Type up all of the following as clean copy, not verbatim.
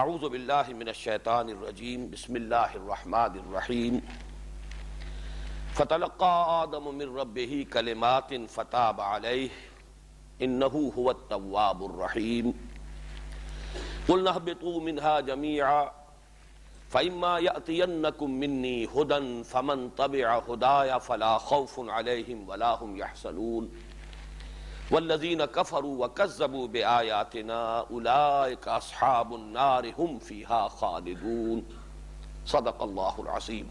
اعوذ باللہ من الشیطان الرجیم بسم اللہ الرحمن الرحیم فتلقى آدم من ربہ کلمات فتاب علیہ انہ هو التواب الرحیم قلنا اہبطوا منہا جمیعا فإما يأتينكم مني هدى فمن تبع هداي فلا خوف عليهم ولا هم يحزنون والذين كفروا وكذبوا بآياتنا أولئك أصحاب النار هم فيها خالدون صدق الله العظيم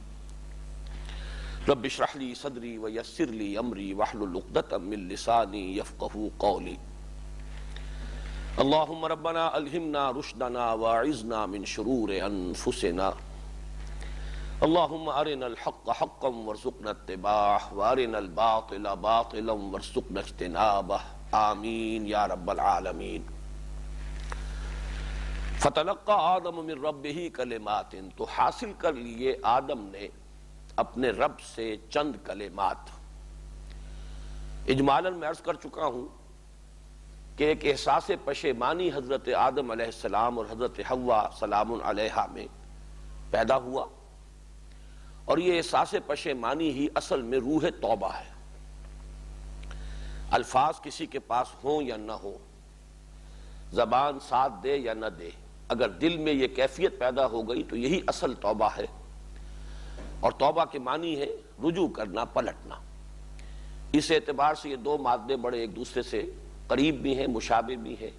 رب اشرح لي صدري ويسر لي أمري واحلل عقدة من لساني يفقهوا قولي اللهم ربنا ألهمنا رشدنا واعذنا من شرور أنفسنا اللهم أرنا الحق حقا وارزقنا اتباعه وأرنا الباطل باطلا وارزقنا اجتنابه آمین یا رب العالمین۔ فتلقى آدم من ربہ کلمات، تو حاصل کر لیے آدم نے اپنے رب سے چند کلمات۔ اجمالاً میں عرض کر چکا ہوں کہ ایک احساس پشیمانی حضرت آدم علیہ السلام اور حضرت حوا سلام علیہا میں پیدا ہوا، اور یہ احساس پشیمانی ہی اصل میں روح توبہ ہے۔ الفاظ کسی کے پاس ہوں یا نہ ہوں، زبان ساتھ دے یا نہ دے، اگر دل میں یہ کیفیت پیدا ہو گئی تو یہی اصل توبہ ہے۔ اور توبہ کے معنی ہے رجوع کرنا، پلٹنا۔ اس اعتبار سے یہ دو مادے بڑے ایک دوسرے سے قریب بھی ہیں، مشابہ بھی ہیں،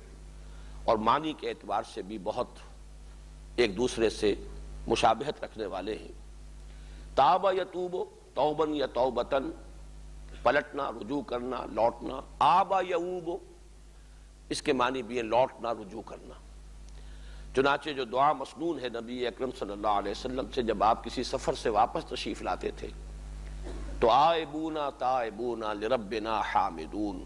اور معنی کے اعتبار سے بھی بہت ایک دوسرے سے مشابہت رکھنے والے ہیں۔ تاب یتوب، توبن یا توبتن، پلٹنا، رجوع کرنا، لوٹنا۔ آبا یعوب، اس کے معنی بھی ہے لوٹنا، رجوع کرنا۔ چنانچہ جو دعا مسنون ہے نبی اکرم صلی اللہ علیہ وسلم سے جب آپ کسی سفر سے واپس تشریف لاتے تھے تو آئبونا تائبونا لربنا حامدون،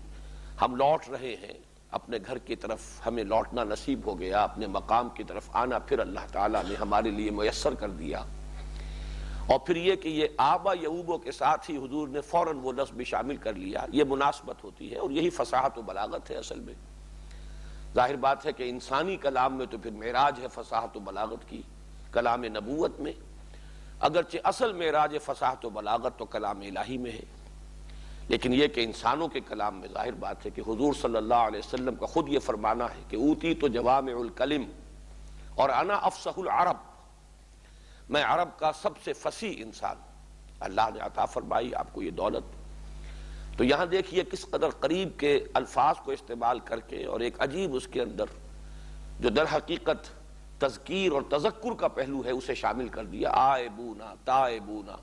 ہم لوٹ رہے ہیں اپنے گھر کی طرف، ہمیں لوٹنا نصیب ہو گیا، اپنے مقام کی طرف آنا پھر اللہ تعالیٰ نے ہمارے لیے میسر کر دیا۔ اور پھر یہ کہ یہ آبا یعوبوں کے ساتھ ہی حضور نے فوراً وہ لفظ بھی شامل کر لیا، یہ مناسبت ہوتی ہے اور یہی فصاحت و بلاغت ہے اصل میں۔ ظاہر بات ہے کہ انسانی کلام میں تو پھر معراج ہے فصاحت و بلاغت کی، کلام نبوت میں، اگرچہ اصل معراج فصاحت و بلاغت تو کلام الہی میں ہے، لیکن یہ کہ انسانوں کے کلام میں ظاہر بات ہے کہ حضور صلی اللہ علیہ وسلم کا خود یہ فرمانا ہے کہ اوتی تو جوامع الکلم اور انا افصح العرب، میں عرب کا سب سے فصیح انسان، اللہ نے عطا فرمائی آپ کو یہ دولت۔ تو یہاں دیکھیے کس قدر قریب کے الفاظ کو استعمال کر کے اور ایک عجیب اس کے اندر جو در حقیقت تذکیر اور تذکر کا پہلو ہے اسے شامل کر دیا۔ آئبونا تائبونا،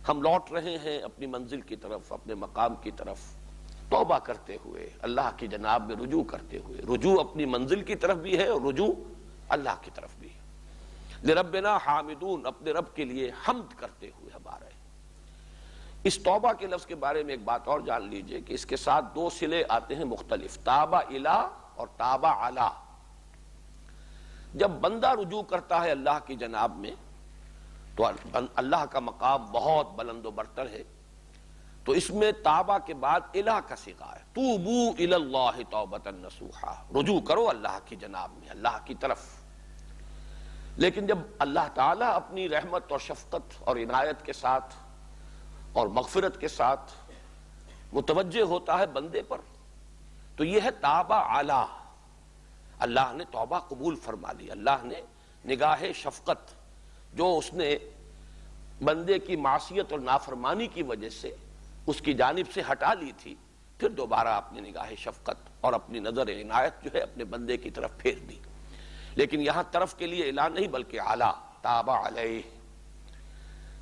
ہم لوٹ رہے ہیں اپنی منزل کی طرف، اپنے مقام کی طرف، توبہ کرتے ہوئے، اللہ کی جناب میں رجوع کرتے ہوئے۔ رجوع اپنی منزل کی طرف بھی ہے اور رجوع اللہ کی طرف بھی ہے۔ لربنا حامدون، اپنے رب کے لیے حمد کرتے ہوئے ہمارے۔ اس توبہ کے لفظ کے بارے میں ایک بات اور جان لیجئے کہ اس کے ساتھ دو صلے آتے ہیں مختلف، تابہ الی اور تابہ علی۔ جب بندہ رجوع کرتا ہے اللہ کی جناب میں تو اللہ کا مقام بہت بلند و برتر ہے، تو اس میں تابہ کے بعد الی کا صیغہ ہے، توبو الی اللہ توبۃ نصوحا، رجوع کرو اللہ کی جناب میں، اللہ کی طرف۔ لیکن جب اللہ تعالیٰ اپنی رحمت اور شفقت اور عنایت کے ساتھ اور مغفرت کے ساتھ متوجہ ہوتا ہے بندے پر تو یہ ہے تابہ علی، اللہ نے توبہ قبول فرما لی، اللہ نے نگاہ شفقت جو اس نے بندے کی معصیت اور نافرمانی کی وجہ سے اس کی جانب سے ہٹا لی تھی، پھر دوبارہ اپنی نگاہ شفقت اور اپنی نظر عنایت جو ہے اپنے بندے کی طرف پھیر دی۔ لیکن یہاں طرف کے لیے اعلان نہیں بلکہ اعلیٰ، تاب علیہ۔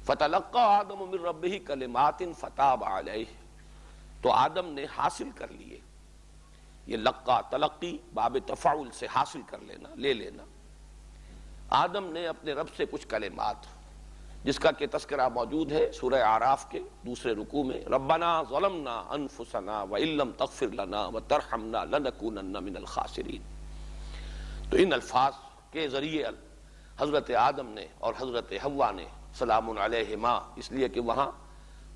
فتلقى آدم من ربہ کلمات فتاب علیہ، تو آدم نے حاصل کر لیے، یہ لقا تلقی باب تفاعل سے حاصل کر لینا، لے لینا۔ آدم نے اپنے رب سے کچھ کلمات جس کا کہ تذکرہ موجود ہے سورہ اعراف کے دوسرے رکوع میں، ربنا ظلمنا انفسنا وان لم تغفر لنا وترحمنا لنکونن من الخاسرین۔ تو ان الفاظ کے ذریعے حضرت آدم نے اور حضرت حوا نے سلام علیہما، اس لیے کہ وہاں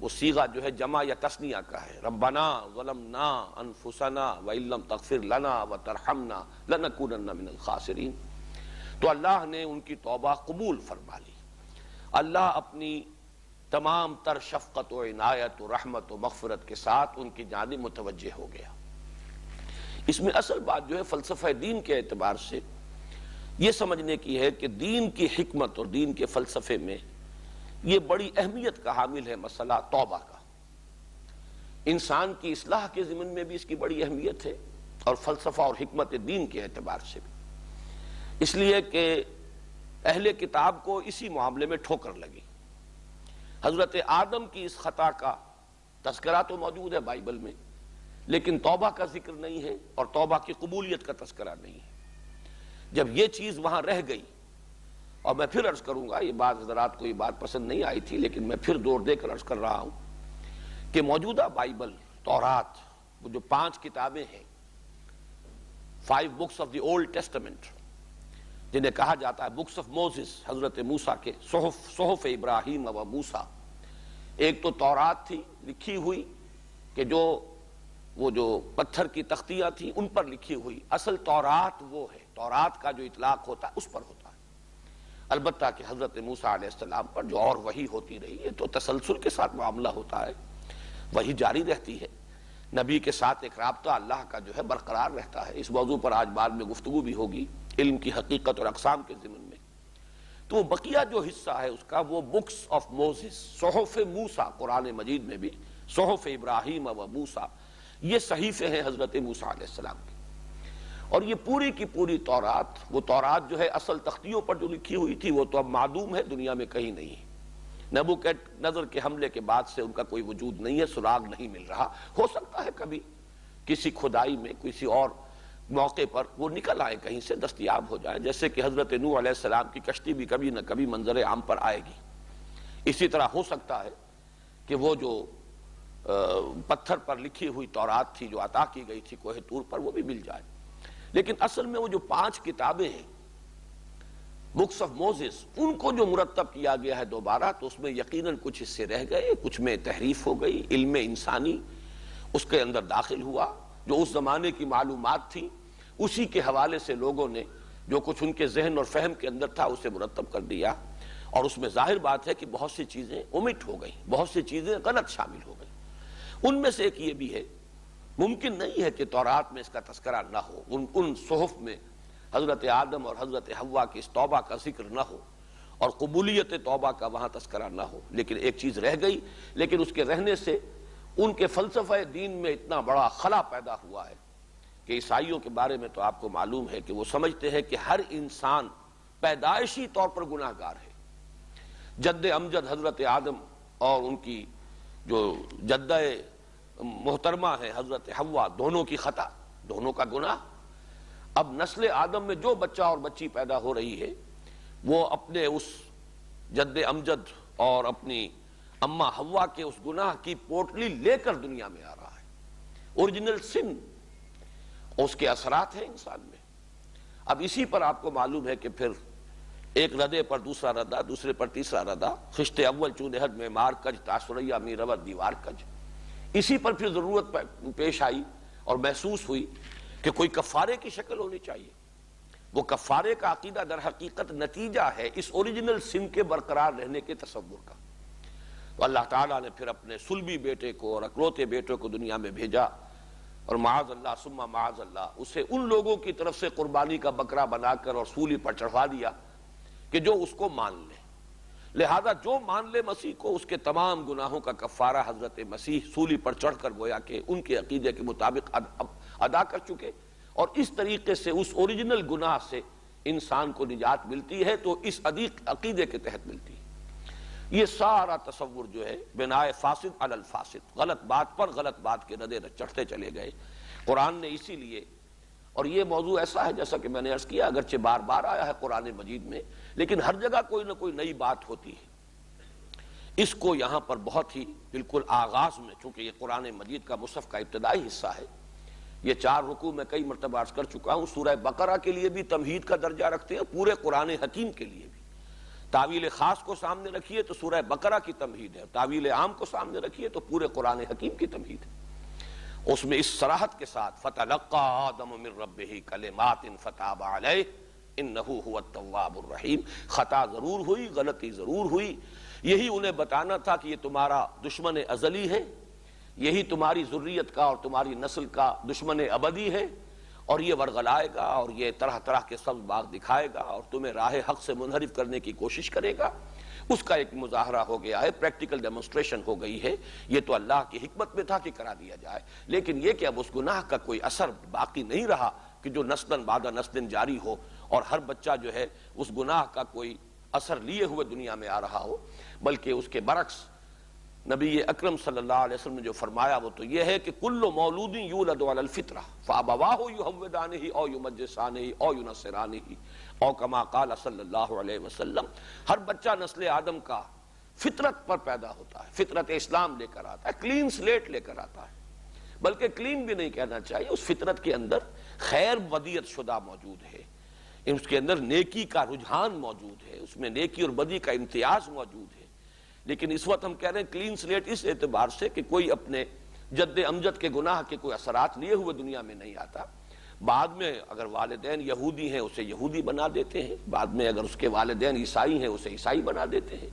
وہ صیغہ جو ہے جمع یا تثنیہ کا ہے، ربنا ظلمنا انفسنا وان لم تغفر لنا وترحمنا لنکونن من الخاسرین۔ تو اللہ نے ان کی توبہ قبول فرما لی. اللہ اپنی تمام تر شفقت و عنایت و رحمت و مغفرت کے ساتھ ان کی جانب متوجہ ہو گیا. اس میں اصل بات جو ہے فلسفہ دین کے اعتبار سے یہ سمجھنے کی ہے کہ دین کی حکمت اور دین کے فلسفے میں یہ بڑی اہمیت کا حامل ہے مسئلہ توبہ کا. انسان کی اصلاح کے ضمن میں بھی اس کی بڑی اہمیت ہے اور فلسفہ اور حکمت دین کے اعتبار سے بھی، اس لیے کہ اہل کتاب کو اسی معاملے میں ٹھوکر لگی. حضرت آدم کی اس خطا کا تذکرہ تو موجود ہے بائبل میں، لیکن توبہ کا ذکر نہیں ہے اور توبہ کی قبولیت کا تذکرہ نہیں ہے. جب یہ چیز وہاں رہ گئی، اور میں پھر عرض کروں گا، یہ بات حضرات کو یہ بات پسند نہیں آئی تھی لیکن میں پھر زور دے کر عرض کر رہا ہوں کہ موجودہ بائبل، تورات، وہ جو 5 کتابیں ہیں، 5 books of the Old Testament، جنہیں کہا جاتا ہے بکس آف موسیس، حضرت موسیٰ کے صحف ابراہیم و موسیٰ. ایک تو تورات تھی لکھی ہوئی کہ وہ جو پتھر کی تختیاں تھیں ان پر لکھی ہوئی. اصل تورات وہ ہے، تورات کا جو اطلاق ہوتا ہے اس پر ہوتا ہے. البتہ کہ حضرت موسیٰ علیہ السلام پر جو اور وحی ہوتی رہی ہے تو تسلسل کے ساتھ معاملہ ہوتا ہے، وحی جاری رہتی ہے. نبی کے ساتھ ایک رابطہ اللہ کا جو ہے برقرار رہتا ہے. اس موضوع پر آج بعد میں گفتگو بھی ہوگی علم کی حقیقت اور اقسام کے ضمن میں. تو بقیہ جو حصہ ہے اس کا وہ بکس آف موسیس، صحف موسیٰ، قرآن مجید میں بھی صحف ابراہیم و موسیٰ، یہ صحیفے ہیں حضرت موسیٰ علیہ السلام کے. اور یہ پوری کی پوری تورات، وہ تورات جو ہے اصل تختیوں پر جو لکھی ہوئی تھی وہ تو اب معدوم ہے، دنیا میں کہیں نہیں ہے. نبوکدنضر کے حملے کے بعد سے ان کا کوئی وجود نہیں ہے، سراغ نہیں مل رہا. ہو سکتا ہے کبھی کسی کھدائی میں کسی اور موقع پر وہ نکل آئے، کہیں سے دستیاب ہو جائے، جیسے کہ حضرت نوح علیہ السلام کی کشتی بھی کبھی نہ کبھی منظر عام پر آئے گی. اسی طرح ہو سکتا ہے کہ وہ جو پتھر پر لکھی ہوئی تورات تھی جو عطا کی گئی تھی کوہ طور پر، وہ بھی مل جائے. لیکن اصل میں وہ جو 5 کتابیں ہیں بکس آف موسیس، ان کو جو مرتب کیا گیا ہے دوبارہ، تو اس میں یقیناً کچھ حصے رہ گئے، کچھ میں تحریف ہو گئی. علم انسانی اس کے اندر داخل ہوا، جو اس زمانے کی معلومات تھی اسی کے حوالے سے لوگوں نے جو کچھ ان کے ذہن اور فہم کے اندر تھا اسے مرتب کر دیا. اور اس میں ظاہر بات ہے کہ بہت سی چیزیں اومٹ ہو گئیں، بہت سی چیزیں غلط شامل ہو گئیں. ان میں سے ایک یہ بھی ہے، ممکن نہیں ہے کہ تورات میں اس کا تذکرہ نہ ہو، ان صحف میں حضرت آدم اور حضرت حوا کی اس توبہ کا ذکر نہ ہو اور قبولیت توبہ کا وہاں تذکرہ نہ ہو. لیکن ایک چیز رہ گئی، لیکن اس کے رہنے سے ان کے فلسفہ دین میں اتنا بڑا خلا پیدا ہوا ہے کہ عیسائیوں کے بارے میں تو آپ کو معلوم ہے کہ وہ سمجھتے ہیں کہ ہر انسان پیدائشی طور پر گناہ گار ہے. جد امجد حضرت آدم اور ان کی جو جدہ محترمہ ہے حضرت حوا، دونوں کی خطا، دونوں کا گناہ. اب نسل آدم میں جو بچہ اور بچی پیدا ہو رہی ہے وہ اپنے اس جد امجد اور اپنی اما حوا کے اس گناہ کی پوٹلی لے کر دنیا میں آ رہا ہے. اوریجنل سن، اس کے اثرات ہیں انسان میں. اب اسی پر آپ کو معلوم ہے کہ پھر ایک ردے پر دوسرا ردا، دوسرے پر تیسرا ردا، خشت اول چونہد میں مار کج، تاثریا می رود دیوار کج. اسی پر پھر ضرورت پیش آئی اور محسوس ہوئی کہ کوئی کفارے کی شکل ہونی چاہیے. وہ کفارے کا عقیدہ در حقیقت نتیجہ ہے اس اوریجنل سن کے برقرار رہنے کے تصور کا. تو اللہ تعالیٰ نے پھر اپنے صلبی بیٹے کو اور اکلوتے بیٹے کو دنیا میں بھیجا، اور معاذ اللہ ثم معاذ اللہ اسے ان لوگوں کی طرف سے قربانی کا بکرا بنا کر اور سولی پر چڑھوا دیا کہ جو اس کو مان لے. لہذا جو مان لے مسیح کو، اس کے تمام گناہوں کا کفارہ حضرت مسیح سولی پر چڑھ کر گویا کہ ان کے عقیدے کے مطابق ادا کر چکے. اور اس طریقے سے اس اوریجنل گناہ سے انسان کو نجات ملتی ہے تو اس عقیدے کے تحت ملتی ہے. یہ سارا تصور جو ہے بنائے فاسد علی الفاسد، غلط بات پر غلط بات کے ردے چڑھتے چلے گئے. قرآن نے اسی لیے، اور یہ موضوع ایسا ہے جیسا کہ میں نے عرض کیا، اگرچہ بار بار آیا ہے قرآن مجید میں، لیکن ہر جگہ کوئی نہ کوئی نئی بات ہوتی ہے. اس کو یہاں پر بہت ہی بالکل آغاز میں، چونکہ یہ قرآن مجید کا مصحف کا ابتدائی حصہ ہے، یہ 4 رکوع میں کئی مرتبہ عرض کر چکا ہوں، سورہ بقرہ کے لیے بھی تمہید کا درجہ رکھتے ہیں، پورے قرآن حکیم کے لیے بھی. تعویل خاص کو سامنے رکھیے تو سورہ بقرہ کی تمہید ہے، تعویل عام کو سامنے رکھیے تو پورے قرآن حکیم کی تمہید ہے. اس میں اس صراحت کے ساتھ فَتَلَقَّى آدَمُ مِن رَبِّهِ كَلِمَاتٍ فَتَابَ عَلَيْهِ انہ هو التواب الرحیم. خطا ضرور ہوئی، غلطی ضرور ہوئی، یہی انہیں بتانا تھا کہ یہ تمہارا دشمن ازلی ہے، یہی تمہاری ذریت کا اور تمہاری نسل کا دشمن ابدی ہے، اور یہ ورغلائے گا اور یہ طرح طرح کے سبز باغ دکھائے گا اور تمہیں راہ حق سے منحرف کرنے کی کوشش کرے گا. اس کا ایک مظاہرہ ہو گیا ہے، پریکٹیکل ڈیمونسٹریشن ہو گئی ہے. یہ تو اللہ کی حکمت میں تھا کہ کرا دیا جائے، لیکن یہ کہ اب اس گناہ کا کوئی اثر باقی نہیں رہا کہ جو نسلاً بعد نسلاً جاری ہو اور ہر بچہ جو ہے اس گناہ کا کوئی اثر لیے ہوئے دنیا میں آ رہا ہو، بلکہ اس کے برعکس نبی اکرم صلی اللہ علیہ وسلم نے جو فرمایا وہ تو یہ ہے کہ کل مولود یولد علی الفطرہ فابواہ یہودانہ او یمجسانہ او ینصرانہ او کما قال صلی اللہ علیہ وسلم. ہر بچہ نسل آدم کا فطرت پر پیدا ہوتا ہے، فطرت اسلام لے کر آتا ہے، کلین سلیٹ لے کر آتا ہے. بلکہ کلین بھی نہیں کہنا چاہیے، اس فطرت کے اندر خیر ودیت شدہ موجود ہے، اس کے اندر نیکی کا رجحان موجود ہے، اس میں نیکی اور بدی کا امتیاز موجود ہے. لیکن اس وقت ہم کہہ رہے ہیں کلین سلیٹ اس اعتبار سے کہ کوئی اپنے جد امجد کے گناہ کے کوئی اثرات لیے ہوئے دنیا میں نہیں آتا. بعد میں اگر والدین یہودی ہیں اسے یہودی بنا دیتے ہیں، بعد میں اگر اس کے والدین عیسائی ہیں اسے عیسائی بنا دیتے ہیں،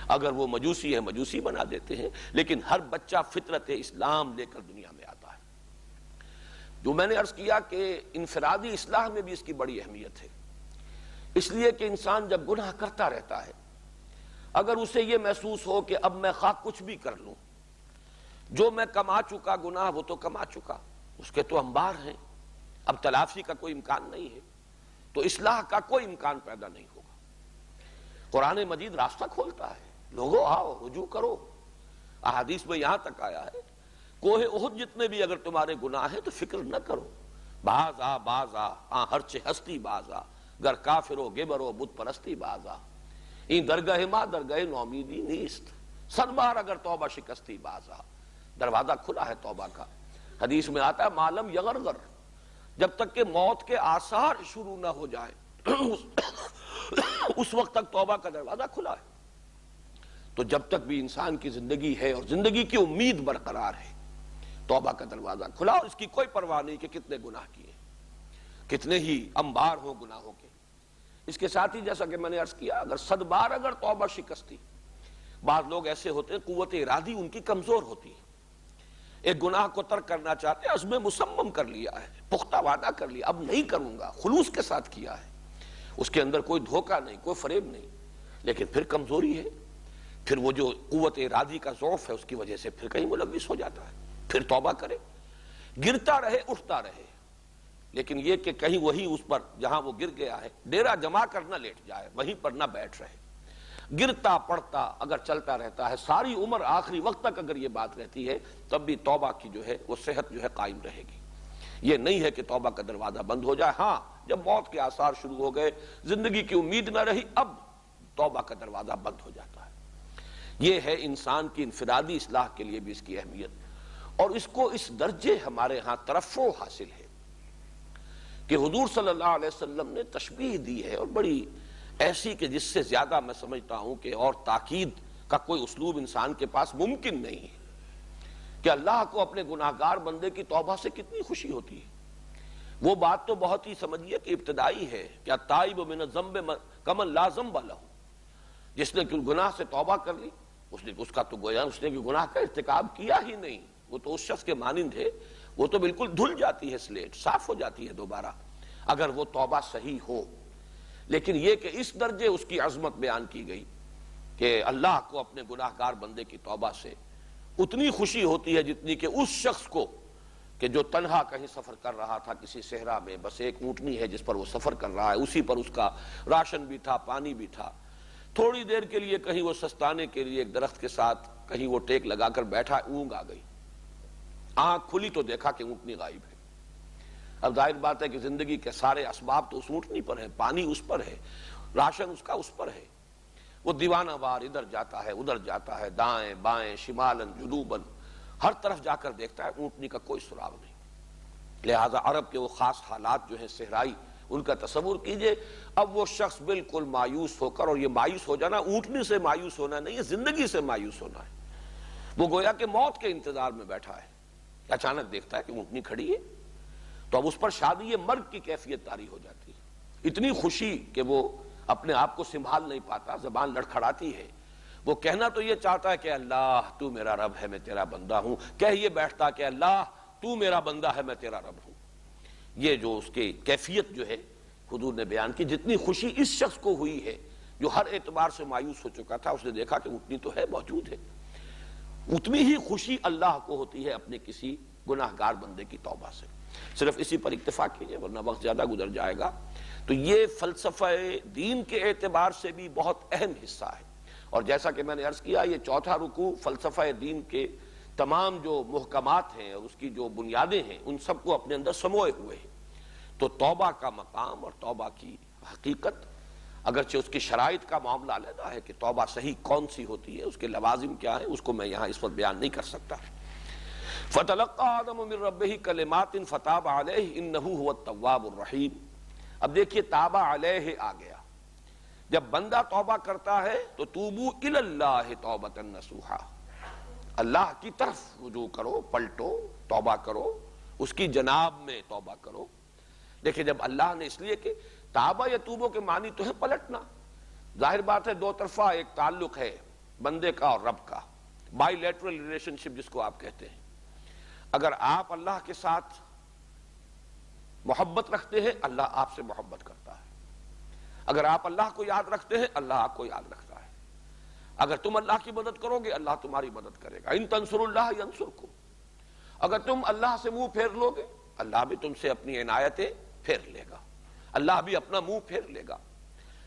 اگر وہ مجوسی ہے مجوسی بنا دیتے ہیں. لیکن ہر بچہ فطرت اسلام لے کر دنیا میں آتا ہے. جو میں نے عرض کیا کہ انفرادی اصلاح میں بھی اس کی بڑی اہمیت ہے، اس لیے کہ انسان جب گناہ کرتا رہتا ہے، اگر اسے یہ محسوس ہو کہ اب میں خواہ کچھ بھی کر لوں، جو میں کما چکا گناہ وہ تو کما چکا، اس کے تو انبار ہیں، اب تلافی کا کوئی امکان نہیں ہے، تو اصلاح کا کوئی امکان پیدا نہیں ہوگا. قرآن مجید راستہ کھولتا ہے، لوگوں آؤ رجوع کرو. احادیث میں یہاں تک آیا ہے کوہ احد جتنے بھی اگر تمہارے گناہ ہیں تو فکر نہ کرو، باز آ ہرچے ہستی باز آ، گر کافرو گبرو بت پرستی باز آ، این درگاہ ما درگاہ نومیدی نیست، صد بار اگر توبہ شکستی باز آ. دروازہ کھلا ہے توبہ کا. حدیث میں آتا ہے معلم یغرغر، جب تک کہ موت کے آثار شروع نہ ہو جائیں اس وقت تک توبہ کا دروازہ کھلا ہے. تو جب تک بھی انسان کی زندگی ہے اور زندگی کی امید برقرار ہے، توبہ کا دروازہ کھلا، اور اس کی کوئی پرواہ نہیں کہ کتنے گناہ کیے، کتنے ہی انبار ہوں گناہوں کے. اس کے ساتھ ہی جیسا کہ میں نے عرض کیا، اگر 100 بار اگر توبہ شکستی، بعض لوگ ایسے ہوتے ہیں قوت ارادی ان کی کمزور ہوتی ہے، ایک گناہ کو ترک کرنا چاہتے ہیں، عزم مصمم کر لیا ہے، پختہ وعدہ کر لیا اب نہیں کروں گا، خلوص کے ساتھ کیا ہے، اس کے اندر کوئی دھوکہ نہیں، کوئی فریب نہیں، لیکن پھر کمزوری ہے، پھر وہ جو قوت ارادی کا ضعف ہے اس کی وجہ سے پھر کہیں ملوث ہو جاتا ہے. پھر توبہ کرے، گرتا رہے اٹھتا رہے، لیکن یہ کہ کہیں وہی اس پر جہاں وہ گر گیا ہے ڈیرا جما کر نہ لیٹ جائے، وہیں پر نہ بیٹھ رہے. گرتا پڑتا اگر چلتا رہتا ہے ساری عمر، آخری وقت تک اگر یہ بات رہتی ہے، تب بھی توبہ کی جو ہے وہ صحت جو ہے قائم رہے گی. یہ نہیں ہے کہ توبہ کا دروازہ بند ہو جائے. ہاں جب موت کے آثار شروع ہو گئے، زندگی کی امید نہ رہی، اب توبہ کا دروازہ بند ہو جاتا ہے. یہ ہے انسان کی انفرادی اصلاح کے لیے بھی اس کی اہمیت، اور اس کو اس درجے ہمارے ہاں ترفع حاصل ہے کہ حضور صلی اللہ علیہ وسلم نے تشبیہ دی ہے، اور بڑی ایسی کہ جس سے زیادہ میں سمجھتا ہوں کہ اور تاکید کا کوئی اسلوب انسان کے پاس ممکن نہیں ہے، کہ اللہ کو اپنے گناہگار بندے کی توبہ سے کتنی خوشی ہوتی ہے. وہ بات تو بہت ہی سمجھیے کہ ابتدائی ہے کہ التائب من الذنب کمن لا ذنب لہ، جس نے گناہ سے توبہ کر لی اس کا تو گویا اس نے گناہ کا ارتکاب کیا ہی نہیں، وہ تو اس شخص کے مانند ہے، وہ تو بالکل دھل جاتی ہے، سلیٹ صاف ہو جاتی ہے دوبارہ اگر وہ توبہ صحیح ہو. لیکن یہ کہ اس درجے اس کی عظمت بیان کی گئی کہ اللہ کو اپنے گناہگار بندے کی توبہ سے اتنی خوشی ہوتی ہے جتنی کہ اس شخص کو کہ جو تنہا کہیں سفر کر رہا تھا کسی صحرا میں، بس ایک اونٹنی ہے جس پر وہ سفر کر رہا ہے، اسی پر اس کا راشن بھی تھا، پانی بھی تھا، تھوڑی دیر کے لیے کہیں وہ سستانے کے لیے ایک درخت کے ساتھ کہیں وہ ٹیک لگا کر بیٹھا، اونگ آ گئی، آنکھ کھلی تو دیکھا کہ اونٹنی غائب ہے. اب ظاہر بات ہے کہ زندگی کے سارے اسباب تو اس اونٹنی پر ہے، پانی اس پر ہے، راشن اس کا اس پر ہے. وہ دیوانہ وار ادھر جاتا ہے ادھر جاتا ہے، دائیں بائیں شمالن جنوبن، ہر طرف جا کر دیکھتا ہے، اونٹنی کا کوئی سراغ نہیں. لہذا عرب کے وہ خاص حالات جو ہیں صحرائی، ان کا تصور کیجئے. اب وہ شخص بالکل مایوس ہو کر، اور یہ مایوس ہو جانا اونٹنی سے مایوس ہونا نہیں ہے، زندگی سے مایوس ہونا ہے. وہ گویا کہ موت کے انتظار میں بیٹھا ہے، اچانک دیکھتا ہے کہ اونٹنی کھڑی ہے، تو اب اس پر شادی مرگ کی کیفیت طاری ہو جاتی ہے. اتنی خوشی کہ وہ اپنے آپ کو سنبھال نہیں پاتا، زبان لڑکھڑاتی ہے۔ وہ کہنا تو یہ چاہتا ہے کہ اللہ تو میرا رب ہے، میں تیرا بندہ ہوں، کہہ یہ بیٹھتا کہ اللہ تو میرا بندہ ہے، میں تیرا رب ہوں۔ یہ جو اس کی کیفیت جو ہے حضور نے بیان کی، جتنی خوشی اس شخص کو ہوئی ہے جو ہر اعتبار سے مایوس ہو چکا تھا، اس نے دیکھا کہ اتنی تو ہے، موجود ہے، اتنی ہی خوشی اللہ کو ہوتی ہے اپنے کسی گناہگار بندے کی توبہ سے۔ صرف اسی پر اکتفا کیجئے ورنہ وقت زیادہ گزر جائے گا۔ تو یہ فلسفہ دین کے اعتبار سے بھی بہت اہم حصہ ہے، اور جیسا کہ میں نے عرض کیا، یہ چوتھا رکوع فلسفہ دین کے تمام جو محکمات ہیں اور اس کی جو بنیادیں ہیں ان سب کو اپنے اندر سموئے ہوئے ہیں۔ تو توبہ کا مقام اور توبہ کی حقیقت، اگرچہ اس کی شرائط کا معاملہ علیحدہ ہے کہ توبہ صحیح کون سی ہوتی ہے، اس کے لوازم کیا ہیں، اس کو میں یہاں اس وقت بیان نہیں کر سکتا۔ فَتَلَقَّىٰ آدَمُ مِن رَبِّهِ كَلِمَاتٍ فَتَابَ عَلَيْهِ إِنَّهُ هُوَ التَّوَّابُ الرَّحِيمُ۔ اب دیکھیے تابع علیہ آ گیا، جب بندہ توبہ کرتا ہے تو توبو الی اللہ توبۃ نصوحا، اللہ کی طرف رجوع کرو، پلٹو، توبہ کرو، اس کی جناب میں توبہ کرو۔ دیکھیں جب اللہ نے، اس لیے کہ تابہ یتوبو کے معنی تو ہے پلٹنا، ظاہر بات ہے دو طرفہ ایک تعلق ہے بندے کا اور رب کا، بائی لیٹرل ریلیشن شپ جس کو آپ کہتے ہیں۔ اگر آپ اللہ کے ساتھ محبت رکھتے ہیں، اللہ آپ سے محبت کرتا ہے۔ اگر آپ اللہ کو یاد رکھتے ہیں، اللہ آپ کو یاد رکھتا ہے۔ اگر تم اللہ کی مدد کرو گے، اللہ تمہاری مدد کرے گا۔ ان تنصروا اللہ ینصرکم، اگر تم اللہ سے منہ پھیر لو گے، اللہ بھی تم سے اپنی عنایتیں پھیر لے گا، اللہ بھی اپنا منہ پھیر لے گا۔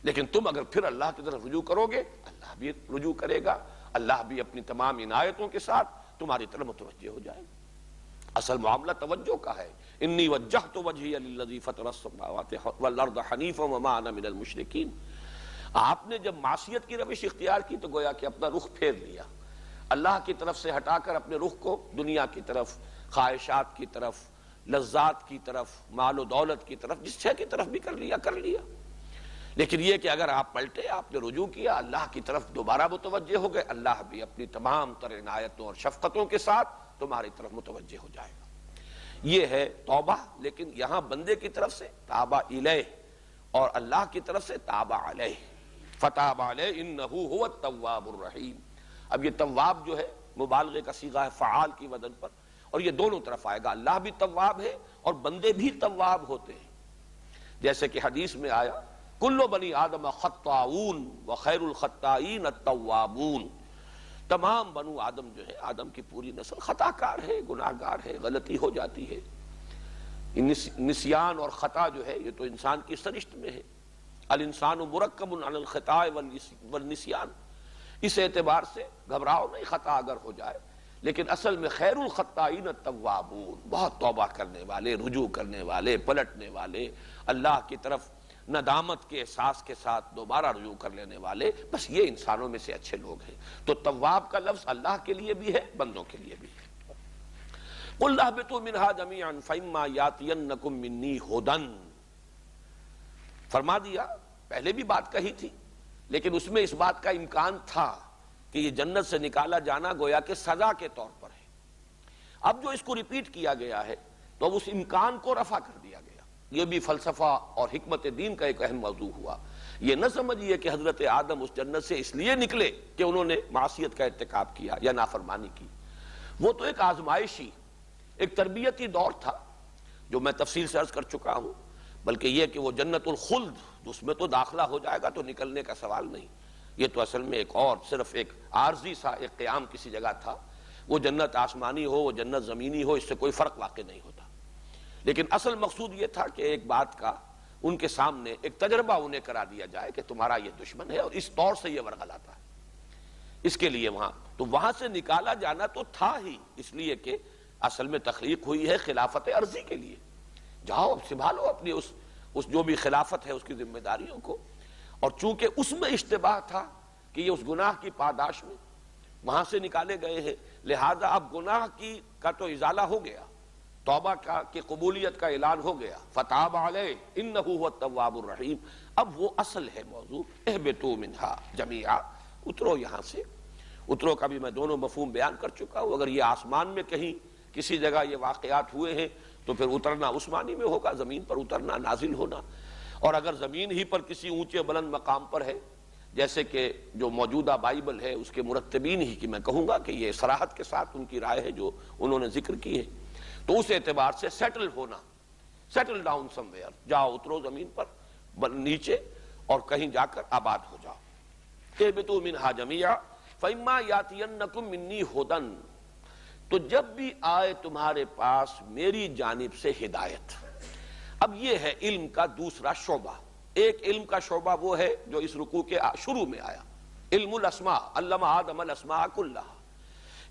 لیکن تم اگر پھر اللہ کی طرف رجوع کرو گے، اللہ بھی رجوع کرے گا، اللہ بھی اپنی تمام عنایتوں کے ساتھ تمہاری طرف متوجہ ہو جائے گا۔ اصل معاملہ توجہ کا ہے۔ انی وجہت وجہی للذی فطر السماوات والارض حنیفا وما انا من المشرکین۔ آپ نے جب معصیت کی روش اختیار کی تو گویا کہ اپنا رخ پھیر لیا، اللہ کی طرف سے ہٹا کر اپنے رخ کو دنیا کی طرف، خواہشات کی طرف، لذات کی طرف، مال و دولت کی طرف، جس شے کی طرف بھی کر لیا۔ لیکن یہ کہ اگر آپ پلٹے، آپ نے رجوع کیا، اللہ کی طرف دوبارہ متوجہ ہو گئے، اللہ بھی اپنی تمام تر عنایتوں اور شفقتوں کے ساتھ تمہاری طرف متوجہ ہو جائے گا۔ یہ ہے توبہ، لیکن یہاں بندے کی طرف سے تابع الیہ اور اللہ کی طرف سے تابع علیہ، فتاب علیہ انہ هو التواب الرحیم۔ اب یہ تواب جو ہے مبالغے کا صیغہ ہے فعال کی وزن پر، اور یہ دونوں طرف آئے گا، اللہ بھی تواب ہے اور بندے بھی تواب ہوتے ہیں۔ جیسے کہ حدیث میں آیا کل بنی آدم خطاؤون وخیر الخطائین التوابون، تمام بنو آدم جو ہے، آدم کی پوری نسل خطا کار ہے، گناہ گار ہے، غلطی ہو جاتی ہے۔ نسیان اور خطا جو ہے یہ تو انسان کی سرشت میں ہے، الانسان مرکب عن الخطاء والنسیان۔ اس اعتبار سے گھبراؤ نہیں خطا اگر ہو جائے، لیکن اصل میں خیر الخطائین التوابون، بہت توبہ کرنے والے، رجوع کرنے والے، پلٹنے والے، اللہ کی طرف ندامت کے احساس کے ساتھ دوبارہ رجوع کر لینے والے، بس یہ انسانوں میں سے اچھے لوگ ہیں۔ تو تواب کا لفظ اللہ کے لیے بھی ہے، بندوں کے لیے بھی ہے۔ قُلْ اهْبِطُوا مِنْهَا جَمِيعًا فَإِمَّا يَأْتِيَنَّكُم مِّنِّي هُدًى۔ فرما دیا، پہلے بھی بات کہی تھی، لیکن اس میں اس بات کا امکان تھا کہ یہ جنت سے نکالا جانا گویا کہ سزا کے طور پر ہے۔ اب جو اس کو ریپیٹ کیا گیا ہے تو اب اس امکان کو رفع کر دیا گیا۔ یہ بھی فلسفہ اور حکمت دین کا ایک اہم موضوع ہوا۔ یہ نہ سمجھیے کہ حضرت آدم اس جنت سے اس لیے نکلے کہ انہوں نے معصیت کا ارتکاب کیا یا نافرمانی کی، وہ تو ایک آزمائشی، ایک تربیتی دور تھا جو میں تفصیل سے عرض کر چکا ہوں۔ بلکہ یہ کہ وہ جنت الخلد، اس میں تو داخلہ ہو جائے گا تو نکلنے کا سوال نہیں، یہ تو اصل میں ایک اور صرف ایک عارضی سا ایک قیام کسی جگہ تھا۔ وہ جنت آسمانی ہو، وہ جنت زمینی ہو، اس سے کوئی فرق واقع نہیں ہوتا۔ لیکن اصل مقصود یہ تھا کہ ایک بات کا ان کے سامنے ایک تجربہ انہیں کرا دیا جائے کہ تمہارا یہ دشمن ہے اور اس طور سے یہ ورغلاتا ہے، اس کے لیے وہاں سے نکالا جانا تو تھا ہی، اس لیے کہ اصل میں تخلیق ہوئی ہے خلافت عرضی کے لیے۔ جاؤ اب سنبھالو اپنی اس جو بھی خلافت ہے اس کی ذمہ داریوں کو، اور چونکہ اس میں اشتباہ تھا کہ یہ اس گناہ کی پاداش میں وہاں سے نکالے گئے ہیں، لہذا اب گناہ کا تو ازالہ ہو گیا، توبہ کی قبولیت کا اعلان ہو گیا، فتاب علیہ انہ هو التواب الرحیم۔ اب وہ اصل ہے موضوع، اہبطوا منہا جمیعا، اترو یہاں سے۔ اترو کا بھی میں دونوں مفہوم بیان کر چکا ہوں۔ اگر یہ آسمان میں کہیں کسی جگہ یہ واقعات ہوئے ہیں تو پھر اترنا اس معنی میں ہوگا، زمین پر اترنا، نازل ہونا۔ اور اگر زمین ہی پر کسی اونچے بلند مقام پر ہے، جیسے کہ جو موجودہ بائبل ہے اس کے مرتبین ہی کی میں کہوں گا کہ یہ صراحت کے ساتھ ان کی رائے ہے جو انہوں نے ذکر کی ہے، تو اس اعتبار سے سیٹل ہونا، سیٹل ڈاؤن سم ویئر، جاؤ اترو زمین پر نیچے اور کہیں جا کر آباد ہو جاؤ۔ اہبطوا منہا جمیعا فإما یاتینکم منی ھدی، تو جب بھی آئے تمہارے پاس میری جانب سے ہدایت۔ اب یہ ہے علم کا دوسرا شعبہ۔ ایک علم کا شعبہ وہ ہے جو اس رکوع کے شروع میں آیا، علم الاسماء، علم آدم الاسماء کلھا،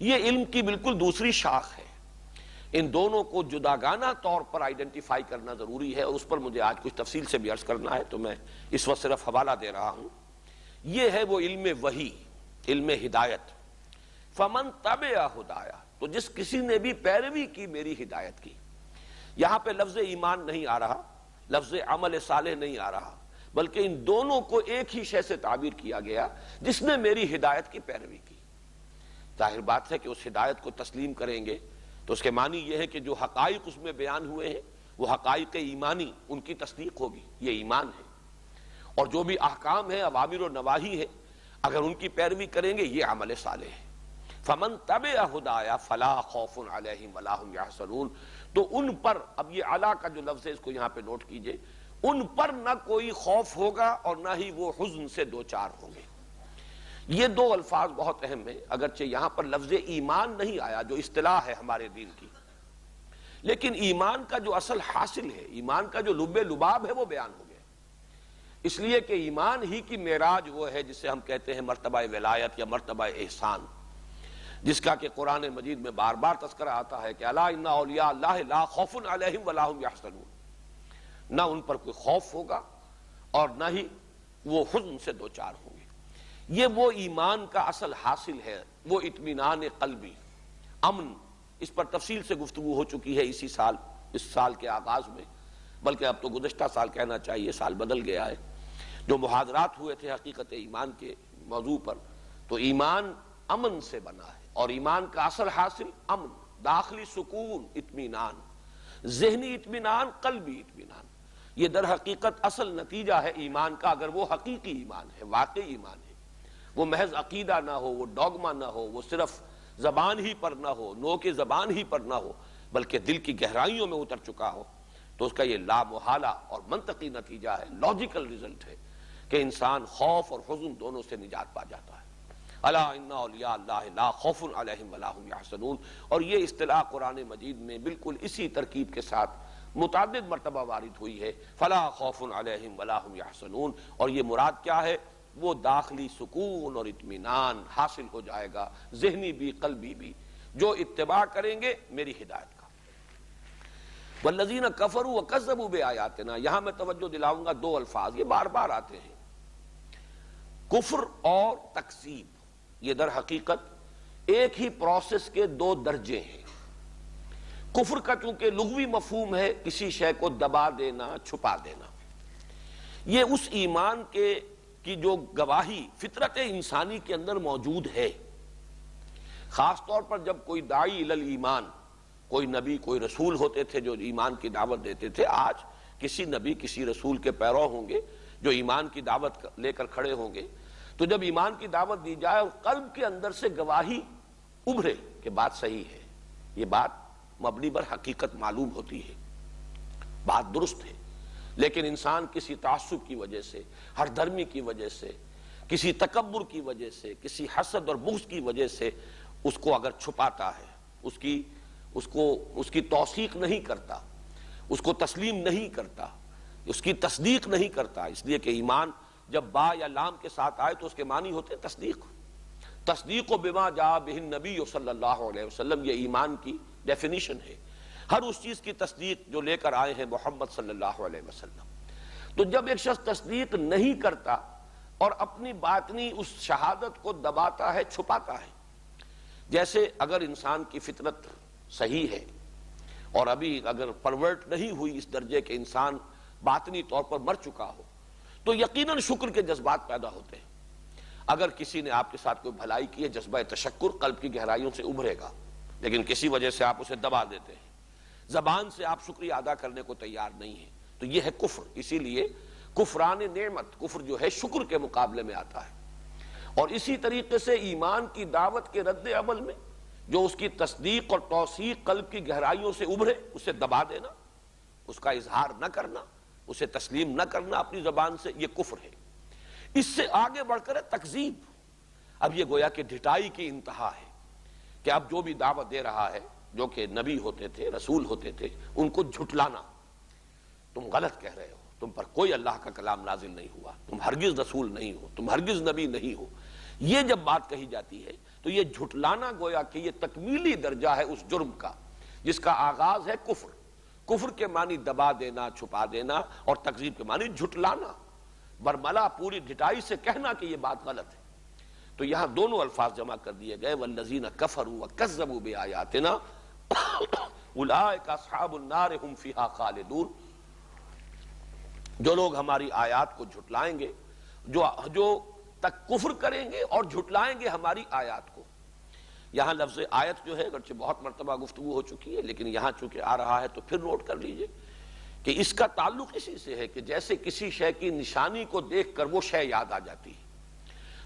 یہ علم کی بالکل دوسری شاخ ہے۔ ان دونوں کو جداگانہ طور پر آئیڈینٹیفائی کرنا ضروری ہے، اور اس پر مجھے آج کچھ تفصیل سے بھی عرض کرنا ہے، تو میں اس وقت صرف حوالہ دے رہا ہوں۔ یہ ہے وہ علم وحی، علم ہدایت۔ فمن تبع ہدایا، تو جس کسی نے بھی پیروی کی میری ہدایت کی۔ یہاں پہ لفظ ایمان نہیں آ رہا، لفظ عمل صالح نہیں آ رہا، بلکہ ان دونوں کو ایک ہی شے سے تعبیر کیا گیا، جس نے میری ہدایت کی پیروی کی۔ ظاہر بات ہے کہ اس ہدایت کو تسلیم کریں گے تو اس کے معنی یہ ہے کہ جو حقائق اس میں بیان ہوئے ہیں وہ حقائق ایمانی، ان کی تصدیق ہوگی، یہ ایمان ہے۔ اور جو بھی احکام ہیں، اوامر و نواہی ہے، اگر ان کی پیروی کریں گے یہ عمل صالح ہے۔ فمن تبع ہدایا فلا خوف علیہم ولا هم یحزنون، تو ان پر، اب یہ علا کا جو لفظ ہے اس کو یہاں پہ نوٹ کیجئے، ان پر نہ کوئی خوف ہوگا اور نہ ہی وہ حزن سے دوچار ہوں گے۔ یہ دو الفاظ بہت اہم ہیں، اگرچہ یہاں پر لفظ ایمان نہیں آیا جو اصطلاح ہے ہمارے دین کی، لیکن ایمان کا جو اصل حاصل ہے، ایمان کا جو لب لباب ہے وہ بیان ہو گیا، اس لیے کہ ایمان ہی کی معراج وہ ہے جسے ہم کہتے ہیں مرتبہ ولایت یا مرتبہ احسان، جس کا کہ قرآن مجید میں بار بار تذکرہ آتا ہے کہ الا ان اولیاء اللہ لا خوف علیہم ولا هم یحزنون، نہ ان پر کوئی خوف ہوگا اور نہ ہی وہ حزن سے دوچار ہوں گے۔ یہ وہ ایمان کا اصل حاصل ہے، وہ اطمینان قلبی، امن۔ اس پر تفصیل سے گفتگو ہو چکی ہے اسی سال، اس سال کے آغاز میں، بلکہ اب تو گزشتہ سال کہنا چاہیے، سال بدل گیا ہے، جو محاضرات ہوئے تھے حقیقت ایمان کے موضوع پر، تو ایمان امن سے بنا ہے، اور ایمان کا اصل حاصل امن، داخلی سکون، اطمینان، ذہنی اطمینان، قلبی اطمینان۔ یہ در حقیقت اصل نتیجہ ہے ایمان کا، اگر وہ حقیقی ایمان ہے، واقعی ایمان ہے، وہ محض عقیدہ نہ ہو، وہ ڈوگما نہ ہو، وہ صرف زبان ہی پر نہ ہو، نو کے زبان ہی پر نہ ہو، بلکہ دل کی گہرائیوں میں اتر چکا ہو، تو اس کا یہ لا محالہ اور منطقی نتیجہ ہے، لاجیکل رزلٹ ہے کہ انسان خوف اور حزن دونوں سے نجات پا جاتا ہے۔ الا ان اولیاء اللہ لا خوف علیہم ولا هم یحزنون، اور یہ اصطلاح قرآن مجید میں بالکل اسی ترکیب کے ساتھ متعدد مرتبہ وارد ہوئی ہے، فلا خوف علیہم ولا هم یحزنون، اور یہ مراد کیا ہے؟ وہ داخلی سکون اور اطمینان حاصل ہو جائے گا، ذہنی بھی قلبی بھی، جو اتباع کریں گے میری ہدایت کا۔ والذین کفروا وکذبوا بآیاتنا، یہاں میں توجہ دلاؤں گا دو الفاظ، یہ بار بار آتے ہیں، کفر اور تکذیب۔ یہ در حقیقت ایک ہی پروسیس کے دو درجے ہیں۔ کفر کا چونکہ لغوی مفہوم ہے کسی شے کو دبا دینا، چھپا دینا، یہ اس ایمان کی جو گواہی فطرت انسانی کے اندر موجود ہے، خاص طور پر جب کوئی داعی الی الایمان، کوئی نبی کوئی رسول ہوتے تھے جو ایمان کی دعوت دیتے تھے، آج کسی نبی کسی رسول کے پیرو ہوں گے جو ایمان کی دعوت لے کر کھڑے ہوں گے، تو جب ایمان کی دعوت دی جائے اور قلب کے اندر سے گواہی ابھرے کہ بات صحیح ہے، یہ بات مبنی بر حقیقت معلوم ہوتی ہے، بات درست ہے، لیکن انسان کسی تعصب کی وجہ سے، ہر دھرمی کی وجہ سے، کسی تکبر کی وجہ سے، کسی حسد اور بغض کی وجہ سے اس کو اگر چھپاتا ہے، اس کی توثیق نہیں کرتا، اس کو تسلیم نہیں کرتا، اس کی تصدیق نہیں کرتا، اس لیے کہ ایمان جب با یا لام کے ساتھ آئے تو اس کے معنی ہوتے ہیں تصدیق، تصدیق بما جاء بہ النبی صلی اللہ علیہ وسلم، یہ ایمان کی ڈیفینیشن ہے، ہر اس چیز کی تصدیق جو لے کر آئے ہیں محمد صلی اللہ علیہ وسلم۔ تو جب ایک شخص تصدیق نہیں کرتا اور اپنی باطنی اس شہادت کو دباتا ہے، چھپاتا ہے، جیسے اگر انسان کی فطرت صحیح ہے اور ابھی اگر پرورٹ نہیں ہوئی اس درجے کے انسان باطنی طور پر مر چکا ہو، تو یقیناً شکر کے جذبات پیدا ہوتے ہیں۔ اگر کسی نے آپ کے ساتھ کوئی بھلائی کی ہے، جذبہ تشکر قلب کی گہرائیوں سے ابھرے گا، لیکن کسی وجہ سے آپ اسے دبا دیتے ہیں، زبان سے آپ شکریہ ادا کرنے کو تیار نہیں ہیں، تو یہ ہے کفر۔ اسی لیے کفران نعمت، کفر جو ہے شکر کے مقابلے میں آتا ہے. اور اسی طریقے سے ایمان کی دعوت کے رد عمل میں جو اس کی تصدیق اور توثیق قلب کی گہرائیوں سے ابھرے اسے دبا دینا، اس کا اظہار نہ کرنا، اسے تسلیم نہ کرنا اپنی زبان سے، یہ کفر ہے. اس سے آگے بڑھ کر ہے تکذیب. اب یہ گویا کہ ڈھٹائی کی انتہا ہے کہ اب جو بھی دعوت دے رہا ہے، جو کہ نبی ہوتے تھے، رسول ہوتے تھے، ان کو جھٹلانا. تم غلط کہہ رہے ہو، تم پر کوئی اللہ کا کلام نازل نہیں ہوا، تم ہرگز رسول نہیں ہو، تم ہرگز نبی نہیں ہو. یہ جب بات کہی جاتی ہے تو یہ جھٹلانا گویا کہ یہ تکمیلی درجہ ہے اس جرم کا جس کا آغاز ہے کفر. کفر کے معنی دبا دینا، چھپا دینا، اور تکذیب کے معنی جھٹلانا، برملا پوری ڈھٹائی سے کہنا کہ یہ بات غلط ہے. تو یہاں دونوں الفاظ جمع کر دیے گئے، والذین کفروا وکذبوا بآیاتنا اولئک اصحاب النار هم فیہا خالدون. جو لوگ ہماری آیات کو جھٹلائیں گے، جو تک کفر کریں گے اور جھٹلائیں گے ہماری آیات کو. یہاں لفظ آیت جو ہے اگرچہ بہت مرتبہ گفتگو ہو چکی ہے، لیکن یہاں چونکہ آ رہا ہے تو پھر نوٹ کر لیجئے کہ اس کا تعلق اسی سے ہے کہ جیسے کسی شے کی نشانی کو دیکھ کر وہ شے یاد آ جاتی ہے،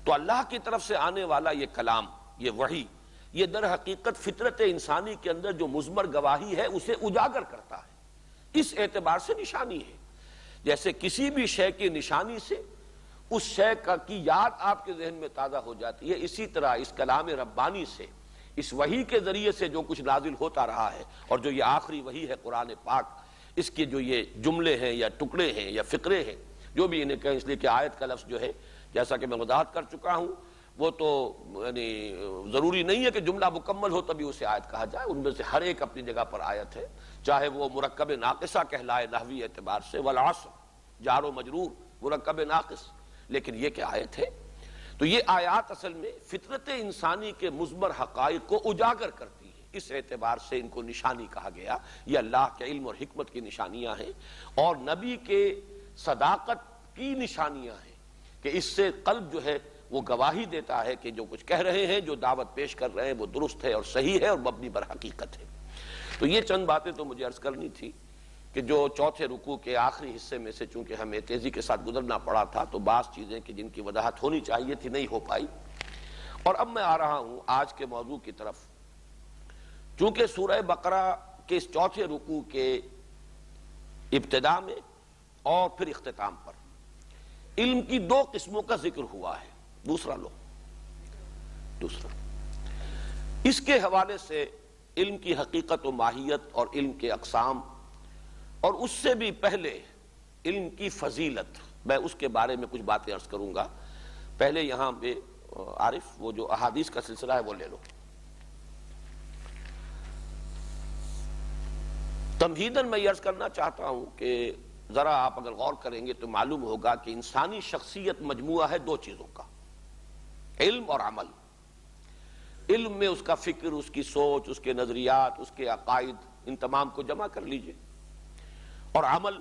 تو اللہ کی طرف سے آنے والا یہ کلام، یہ وحی، یہ در حقیقت فطرت انسانی کے اندر جو مضمر گواہی ہے اسے اجاگر کرتا ہے. اس اعتبار سے نشانی ہے. جیسے کسی بھی شے کی نشانی سے اس شے کی یاد آپ کے ذہن میں تازہ ہو جاتی ہے، اسی طرح اس کلام ربانی سے، اس وحی کے ذریعے سے جو کچھ نازل ہوتا رہا ہے، اور جو یہ آخری وحی ہے قرآن پاک، اس کے جو یہ جملے ہیں یا ٹکڑے ہیں یا فقرے ہیں، جو بھی انہیں کہیں، اس لیے کہ آیت کا لفظ جو ہے جیسا کہ میں وضاحت کر چکا ہوں وہ تو یعنی ضروری نہیں ہے کہ جملہ مکمل ہو تبھی اسے آیت کہا جائے. ان میں سے ہر ایک اپنی جگہ پر آیت ہے، چاہے وہ مرکب ناقصہ کہلائے نحوی اعتبار سے، والعصر جار و مجرور مرکب ناقص، لیکن یہ کہ آیت ہے. تو یہ آیات اصل میں فطرت انسانی کے مضمر حقائق کو اجاگر کرتی ہے. اس اعتبار سے ان کو نشانی کہا گیا. یہ اللہ کے علم اور حکمت کی نشانیاں ہیں اور نبی کے صداقت کی نشانیاں ہیں کہ اس سے قلب جو ہے وہ گواہی دیتا ہے کہ جو کچھ کہہ رہے ہیں، جو دعوت پیش کر رہے ہیں، وہ درست ہے اور صحیح ہے اور مبنی بر حقیقت ہے. تو یہ چند باتیں تو مجھے عرض کرنی تھی کہ جو چوتھے رکوع کے آخری حصے میں سے چونکہ ہمیں تیزی کے ساتھ گزرنا پڑا تھا تو بعض چیزیں کہ جن کی وضاحت ہونی چاہیے تھی نہیں ہو پائی. اور اب میں آ رہا ہوں آج کے موضوع کی طرف. چونکہ سورہ بقرہ کے اس چوتھے رکوع کے ابتدا میں اور پھر اختتام پر علم کی دو قسموں کا ذکر ہوا ہے. دوسرا اس کے حوالے سے علم کی حقیقت و ماہیت اور علم کے اقسام، اور اس سے بھی پہلے علم کی فضیلت، میں اس کے بارے میں کچھ باتیں عرض کروں گا. پہلے یہاں پہ عارف وہ جو احادیث کا سلسلہ ہے وہ لے لو. تمہیداً میں یہ عرض کرنا چاہتا ہوں کہ ذرا آپ اگر غور کریں گے تو معلوم ہوگا کہ انسانی شخصیت مجموعہ ہے دو چیزوں کا، علم اور عمل. علم میں اس کا فکر، اس کی سوچ، اس کے نظریات، اس کے عقائد، ان تمام کو جمع کر لیجئے. اور عمل،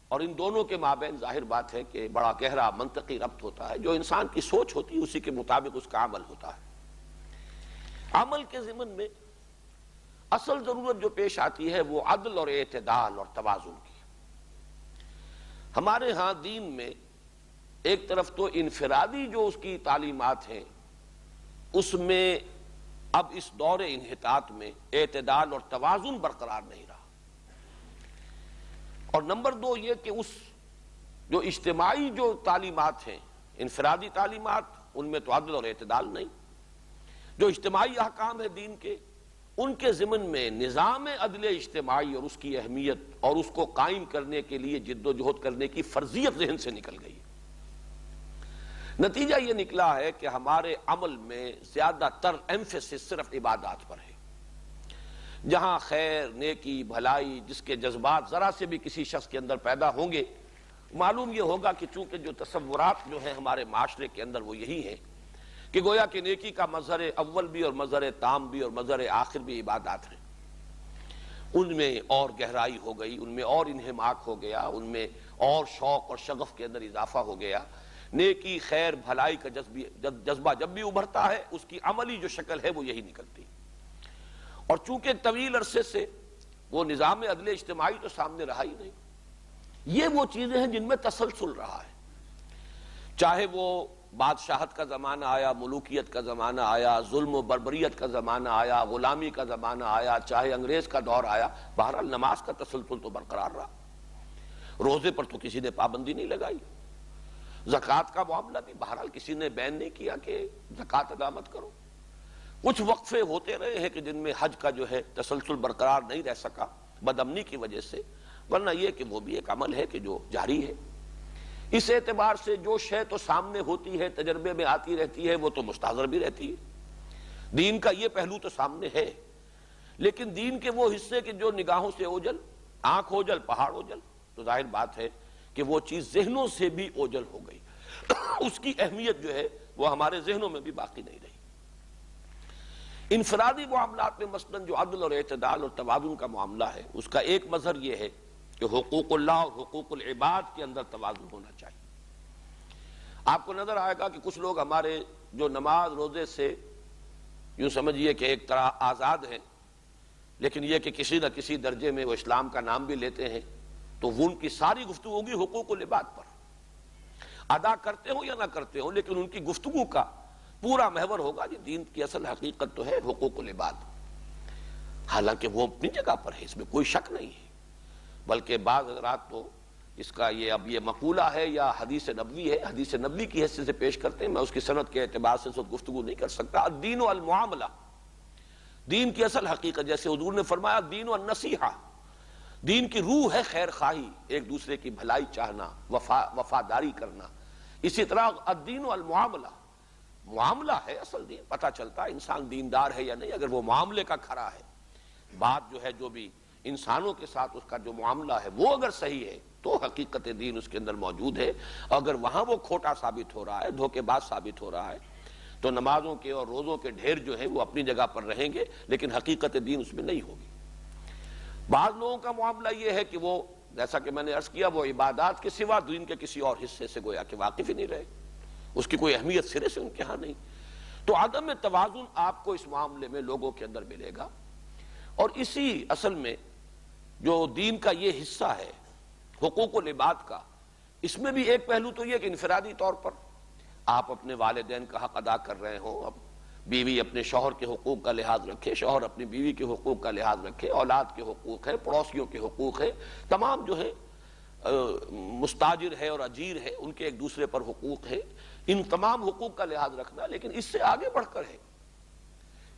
اور ان دونوں کے مابین ظاہر بات ہے کہ بڑا گہرا منطقی ربط ہوتا ہے. جو انسان کی سوچ ہوتی ہے اسی کے مطابق اس کا عمل ہوتا ہے. عمل کے ضمن میں اصل ضرورت جو پیش آتی ہے وہ عدل اور اعتدال اور توازن کی. ہمارے ہاں دین میں ایک طرف تو انفرادی جو اس کی تعلیمات ہیں اس میں اب اس دور انحطاط میں اعتدال اور توازن برقرار نہیں رہا، اور نمبر دو یہ کہ اس جو اجتماعی جو تعلیمات ہیں، انفرادی تعلیمات، ان میں تو عدل اور اعتدال نہیں. جو اجتماعی احکام ہیں دین کے، ان کے ضمن میں نظام عدل اجتماعی اور اس کی اہمیت اور اس کو قائم کرنے کے لیے جد و جہد کرنے کی فرضیت ذہن سے نکل گئی. نتیجہ یہ نکلا ہے کہ ہمارے عمل میں زیادہ تر ایمفیسس صرف عبادات پر ہے. جہاں خیر، نیکی، بھلائی، جس کے جذبات ذرا سے بھی کسی شخص کے اندر پیدا ہوں گے، معلوم یہ ہوگا کہ چونکہ جو تصورات جو ہیں ہمارے معاشرے کے اندر وہ یہی ہیں کہ گویا کہ نیکی کا مظہر اول بھی اور مظہر تام بھی اور مظہر آخر بھی عبادات ہیں. ان میں اور گہرائی ہو گئی، ان میں اور انہماک ہو گیا، ان میں اور شوق اور شغف کے اندر اضافہ ہو گیا. نیکی، خیر، بھلائی کا جذبہ جب بھی ابھرتا ہے اس کی عملی جو شکل ہے وہ یہی نکلتی. اور چونکہ طویل عرصے سے وہ نظام عدل اجتماعی تو سامنے رہا ہی نہیں، یہ وہ چیزیں ہیں جن میں تسلسل رہا ہے، چاہے وہ بادشاہت کا زمانہ آیا، ملوکیت کا زمانہ آیا، ظلم و بربریت کا زمانہ آیا، غلامی کا زمانہ آیا، چاہے انگریز کا دور آیا، بہرحال نماز کا تسلسل تو برقرار رہا۔ روزے پر تو کسی نے پابندی نہیں لگائی، زکوٰۃ کا معاملہ بھی بہرحال کسی نے بین نہیں کیا کہ زکوٰۃ ادا مت کرو۔ کچھ وقفے ہوتے رہے ہیں کہ جن میں حج کا جو ہے تسلسل برقرار نہیں رہ سکا بدامنی کی وجہ سے، ورنہ یہ کہ وہ بھی ایک عمل ہے کہ جو جاری ہے۔ اس اعتبار سے جو شے تو سامنے ہوتی ہے، تجربے میں آتی رہتی ہے، وہ تو مستحضر بھی رہتی ہے۔ دین کا یہ پہلو تو سامنے ہے، لیکن دین کے وہ حصے کہ جو نگاہوں سے اوجل، آنکھ اوجل پہاڑ اوجل، تو ظاہر بات ہے کہ وہ چیز ذہنوں سے بھی اوجل ہو گئی، اس کی اہمیت جو ہے وہ ہمارے ذہنوں میں بھی باقی نہیں رہی۔ انفرادی معاملات میں مثلاً جو عدل اور اعتدال اور توازن کا معاملہ ہے، اس کا ایک مظہر یہ ہے کہ حقوق اللہ اور حقوق العباد کے اندر توازن ہونا چاہیے۔ آپ کو نظر آئے گا کہ کچھ لوگ ہمارے جو نماز روزے سے یوں سمجھیے کہ ایک طرح آزاد ہیں، لیکن یہ کہ کسی نہ کسی درجے میں وہ اسلام کا نام بھی لیتے ہیں، تو وہ ان کی ساری گفتگو ہوگی حقوق العباد پر، ادا کرتے ہوں یا نہ کرتے ہوں، لیکن ان کی گفتگو کا پورا محور ہوگا کہ دین کی اصل حقیقت تو ہے حقوق العباد۔ حالانکہ وہ اپنی جگہ پر ہے، اس میں کوئی شک نہیں ہے، بلکہ بعض حضرات تو اس کا یہ مقولہ ہے یا حدیث نبوی ہے، حدیث نبوی کی حیثیت سے پیش کرتے ہیں، میں اس کی سند کے اعتبار سے اس وقت گفتگو نہیں کر سکتا۔ الدین والمعاملہ، دین کی اصل حقیقت جیسے حضور نے فرمایا دین والنصیحہ، دین کی روح ہے خیر خواہی، ایک دوسرے کی بھلائی چاہنا، وفاداری کرنا۔ اسی طرح الدین والمعاملہ، معاملہ ہے اصل دین، پتہ چلتا ہے انسان دیندار ہے یا نہیں اگر وہ معاملے کا کھرا ہے۔ بات جو ہے جو بھی انسانوں کے ساتھ اس کا جو معاملہ ہے وہ اگر صحیح ہے تو حقیقت دین اس کے اندر موجود ہے۔ اگر وہاں وہ کھوٹا ثابت ہو رہا ہے، دھوکے باز ثابت ہو رہا ہے، تو نمازوں کے اور روزوں کے ڈھیر جو ہیں وہ اپنی جگہ پر رہیں گے، لیکن حقیقت دین اس میں نہیں ہوگی۔ بعض لوگوں کا معاملہ یہ ہے کہ وہ جیسا کہ میں نے عرض کیا، وہ عبادات کے سوا دین کے کسی اور حصے سے گویا کہ واقف ہی نہیں رہے، اس کی کوئی اہمیت سرے سے ان کے ہاں نہیں۔ تو عدم توازن آپ کو اس معاملے میں لوگوں کے اندر ملے گا، اور اسی اصل میں جو دین کا یہ حصہ ہے حقوق العباد کا، اس میں بھی ایک پہلو تو یہ کہ انفرادی طور پر آپ اپنے والدین کا حق ادا کر رہے ہوں، اب بیوی اپنے شوہر کے حقوق کا لحاظ رکھے، شوہر اپنی بیوی کے حقوق کا لحاظ رکھے، اولاد کے حقوق ہے، پڑوسیوں کے حقوق ہے، تمام جو ہے مستاجر ہے اور اجیر ہے ان کے ایک دوسرے پر حقوق ہے، ان تمام حقوق کا لحاظ رکھنا۔ لیکن اس سے آگے بڑھ کر ہے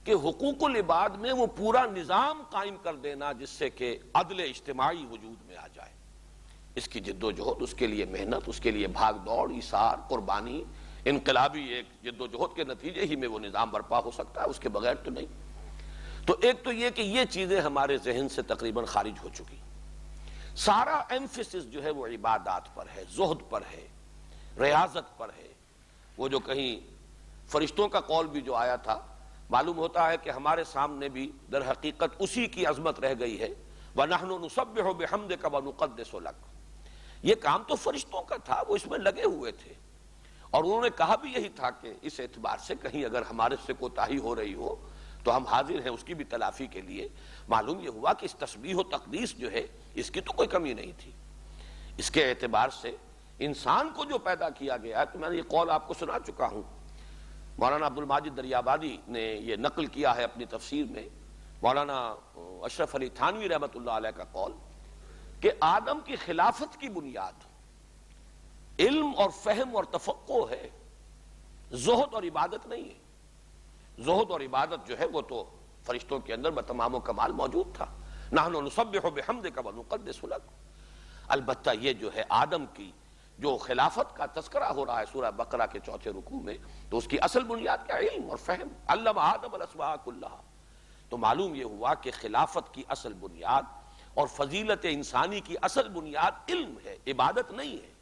کہ حقوق العباد میں وہ پورا نظام قائم کر دینا جس سے کہ عدل اجتماعی وجود میں آ جائے۔ اس کی جد و جہد، اس کے لیے محنت، اس کے لیے بھاگ دوڑ، ایثار، قربانی، انقلابی ایک جد و جہد کے نتیجے ہی میں وہ نظام برپا ہو سکتا ہے، اس کے بغیر تو نہیں۔ تو ایک تو یہ کہ یہ چیزیں ہمارے ذہن سے تقریباً خارج ہو چکی، سارا ایمفیسس جو ہے وہ عبادات پر ہے، زہد پر ہے، ریاضت پر ہے۔ وہ جو کہیں فرشتوں کا قول بھی جو آیا تھا، معلوم ہوتا ہے کہ ہمارے سامنے بھی در حقیقت اسی کی عظمت رہ گئی ہے۔ وَنَحْنُ نُسَبِّحُ بِحَمْدِكَ وَنُقَدِّسُ لَكَ، یہ کام تو فرشتوں کا تھا، وہ اس میں لگے ہوئے تھے، اور انہوں نے کہا بھی یہی تھا کہ اس اعتبار سے کہیں اگر ہمارے سے کوتاہی ہو رہی ہو تو ہم حاضر ہیں اس کی بھی تلافی کے لیے۔ معلوم یہ ہوا کہ اس تسبیح و تقدیس جو ہے اس کی تو کوئی کمی نہیں تھی۔ اس کے اعتبار سے انسان کو جو پیدا کیا گیا ہے، تو میں نے یہ قول آپ کو سنا چکا ہوں، مولانا عبد الماجد دریابادی نے یہ نقل کیا ہے اپنی تفسیر میں، مولانا اشرف علی تھانوی رحمۃ اللہ علیہ کا قول، کہ آدم کی خلافت کی بنیاد علم اور فہم اور تفقہ ہے، زہد اور عبادت نہیں ہے۔ زہد اور عبادت جو ہے وہ تو فرشتوں کے اندر بتمام و کمال موجود تھا۔ نحن نسبح بحمدک ونقدس لک، البتہ یہ جو ہے آدم کی جو خلافت کا تذکرہ ہو رہا ہے سورہ بقرہ کے 4 رکوع میں، تو اس کی اصل بنیاد کیا؟ علم اور فہم۔ علم آدم الاسماء کلھا، تو معلوم یہ ہوا کہ خلافت کی اصل بنیاد اور فضیلت انسانی کی اصل بنیاد علم ہے، عبادت نہیں ہے۔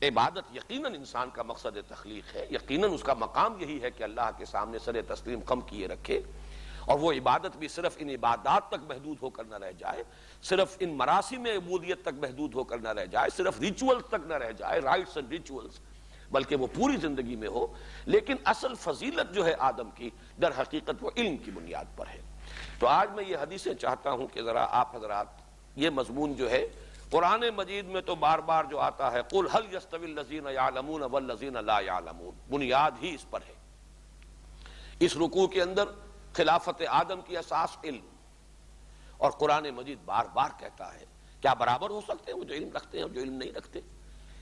عبادت یقیناً انسان کا مقصد تخلیق ہے، یقیناً اس کا مقام یہی ہے کہ اللہ کے سامنے سر تسلیم خم کیے رکھے، اور وہ عبادت بھی صرف ان عبادات تک محدود ہو کر نہ رہ جائے، صرف ان مراسم عبودیت تک محدود ہو کر نہ رہ جائے، صرف ریچولز تک نہ رہ جائے، رائٹس اینڈ ریچولز، بلکہ وہ پوری زندگی میں ہو۔ لیکن اصل فضیلت جو ہے آدم کی در حقیقت وہ علم کی بنیاد پر ہے۔ تو آج میں یہ حدیثیں چاہتا ہوں کہ ذرا آپ حضرات یہ مضمون جو ہے قرآن مجید میں تو بار بار جو آتا ہے قُلْ هَلْ يَسْتَوِي الَّذِينَ يَعْلَمُونَ وَالَّذِينَ لَا يَعْلَمُونَ، بنیاد ہی اس پر ہے۔ اس رکوع کے اندر خلافت آدم کی اساس علم، اور قرآن مجید بار بار کہتا ہے کیا برابر ہو سکتے ہیں وہ جو علم رکھتے ہیں اور جو علم نہیں رکھتے؟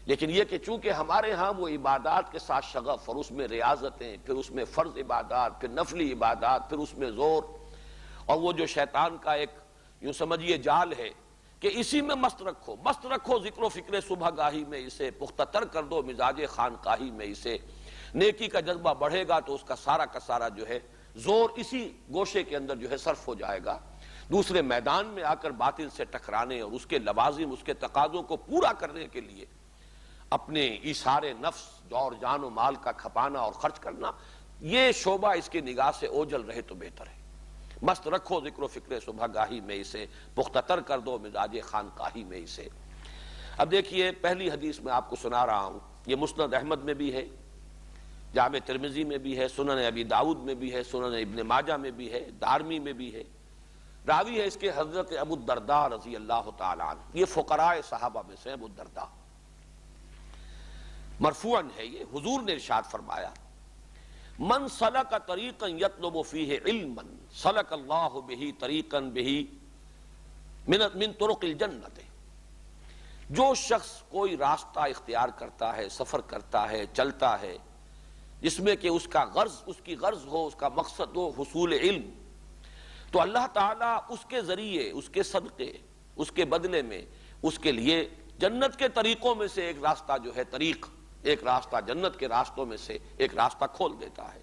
لیکن یہ کہ چونکہ ہمارے ہاں وہ عبادات کے ساتھ شغف، اور اس میں ریاضتیں، پھر اس میں فرض عبادات، پھر نفلی عبادات، پھر اس میں زور، اور وہ جو شیطان کا ایک یوں سمجھیے جال ہے کہ اسی میں مست رکھو ذکر و فکر صبح گاہی میں اسے، پختہ تر کر دو مزاج خانقاہی میں اسے، نیکی کا جذبہ بڑھے گا تو اس کا سارا جو ہے زور اسی گوشے کے اندر جو ہے صرف ہو جائے گا۔ دوسرے میدان میں آ کر باطل سے ٹکرانے اور اس کے لوازم، اس کے تقاضوں کو پورا کرنے کے لیے اپنے ایثار نفس، اور جان و مال کا کھپانا اور خرچ کرنا، یہ شعبہ اس کی نگاہ سے اوجھل رہے تو بہتر ہے۔ مست رکھو ذکر و فکر صبح گاہی میں اسے، پختہ تر کر دو مزاج خانقاہی میں اسے۔ اب دیکھیے پہلی حدیث میں آپ کو سنا رہا ہوں، یہ مسند احمد میں بھی ہے، جامع ترمذی میں بھی ہے، سنن ابی داؤد میں بھی ہے، سنن ابن ماجہ میں بھی ہے، دارمی میں بھی ہے۔ راوی ہے اس کے حضرت ابو الدرداء رضی اللہ تعالی عنہ، یہ فقراء صحابہ میں سے ابو الدرداء، مرفوعاً ہے یہ، حضور نے ارشاد فرمایا من سلک طریقا یطلب فیہ علما سلک اللہ بہ طریقا بہ من طرق الجنت، جو شخص کوئی راستہ اختیار کرتا ہے، سفر کرتا ہے، چلتا ہے، جس میں کہ اس کی غرض ہو، اس کا مقصد ہو حصول علم، تو اللہ تعالیٰ اس کے ذریعے، اس کے صدقے، اس کے بدلے میں اس کے لیے جنت کے طریقوں میں سے ایک راستہ جو ہے، ایک راستہ جنت کے راستوں میں سے ایک راستہ کھول دیتا ہے۔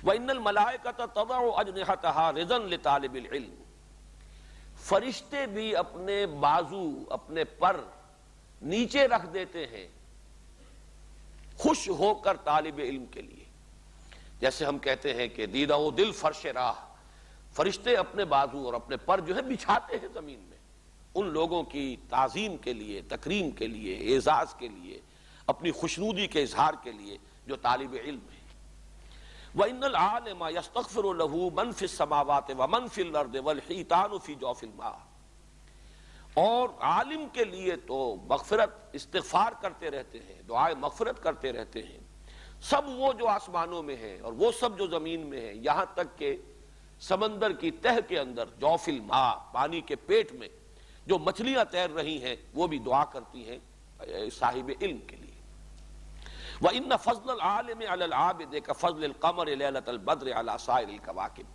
وَإِنَّ الْمَلَائِكَةَ تَضَعُ أَجْنِحَتَهَا رِضًا لِطَالِبِ الْعِلْمِ، فرشتے بھی اپنے بازو، اپنے پر نیچے رکھ دیتے ہیں خوش ہو کر طالب علم کے لیے۔ جیسے ہم کہتے ہیں کہ دیدہ و دل فرش راہ، فرشتے اپنے بازو اور اپنے پر جو ہے بچھاتے ہیں زمین میں ان لوگوں کی تعظیم کے لیے، تکریم کے لیے، اعزاز کے لیے، اپنی خوشنودی کے اظہار کے لیے جو طالب علم ہے۔ وَإِنَّ الْعَالِمَ يَسْتَغْفِرُ لَهُ مَنْ فِي السَّمَاوَاتِ وَمَنْ فِي الْأَرْضِ وَالْحِيتَانُ فِي جَوْفِ الْمَاءِ، اور عالم کے لیے تو مغفرت استغفار کرتے رہتے ہیں، دعائے مغفرت کرتے رہتے ہیں، سب وہ جو آسمانوں میں ہیں اور وہ سب جو زمین میں ہیں، یہاں تک کہ سمندر کی تہ کے اندر جوف الماء، پانی کے پیٹ میں جو مچھلیاں تیر رہی ہیں وہ بھی دعا کرتی ہیں صاحب علم کے لیے۔ وَإِنَّ فَضْلَ الْعَالِمِ عَلَى الْعَابِدِ كَفَضْلِ الْقَمَرِ لَيْلَةَ الْبَدْرِ عَلَى سَائِرِ الْكَوَاكِبِ۔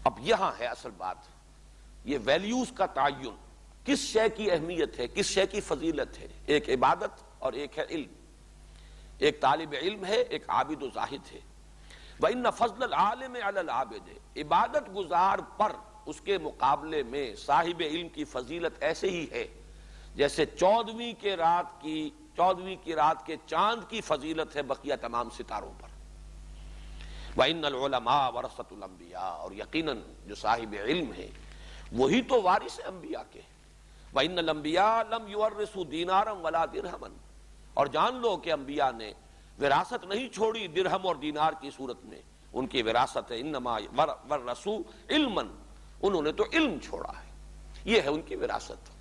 اب یہاں ہے اصل بات، یہ ویلیوز کا تعین، کس شے کی اہمیت ہے، کس شے کی فضیلت ہے۔ ایک عبادت اور ایک ہے علم، ایک طالب علم ہے، ایک عابد و زاہد ہے۔ وَإِنَّ فَضْلَ الْعَالِمِ عَلَى الْعَابِدِ، عبادت گزار پر اس کے مقابلے میں صاحب علم کی فضیلت ایسے ہی ہے جیسے 14ویں کی رات کے چاند کی فضیلت ہے بقیہ تمام ستاروں پر۔ وَإِنَّ الْعُلَمَاءَ وَرَثَةُ الْأَنْبِيَاء، اور یقیناً جو صاحب علم ہے وہی تو وارث انبیاء کے۔ وَإِنَّ الْأَنْبِيَاءَ لَمْ يُوَرِّثُوا دِينَارًا وَلَا دِرْهَمًا، اور جان لو کہ انبیاء نے وراثت نہیں چھوڑی درہم اور دینار کی صورت میں، ان کی وراثت ہے انما ورثوا علما، انہوں نے تو علم چھوڑا ہے، یہ ہے ان کی وراثت۔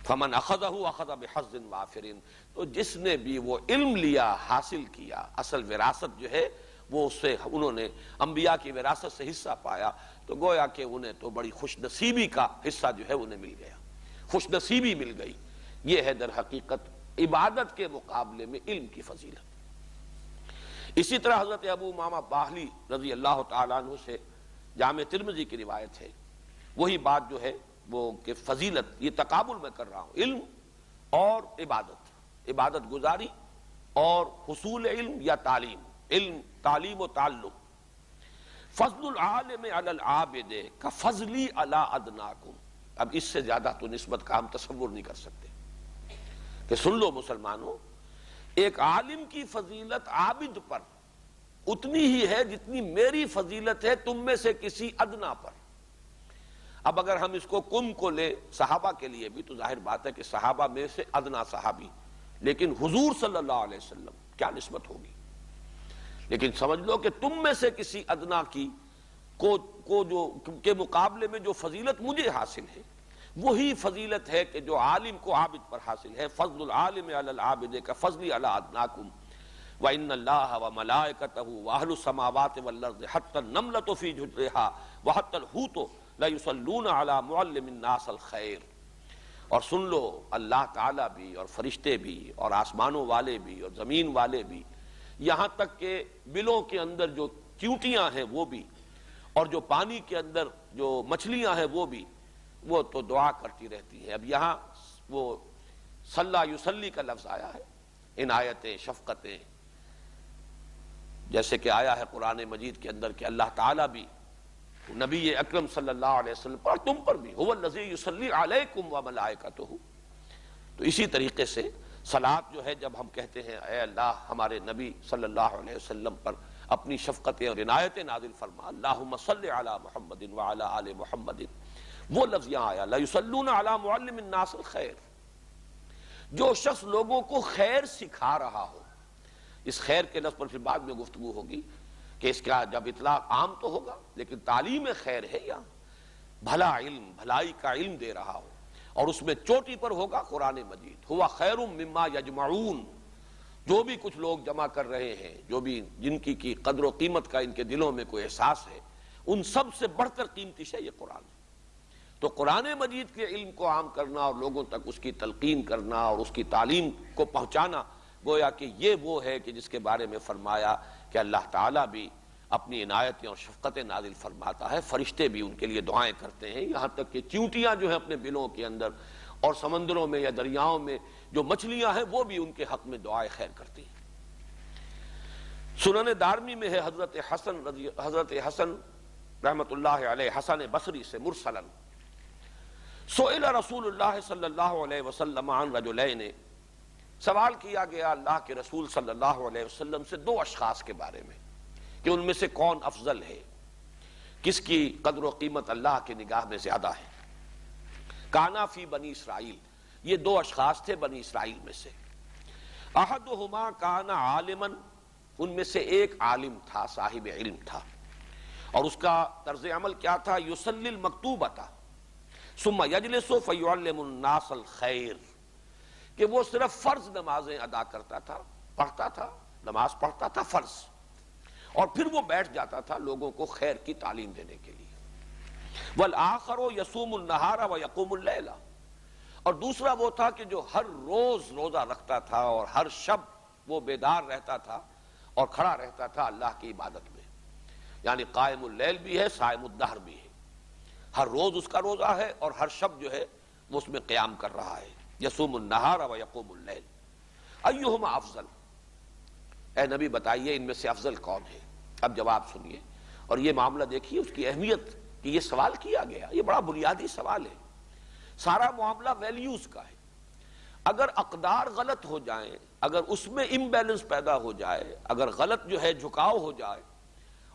فمن اخذہ اخذ بحظ وافر، تو جس نے بھی وہ علم لیا، حاصل کیا، اصل وراثت جو ہے وہ اس سے انہوں نے انبیاء کی وراثت سے حصہ پایا، تو گویا کہ انہیں تو بڑی خوش نصیبی کا حصہ جو ہے انہیں مل گیا، خوش نصیبی مل گئی۔ یہ ہے در حقیقت عبادت کے مقابلے میں علم کی فضیلت۔ اسی طرح حضرت ابو امامہ باہلی رضی اللہ تعالیٰ عنہ سے جامع ترمذی کی روایت ہے، وہی بات جو ہے وہ کہ فضیلت، یہ تقابل میں کر رہا ہوں، علم اور عبادت گزاری اور حصول علم یا تعلیم و تعلم۔ فضل العالم علی العابد کفضلی علی ادناکم، اب اس سے زیادہ تو نسبت کا ہم تصور نہیں کر سکتے کہ سن لو مسلمانوں، ایک عالم کی فضیلت عابد پر اتنی ہی ہے جتنی میری فضیلت ہے تم میں سے کسی ادنا پر۔ اب اگر ہم اس کو کم کو لیں صحابہ کے لیے بھی، تو ظاہر بات ہے کہ صحابہ میں سے ادنا صحابی، لیکن حضور صلی اللہ علیہ وسلم کیا نسبت ہوگی؟ لیکن سمجھ لو کہ تم میں سے کسی ادنا کی کے مقابلے میں جو فضیلت مجھے حاصل ہے، وہی فضیلت ہے کہ جو عالم کو عابد پر حاصل ہے. فضل العالم علی العابد کفضلی علی ادناکم وَإِنَّ اللَّهَ وَمَلَائِكَتَهُ وَأَهْلُ السَّمَاوَاتِ وَالْأَرْضِ حَتَّى النَّمْلَةُ فِي جُحْرِهَا وَحَتَّى الْحُوتُ لَيُصَلُّونَ عَلَى مُعَلِّمِ النَّاسِ الْخَيْرِ. اور سن لو اللہ تعالیٰ بھی اور فرشتے بھی اور آسمانوں والے بھی اور زمین والے بھی، یہاں تک کہ بلوں کے اندر جو چیونٹیاں ہیں وہ بھی، اور جو پانی کے اندر جو مچھلیاں ہیں وہ بھی، وہ تو دعا کرتی رہتی ہیں. اب یہاں وہ صلی یصلی کا لفظ آیا ہے. عنایتیں، شفقتیں، جیسے کہ آیا ہے قرآن مجید کے اندر کہ اللہ تعالیٰ بھی نبی اکرم صلی اللہ علیہ وسلم پر، تم پر بھی، هو الذی یصلی علیکم وملائکتہ. تو اسی طریقے سے صلاۃ جو ہے، جب ہم کہتے ہیں اے اللہ ہمارے نبی صلی اللہ علیہ وسلم پر اپنی شفقتیں اور عنایتیں نازل فرما، اللہم صلی علی محمد وعلی آل محمد، وہ لفظ یہاں آیا لیصلون علی معلم الناس الخیر. جو شخص لوگوں کو خیر سکھا رہا ہو، اس خیر کے لفظ پر پھر بعد میں گفتگو ہوگی کہ اس کا جب اطلاق عام تو ہوگا، لیکن تعلیم خیر ہے یا بھلا علم، بھلائی کا علم دے رہا ہو، اور اس میں چوٹی پر ہوگا قرآن مجید. ہوا خیر مما یجمعون، جو بھی کچھ لوگ جمع کر رہے ہیں، جو بھی جن کی قدر و قیمت کا ان کے دلوں میں کوئی احساس ہے، ان سب سے بڑھ کر قیمتی شے یہ قرآن ہے. تو قرآن مجید کے علم کو عام کرنا اور لوگوں تک اس کی تلقین کرنا اور اس کی تعلیم کو پہنچانا، گویا کہ یہ وہ ہے کہ جس کے بارے میں فرمایا کہ اللہ تعالیٰ بھی اپنی عنایتیں اور شفقتیں نازل فرماتا ہے، فرشتے بھی ان کے لیے دعائیں کرتے ہیں، یہاں تک کہ چیونٹیاں جو ہیں اپنے بلوں کے اندر اور سمندروں میں یا دریاؤں میں جو مچھلیاں ہیں وہ بھی ان کے حق میں دعائیں خیر کرتی ہیں. سنن دارمی میں ہے حضرت حسن رحمت اللہ علیہ، حسن بصری سے مرسلاً، سئل رسول اللہ صلی اللہ علیہ وسلم عن رجلین، سوال کیا گیا اللہ کے رسول صلی اللہ علیہ وسلم سے دو اشخاص کے بارے میں کہ ان میں سے کون افضل ہے، کس کی قدر و قیمت اللہ کی نگاہ میں زیادہ ہے. کانا فی بنی اسرائیل، یہ دو اشخاص تھے بنی اسرائیل میں سے. احدہما کانا عالما، ان میں سے ایک عالم تھا، صاحب علم تھا، اور اس کا طرز عمل کیا تھا؟ یصلی المکتوبۃ ثم یجلس فیعلم الناس الخیر، کہ وہ صرف فرض نمازیں ادا کرتا تھا، پڑھتا تھا، نماز پڑھتا تھا فرض، اور پھر وہ بیٹھ جاتا تھا لوگوں کو خیر کی تعلیم دینے کے لیے. والآخر یصوم النہار ویقوم اللیل، اور دوسرا وہ تھا کہ جو ہر روز روزہ رکھتا تھا اور ہر شب وہ بیدار رہتا تھا اور کھڑا رہتا تھا اللہ کی عبادت میں. یعنی قائم اللیل بھی ہے، صائم الدہر بھی ہے، ہر روز اس کا روزہ ہے اور ہر شب جو ہے وہ اس میں قیام کر رہا ہے. یصوم النہار ویقوم اللیل. ایہما افضل، اے نبی بتائیے ان میں سے افضل کون ہے؟ اب جواب سنیے، اور یہ معاملہ دیکھیے اس کی اہمیت کہ یہ سوال کیا گیا، یہ بڑا بنیادی سوال ہے. سارا معاملہ ویلیوز کا ہے. اگر اقدار غلط ہو جائیں، اگر اس میں امبیلنس پیدا ہو جائے، اگر غلط جو ہے جھکاؤ ہو جائے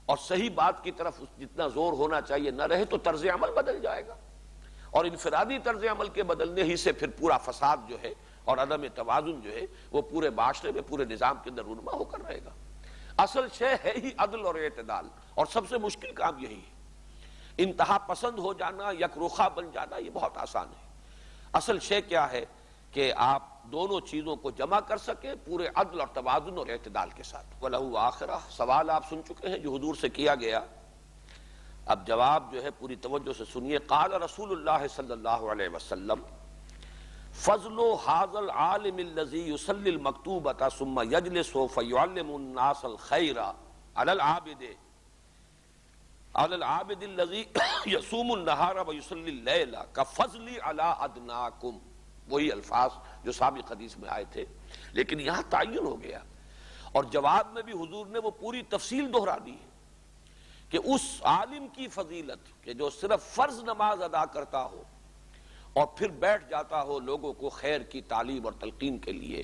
اور صحیح بات کی طرف جتنا زور ہونا چاہیے نہ رہے تو طرز عمل بدل جائے گا، اور انفرادی طرز عمل کے بدلنے ہی سے پھر پورا فساد جو ہے اور عدم توازن جو ہے وہ پورے معاشرے میں، پورے نظام کے اندر رونما ہو کر رہے گا. اصل شے ہے ہی عدل اور اعتدال، اور سب سے مشکل کام یہی ہے. انتہا پسند ہو جانا، یک رخا بن جانا، یہ بہت آسان ہے. اصل شے کیا ہے کہ آپ دونوں چیزوں کو جمع کر سکیں پورے عدل اور توازن اور اعتدال کے ساتھ. وَلَهُ آخرہ، سوال آپ سن چکے ہیں جو حضور سے کیا گیا. اب جواب جو ہے پوری توجہ سے سنیے. قال رسول اللہ صلی اللہ علیہ وسلم فضل هذا العالم الذي يصلي المكتوبة ثم يجلس فيعلم الناس الخير على العابد الذي يصوم النهار ويصلي الليل كفضل على ادناكم. وہی الفاظ جو سابق حدیث میں آئے تھے، لیکن یہاں تعین ہو گیا، اور جواب میں بھی حضور نے وہ پوری تفصیل دہرا دی ہے کہ اس عالم کی فضیلت کہ جو صرف فرض نماز ادا کرتا ہو اور پھر بیٹھ جاتا ہو لوگوں کو خیر کی تعلیم اور تلقین کے لیے،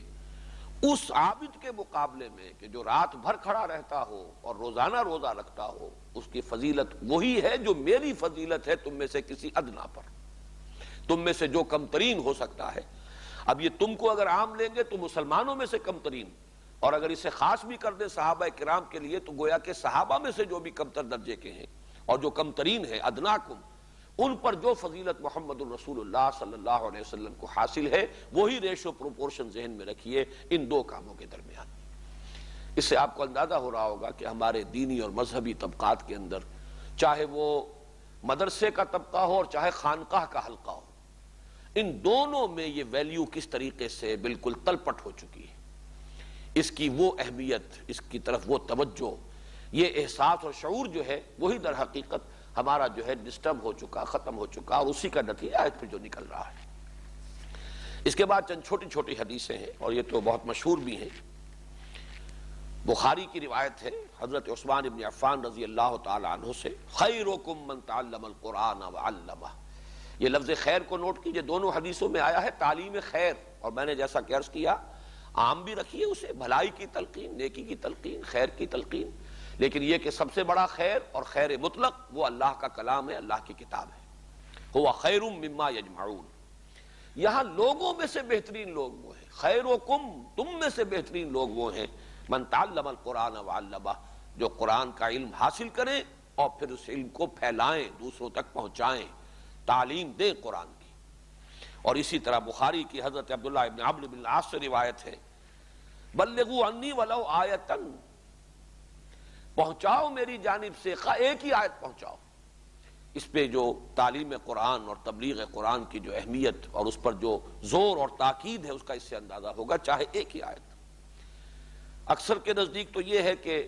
اس عابد کے مقابلے میں کہ جو رات بھر کھڑا رہتا ہو اور روزانہ روزہ رکھتا ہو، اس کی فضیلت وہی ہے جو میری فضیلت ہے تم میں سے کسی ادنا پر، تم میں سے جو کم ترین ہو سکتا ہے. اب یہ تم کو اگر عام لیں گے تو مسلمانوں میں سے کم ترین، اور اگر اسے خاص بھی کر دیں صحابہ کرام کے لیے تو گویا کہ صحابہ میں سے جو بھی کم تر درجے کے ہیں اور جو کم ترین ہیں ادناکم، ان پر جو فضیلت محمد الرسول اللہ صلی اللہ علیہ وسلم کو حاصل ہے وہی ریشو پروپورشن ذہن میں رکھیے ان دو کاموں کے درمیان۔ اس سے آپ کو اندازہ ہو رہا ہوگا کہ ہمارے دینی اور مذہبی طبقات کے اندر، چاہے وہ مدرسے کا طبقہ ہو اور چاہے خانقاہ کا حلقہ ہو، ان دونوں میں یہ ویلیو کس طریقے سے بالکل تلپٹ ہو چکی ہے، اس کی وہ اہمیت، اس کی طرف وہ توجہ، یہ احساس اور شعور جو ہے وہی در حقیقت ہمارا جو ہے ڈسٹرب ہو چکا، ختم ہو چکا، اور اسی کا نتیجہ ہے پھر جو نکل رہا ہے۔ اس کے بعد چند چھوٹی چھوٹی حدیثیں ہیں اور یہ تو بہت مشہور بھی ہیں۔ بخاری کی روایت ہے حضرت عثمان بن عفان رضی اللہ تعالی عنہ سے، خیرکم من تعلم القرآن وعلمہ۔ یہ لفظ خیر کو نوٹ کیجئے، دونوں حدیثوں میں آیا ہے تعلیم خیر، اور میں نے جیسا کہ عرض کیا عام بھی رکھیے اسے، بھلائی کی تلقین، نیکی کی تلقین، خیر کی تلقین، لیکن یہ کہ سب سے بڑا خیر اور خیر مطلق وہ اللہ کا کلام ہے، اللہ کی کتاب ہے۔ ہوا خیر مما یجمعون، یہاں لوگوں میں سے بہترین لوگ وہ ہیں، خیرکم، تم میں سے بہترین لوگ وہ ہیں، من تعلم القرآن وعلمہ، جو قرآن کا علم حاصل کریں اور پھر اس علم کو پھیلائیں، دوسروں تک پہنچائیں، تعلیم دیں قرآن کی۔ اور اسی طرح بخاری کی حضرت عبداللہ ابن عمرو بن العاص سے روایت ہے، بلغوا عنی ولو آیۃ، پہنچاؤ میری جانب سے ایک ہی آیت پہنچاؤ۔ اس پہ جو تعلیم قرآن اور تبلیغ قرآن کی جو اہمیت اور اس پر جو زور اور تاکید ہے اس کا اس سے اندازہ ہوگا، چاہے ایک ہی آیت۔ اکثر کے نزدیک تو یہ ہے کہ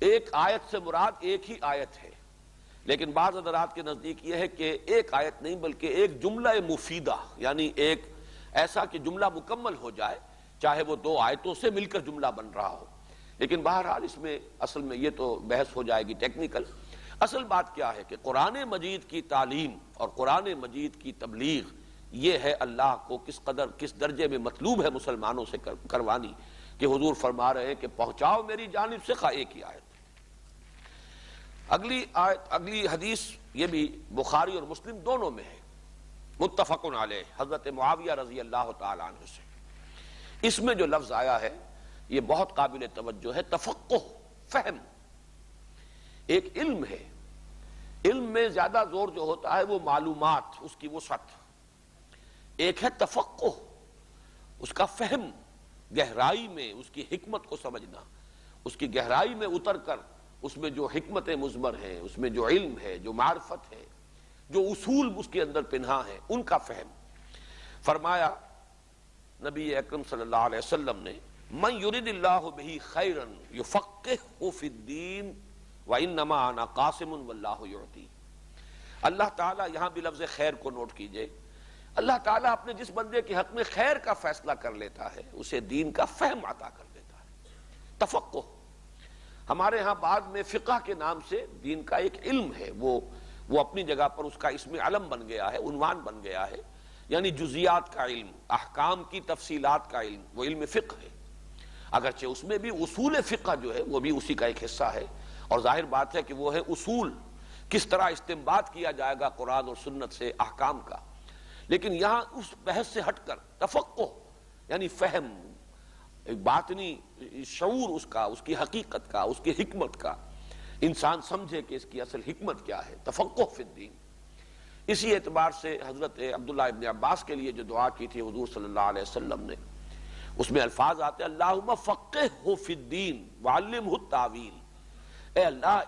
ایک آیت سے مراد ایک ہی آیت ہے، لیکن بعض حضرات کے نزدیک یہ ہے کہ ایک آیت نہیں بلکہ ایک جملہ مفیدہ، یعنی ایک ایسا کہ جملہ مکمل ہو جائے، چاہے وہ دو آیتوں سے مل کر جملہ بن رہا ہو۔ لیکن بہرحال اس میں اصل میں یہ تو بحث ہو جائے گی ٹیکنیکل۔ اصل بات کیا ہے کہ قرآن مجید کی تعلیم اور قرآن مجید کی تبلیغ یہ ہے اللہ کو کس قدر کس درجے میں مطلوب ہے مسلمانوں سے کروانی، کہ حضور فرما رہے ہیں کہ پہنچاؤ میری جانب سے ایک ہی آیت۔ اگلی حدیث یہ بھی بخاری اور مسلم دونوں میں ہے، متفق علیہ، حضرت معاویہ رضی اللہ تعالی عنہ سے۔ اس میں جو لفظ آیا ہے یہ بہت قابل توجہ ہے، تفقہ، فہم۔ ایک علم ہے، علم میں زیادہ زور جو ہوتا ہے وہ معلومات، اس کی وسعت۔ ایک ہے تفقہ، اس کا فہم، گہرائی میں اس کی حکمت کو سمجھنا، اس کی گہرائی میں اتر کر اس میں جو حکمت مضمر ہیں، اس میں جو علم ہے، جو معرفت ہے، جو اصول اس کے اندر پنہا ہے، ان کا فہم۔ فرمایا نبی اکرم صلی اللہ علیہ وسلم نے، من یرد اللہ بہ خیرا یفقہہ فی الدین وانما انا قاسم واللہ یعطی۔ اللہ تعالیٰ، یہاں بھی لفظ خیر کو نوٹ کیجئے، اللہ تعالیٰ اپنے جس بندے کے حق میں خیر کا فیصلہ کر لیتا ہے اسے دین کا فہم عطا کر دیتا ہے۔ تفقہ، ہمارے ہاں بعد میں فقہ کے نام سے دین کا ایک علم ہے، وہ اپنی جگہ پر اس کا اسم علم بن گیا ہے، عنوان بن گیا ہے، یعنی جزیات کا علم، احکام کی تفصیلات کا علم، وہ علم فقہ ہے۔ اگرچہ اس میں بھی اصول فقہ جو ہے وہ بھی اسی کا ایک حصہ ہے، اور ظاہر بات ہے کہ وہ ہے اصول، کس طرح استنباط کیا جائے گا قرآن اور سنت سے احکام کا۔ لیکن یہاں اس بحث سے ہٹ کر تفقہ یعنی فہم، ایک باطنی شعور اس کا، اس کی حقیقت کا، اس کی حکمت کا، انسان سمجھے کہ اس کی اصل حکمت کیا ہے، تفقہ فی الدین۔ اسی اعتبار سے حضرت عبداللہ ابن عباس کے لیے جو دعا کی تھی حضور صلی اللہ علیہ وسلم نے، اس میں الفاظ آتے ہیں، اللہم فقہہ فی الدین وعلمہ التاویل۔ اے اللہ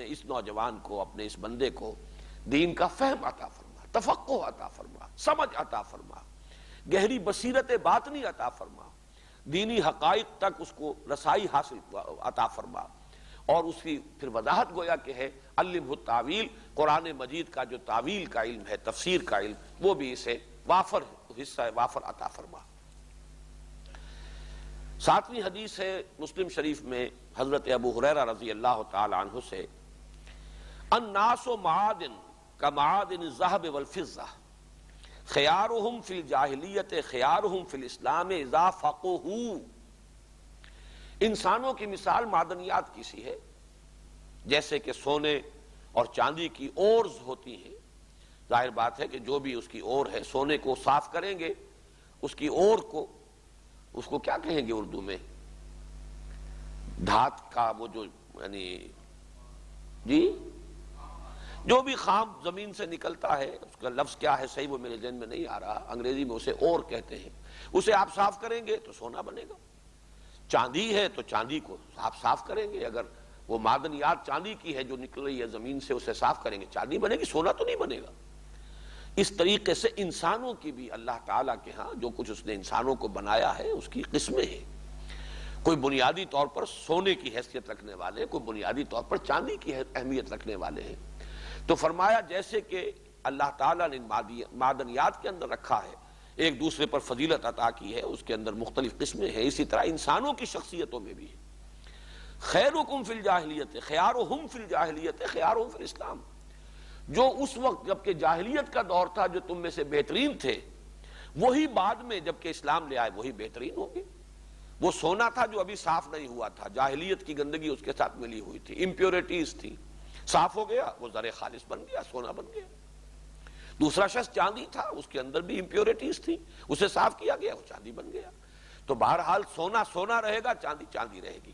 اس نوجوان کو، اپنے اس بندے کو دین کا فہم عطا فرما، تفقہ عطا فرما، سمجھ عطا فرما، گہری بصیرت باطنی عطا فرما، دینی حقائق تک اس کو رسائی حاصل عطا فرما، اور اس کی پھر وضاحت گویا کہ ہے علمہ التاویل، قرآن مجید کا جو تاویل کا علم ہے، تفسیر کا علم، وہ بھی اسے وافر حصہ وافر عطا فرما۔ ساتویں حدیث ہے مسلم شریف میں حضرت ابو ہریرہ رضی اللہ تعالی عنہ سے، الناس معادن کمعادن الذهب والفضہ خیارہم فی الجاہلیت خیارہم فی الاسلام اذا فقہوا۔ انسانوں کی مثال معدنیات کی سی ہے، جیسے کہ سونے اور چاندی کی اورز ہوتی ہیں۔ ظاہر بات ہے کہ جو بھی اس کی اور ہے، سونے کو صاف کریں گے، اس کی اور کو، اس کو کیا کہیں گے اردو میں، دھات کا وہ جو، یعنی جی جو بھی خام زمین سے نکلتا ہے، اس کا لفظ کیا ہے صحیح وہ میرے ذہن میں نہیں آ رہا، انگریزی میں اسے اور کہتے ہیں، اسے آپ صاف کریں گے تو سونا بنے گا۔ چاندی ہے تو چاندی کو آپ صاف کریں گے، اگر وہ معدنیات چاندی کی ہے جو نکل رہی ہے زمین سے، اسے صاف کریں گے، چاندی بنے گی، سونا تو نہیں بنے گا۔ اس طریقے سے انسانوں کی بھی اللہ تعالیٰ کے ہاں جو کچھ اس نے انسانوں کو بنایا ہے اس کی قسمیں ہیں، کوئی بنیادی طور پر سونے کی حیثیت رکھنے والے، کوئی بنیادی طور پر چاندی کی اہمیت رکھنے والے ہیں۔ تو فرمایا جیسے کہ اللہ تعالیٰ نے معدنیات کے اندر رکھا ہے، ایک دوسرے پر فضیلت عطا کی ہے، اس کے اندر مختلف قسمیں ہیں، اسی طرح انسانوں کی شخصیتوں میں بھی ہے۔ خیرکم فی الجاہلیت خیارہم فی الجاہلیت خیارہم فی الاسلام، جو اس وقت جبکہ جاہلیت کا دور تھا جو تم میں سے بہترین تھے، وہی بعد میں جبکہ اسلام لے آئے وہی بہترین ہوں گے۔ وہ سونا تھا جو ابھی صاف نہیں ہوا تھا، جاہلیت کی گندگی اس کے ساتھ ملی ہوئی تھی، امپیورٹیز تھی، صاف ہو گیا، وہ زر خالص بن گیا، سونا بن گیا۔ دوسرا شخص چاندی تھا، اس کے اندر بھی امپیورٹیز تھی، اسے صاف کیا گیا، وہ چاندی بن گیا۔ تو بہرحال سونا سونا رہے گا، چاندی چاندی رہے گی۔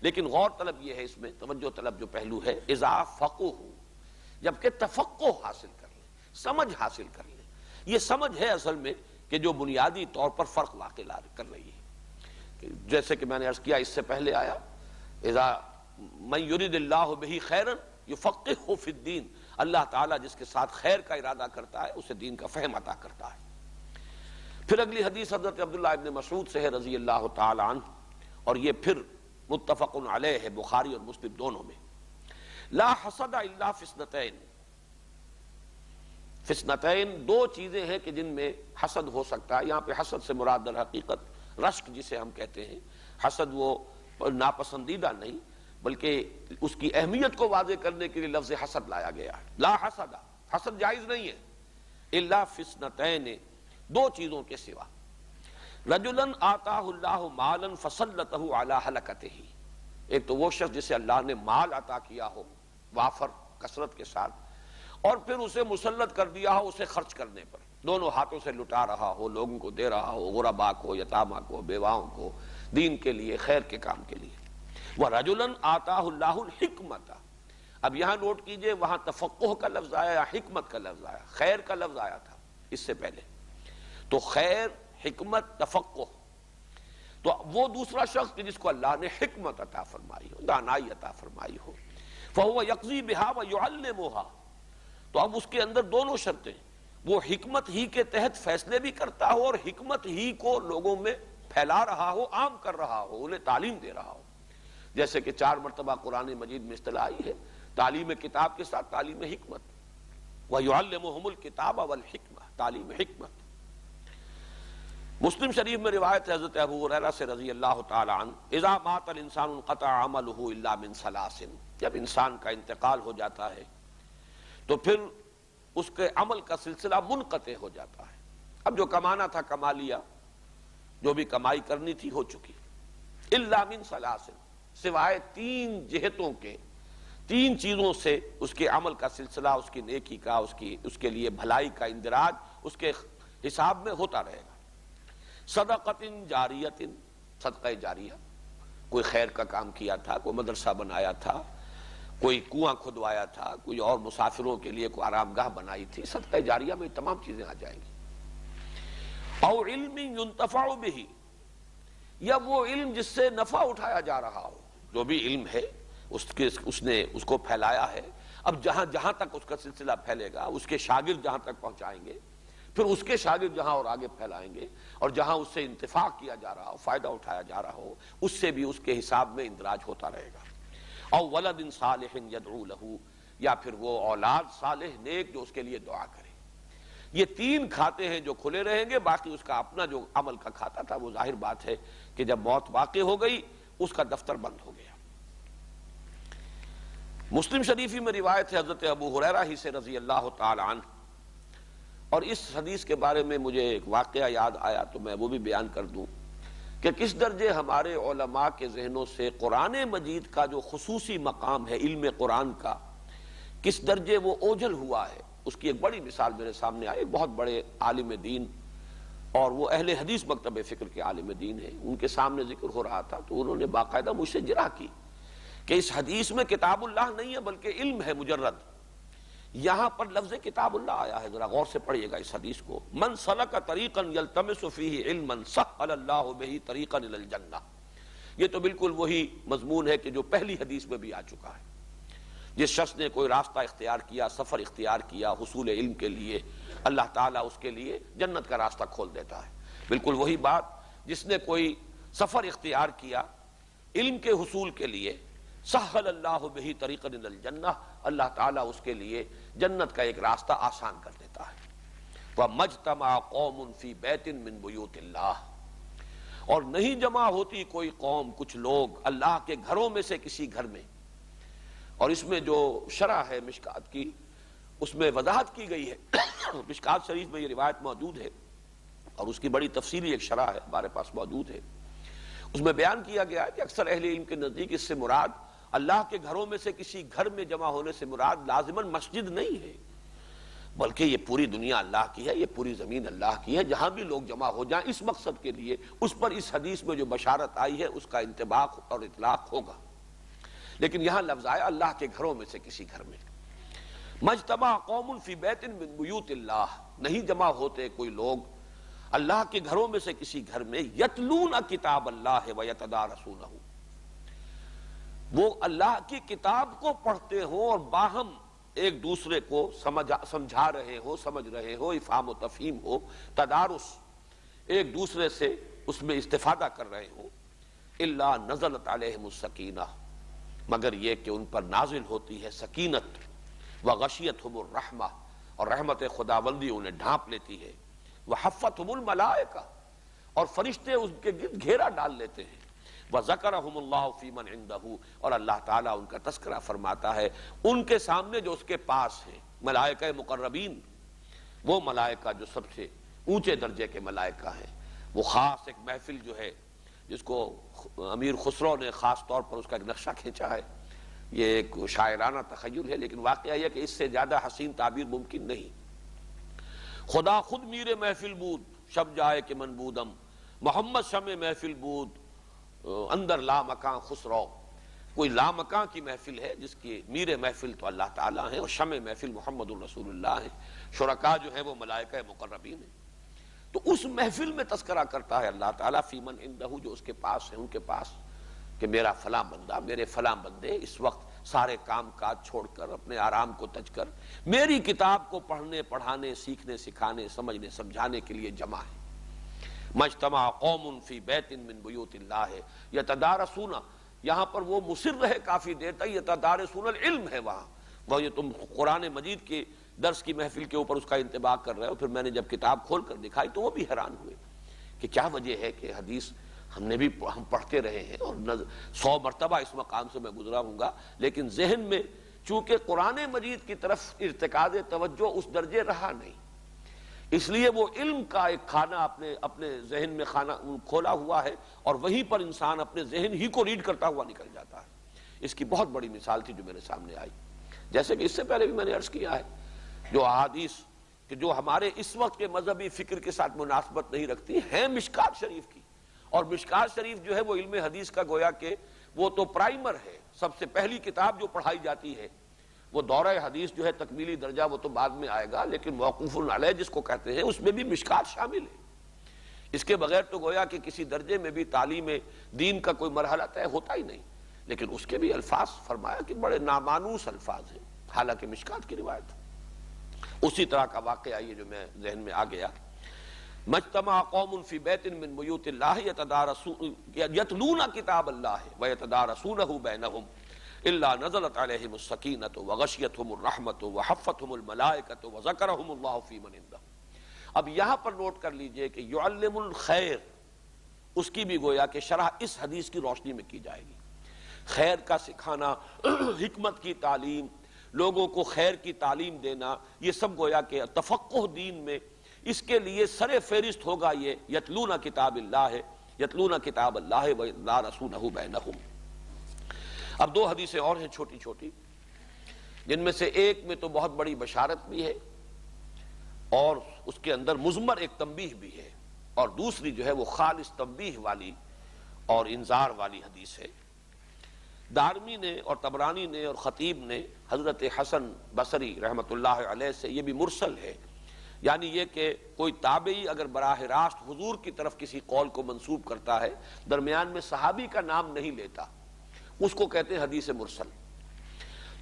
لیکن غور طلب یہ ہے، اس میں توجہ طلب جو پہلو ہے، اذا فقہوا، جبکہ تفقہ حاصل کر لیں، سمجھ حاصل کر لیں۔ یہ سمجھ ہے اصل میں کہ جو بنیادی طور پر فرق واقع کر رہی ہے، جیسے کہ میں نے عرض کیا اس سے پہلے آیا، اذا من یرید اللہ بہ خیرا یفقہہ فی الدین، اللہ تعالیٰ جس کے ساتھ خیر کا ارادہ کرتا ہے اسے دین کا فہم عطا کرتا ہے۔ پھر اگلی حدیث حضرت عبداللہ ابن مسعود سے ہے رضی اللہ تعالی عنہ، اور یہ پھر متفق علیہ ہے بخاری اور مسلم دونوں میں۔ لا حسد الا فی اثنتین، فی اثنتین دو چیزیں ہیں کہ جن میں حسد ہو سکتا ہے۔ یہاں پہ حسد سے مراد در حقیقت رشک جسے ہم کہتے ہیں، حسد وہ ناپسندیدہ نہیں بلکہ اس کی اہمیت کو واضح کرنے کے لیے لفظ حسد لایا گیا ہے۔ لا حسد، حسد جائز نہیں ہے، الا فی اثنتین، دو چیزوں کے سوا۔ رجلا آتاہ اللہ مالا فسلطہ علی ہلکتہ، ایک تو وہ شخص جسے اللہ نے مال عطا کیا ہو وافر کثرت کے ساتھ، اور پھر اسے مسلط کر دیا ہو اسے خرچ کرنے پر، دونوں ہاتھوں سے لٹا رہا ہو، لوگوں کو دے رہا ہو، غرباء کو، یتامہ کو، بیواؤں کو، دین کے لیے، خیر کے کام کے لیے۔ وَرَجُلًا آتَاهُ اللَّهُ الْحِكْمَةَ، اب یہاں نوٹ کیجئے وہاں تفقہ کا لفظ آیا یا حکمت کا لفظ آیا، خیر کا لفظ آیا تھا اس سے پہلے، تو خیر، حکمت، تفقہ، تو وہ دوسرا شخص جس کو اللہ نے حکمت عطا فرمائی ہو، دانائی عطا فرمائی ہو، فَهُوَ يَقْضِي بِهَا وَيُعَلِّمُهَا، تو اب اس کے اندر دونوں شرطیں، وہ حکمت ہی کے تحت فیصلے بھی کرتا ہو اور حکمت ہی کو لوگوں میں پھیلا رہا ہو، عام کر رہا ہو، انہیں تعلیم دے رہا ہو، جیسے کہ 4 مرتبہ قرآن مجید میں اصطلاح آئی ہے، تعلیم کتاب کے ساتھ تعلیم حکمت، وَيُعَلِّمُهُمُ الْكِتَابَ وَالْحِكْمَةَ، تعلیم حکمت۔ مسلم شریف میں روایت ہے حضرت ابو ہریرہ سے رضی اللہ تعالی عنہ، اذا مات الانسان انقطع عمله الا من ثلاث، جب انسان کا انتقال ہو جاتا ہے تو پھر اس کے عمل کا سلسلہ منقطع ہو جاتا ہے۔ اب جو کمانا تھا کما لیا، جو بھی کمائی کرنی تھی ہو چکی، الا من ثلاث، سوائے 3 جہتوں کے، 3 چیزوں سے اس کے عمل کا سلسلہ، اس کی نیکی کا، اس کے لیے بھلائی کا اندراج اس کے حساب میں ہوتا رہے گا۔ صدقۃ جاریۃ، صدقہ جاریہ، کوئی خیر کا کام کیا تھا، کوئی مدرسہ بنایا تھا، کوئی کنواں کھدوایا تھا، کوئی اور مسافروں کے لیے کوئی آرام گاہ بنائی تھی، صدقہ جاریہ میں تمام چیزیں آ جائیں گی۔ او علم ينتفع به، یا وہ علم جس سے نفع اٹھایا جا رہا ہو، جو بھی علم ہے اس نے اس کو پھیلایا ہے، اب جہاں تک اس کا سلسلہ پھیلے گا، اس کے شاگرد جہاں تک پہنچائیں گے، پھر اس کے شاگرد جہاں اور آگے پھیلائیں گے، اور جہاں اس سے انتفاع کیا جا رہا ہو، فائدہ اٹھایا جا رہا ہو، اس سے بھی اس کے حساب میں اندراج ہوتا رہے گا۔ او ولد صالح یدعو لہ، یا پھر وہ اولاد صالح نیک جو اس کے لیے دعا کرے۔ یہ 3 کھاتے ہیں جو کھلے رہیں گے، باقی اس کا اپنا جو عمل کا کھاتا تھا وہ ظاہر بات ہے کہ جب موت واقع ہو گئی اس کا دفتر بند ہو گیا۔ مسلم شریفی میں روایت ہے حضرت ابو ہریرہ ہی سے رضی اللہ تعالی عنہ، اور اس حدیث کے بارے میں مجھے ایک واقعہ یاد آیا تو میں وہ بھی بیان کر دوں کہ کس درجے ہمارے علماء کے ذہنوں سے قرآن مجید کا جو خصوصی مقام ہے علم قرآن کا، کس درجے وہ اوجھل ہوا ہے، اس کی ایک بڑی مثال میرے سامنے آئی۔ بہت بڑے عالم دین، اور وہ اہل حدیث مکتب فکر کے عالم دین ہیں، ان کے سامنے ذکر ہو رہا تھا تو انہوں نے باقاعدہ مجھ سے جرح کی کہ اس حدیث میں کتاب اللہ نہیں ہے بلکہ علم ہے مجرد، یہاں پر لفظ کتاب اللہ آیا ہے، ذرا غور سے پڑھیے گا اس حدیث کو. من سلک طریقا یلتمس فیہ علما سہل اللہ بہ طریقا الی الجنہ. یہ تو بالکل وہی مضمون ہے کہ جو پہلی حدیث میں بھی آ چکا ہے. جس شخص نے کوئی راستہ اختیار کیا، سفر اختیار کیا حصول علم کے لیے، اللہ تعالیٰ اس کے لیے جنت کا راستہ کھول دیتا ہے. بالکل وہی بات، جس نے کوئی سفر اختیار کیا علم کے حصول کے لیے، سہل اللہ بہ طریقا الی الجنہ، اللہ تعالیٰ اس کے لیے جنت کا ایک راستہ آسان کر دیتا ہے. وَمَجْتَمَعَ قَوْمٌ فِي بَيْتٍ مِّن بُيُوتِ اللَّهِ. اور نہیں جمع ہوتی کوئی قوم، کچھ لوگ اللہ کے گھروں میں سے کسی گھر میں. اور اس میں جو شرح ہے مشکات کی، اس میں وضاحت کی گئی ہے. مشکات شریف میں یہ روایت موجود ہے اور اس کی بڑی تفصیلی ایک شرح ہے ہمارے پاس موجود ہے. اس میں بیان کیا گیا ہے کہ اکثر اہل علم کے نزدیک اس سے مراد اللہ کے گھروں میں سے کسی گھر میں جمع ہونے سے مراد لازماً مسجد نہیں ہے، بلکہ یہ پوری دنیا اللہ کی ہے، یہ پوری زمین اللہ کی ہے. جہاں بھی لوگ جمع ہو جائیں اس مقصد کے لیے، اس پر اس حدیث میں جو بشارت آئی ہے اس کا انطباق اور اطلاق ہوگا. لیکن یہاں لفظ آیا اللہ کے گھروں میں سے کسی گھر میں. مجتمع قوم فی بیت من بیوت اللہ، نہیں جمع ہوتے کوئی لوگ اللہ کے گھروں میں سے کسی گھر میں، یتلون کتاب اللہ ویتدارسونہ، وہ اللہ کی کتاب کو پڑھتے ہوں اور باہم ایک دوسرے کو سمجھا رہے ہو، سمجھ رہے ہو، افہام و تفہیم ہو، تدارس، ایک دوسرے سے اس میں استفادہ کر رہے ہوں. الا نزلت علیہم السکینہ، مگر یہ کہ ان پر نازل ہوتی ہے سکینت. وغشیتہم الرحمہ، اور رحمت خداوندی انہیں ڈھانپ لیتی ہے. وحفتہم الملائکہ، اور فرشتے ان کے گرد گھیرا ڈال لیتے ہیں. وذکرہم اللہ فی من عندہ، اور اللہ تعالیٰ ان کا تذکرہ فرماتا ہے ان کے سامنے جو اس کے پاس ہیں. ملائکہ مقربین، وہ ملائکہ جو سب سے اونچے درجے کے ملائکہ ہیں. وہ خاص ایک محفل جو ہے جس کو امیر خسرو نے خاص طور پر اس کا ایک نقشہ کھینچا ہے. یہ ایک شاعرانہ تخیل ہے، لیکن واقعہ یہ کہ اس سے زیادہ حسین تعبیر ممکن نہیں. خدا خود میر محفل بود شب جائے کہ من بودم، محمد شمع محفل بود اندر لا مکان خسرو. کوئی لا مکان کی محفل ہے جس کی میر محفل تو اللہ تعالیٰ ہیں اور شمع محفل محمد الرسول اللہ ہیں. شرکاء جو ہیں وہ ملائکہ مقربین ہیں. تو اس محفل میں تذکرہ کرتا ہے اللہ تعالیٰ فی من عندہ، جو اس کے پاس ہے، ان کے پاس، کہ میرا فلاں بندہ، میرے فلاں بندے اس وقت سارے کام کاج چھوڑ کر، اپنے آرام کو تج کر میری کتاب کو پڑھنے، پڑھانے، سیکھنے، سکھانے، سمجھنے، سمجھانے کے لیے جمع ہے. مجتمع قوم فی بیت من بیوت اللہ یتدارسون، یہاں پر وہ مصر رہے کافی دیر تک، یتدارسون العلم ہے وہاں. وہ یہ تم قرآن مجید کے درس کی محفل کے اوپر اس کا انطباق کر رہے ہو. پھر میں نے جب کتاب کھول کر دکھائی تو وہ بھی حیران ہوئے کہ کیا وجہ ہے کہ حدیث ہم پڑھتے رہے ہیں اور 100 مرتبہ اس مقام سے میں گزرا ہوں گا، لیکن ذہن میں چونکہ قرآن مجید کی طرف ارتکاز توجہ اس درجے رہا نہیں، اس لیے وہ علم کا ایک خانہ اپنے ذہن میں خانہ کھولا ہوا ہے اور وہیں پر انسان اپنے ذہن ہی کو ریڈ کرتا ہوا نکل جاتا ہے. اس کی بہت بڑی مثال تھی جو میرے سامنے آئی. جیسے کہ اس سے پہلے بھی میں نے عرض کیا ہے، جو احادیث کہ جو ہمارے اس وقت کے مذہبی فکر کے ساتھ مناسبت نہیں رکھتی ہیں مشکات شریف کی. اور مشکات شریف جو ہے وہ علم حدیث کا گویا کہ وہ تو پرائمر ہے، سب سے پہلی کتاب جو پڑھائی جاتی ہے. وہ دورہ حدیث جو ہے تکمیلی درجہ وہ تو بعد میں آئے گا، لیکن موقوف علیہ جس کو کہتے ہیں اس میں بھی مشکات شامل ہے. اس کے بغیر تو گویا کہ کسی درجے میں بھی تعلیم دین کا کوئی مرحلہ طے ہوتا ہی نہیں. لیکن اس کے بھی الفاظ فرمایا کہ بڑے نامانوس الفاظ ہیں، حالانکہ مشکات کی روایت. اسی طرح کا واقعہ یہ جو میں ذہن میں آ گیا. مجتمع قوم فی بیت من بیوت اللہ یتلون کتاب اللہ ویتدارسونہ بینہم الا نزلت علیہم السکینۃ وغشیتہم الرحمۃ وحفتہم الملائکۃ وذکرہم اللہ فی من عندہ. اب یہاں پر نوٹ کر لیجئے کہ یعلم الخیر، اس کی بھی گویا کہ شرح اس حدیث کی روشنی میں کی جائے گی. خیر کا سکھانا، حکمت کی تعلیم، لوگوں کو خیر کی تعلیم دینا، یہ سب گویا کہ تفقہ دین میں اس کے لیے سر فہرست ہوگا یہ یتلون کتاب اللہ، یتلون کتاب اللہ ویتدارسونہ بینہم. اب 2 حدیثیں اور ہیں چھوٹی چھوٹی، جن میں سے ایک میں تو بہت بڑی بشارت بھی ہے اور اس کے اندر مضمر ایک تنبیہ بھی ہے، اور دوسری جو ہے وہ خالص تنبیہ والی اور انذار والی حدیث ہے. دارمی نے اور طبرانی نے اور خطیب نے حضرت حسن بصری رحمۃ اللہ علیہ سے یہ بھی مرسل ہے، یعنی یہ کہ کوئی تابعی اگر براہ راست حضور کی طرف کسی قول کو منسوب کرتا ہے، درمیان میں صحابی کا نام نہیں لیتا، اس کو کہتے ہیں حدیث مرسل۔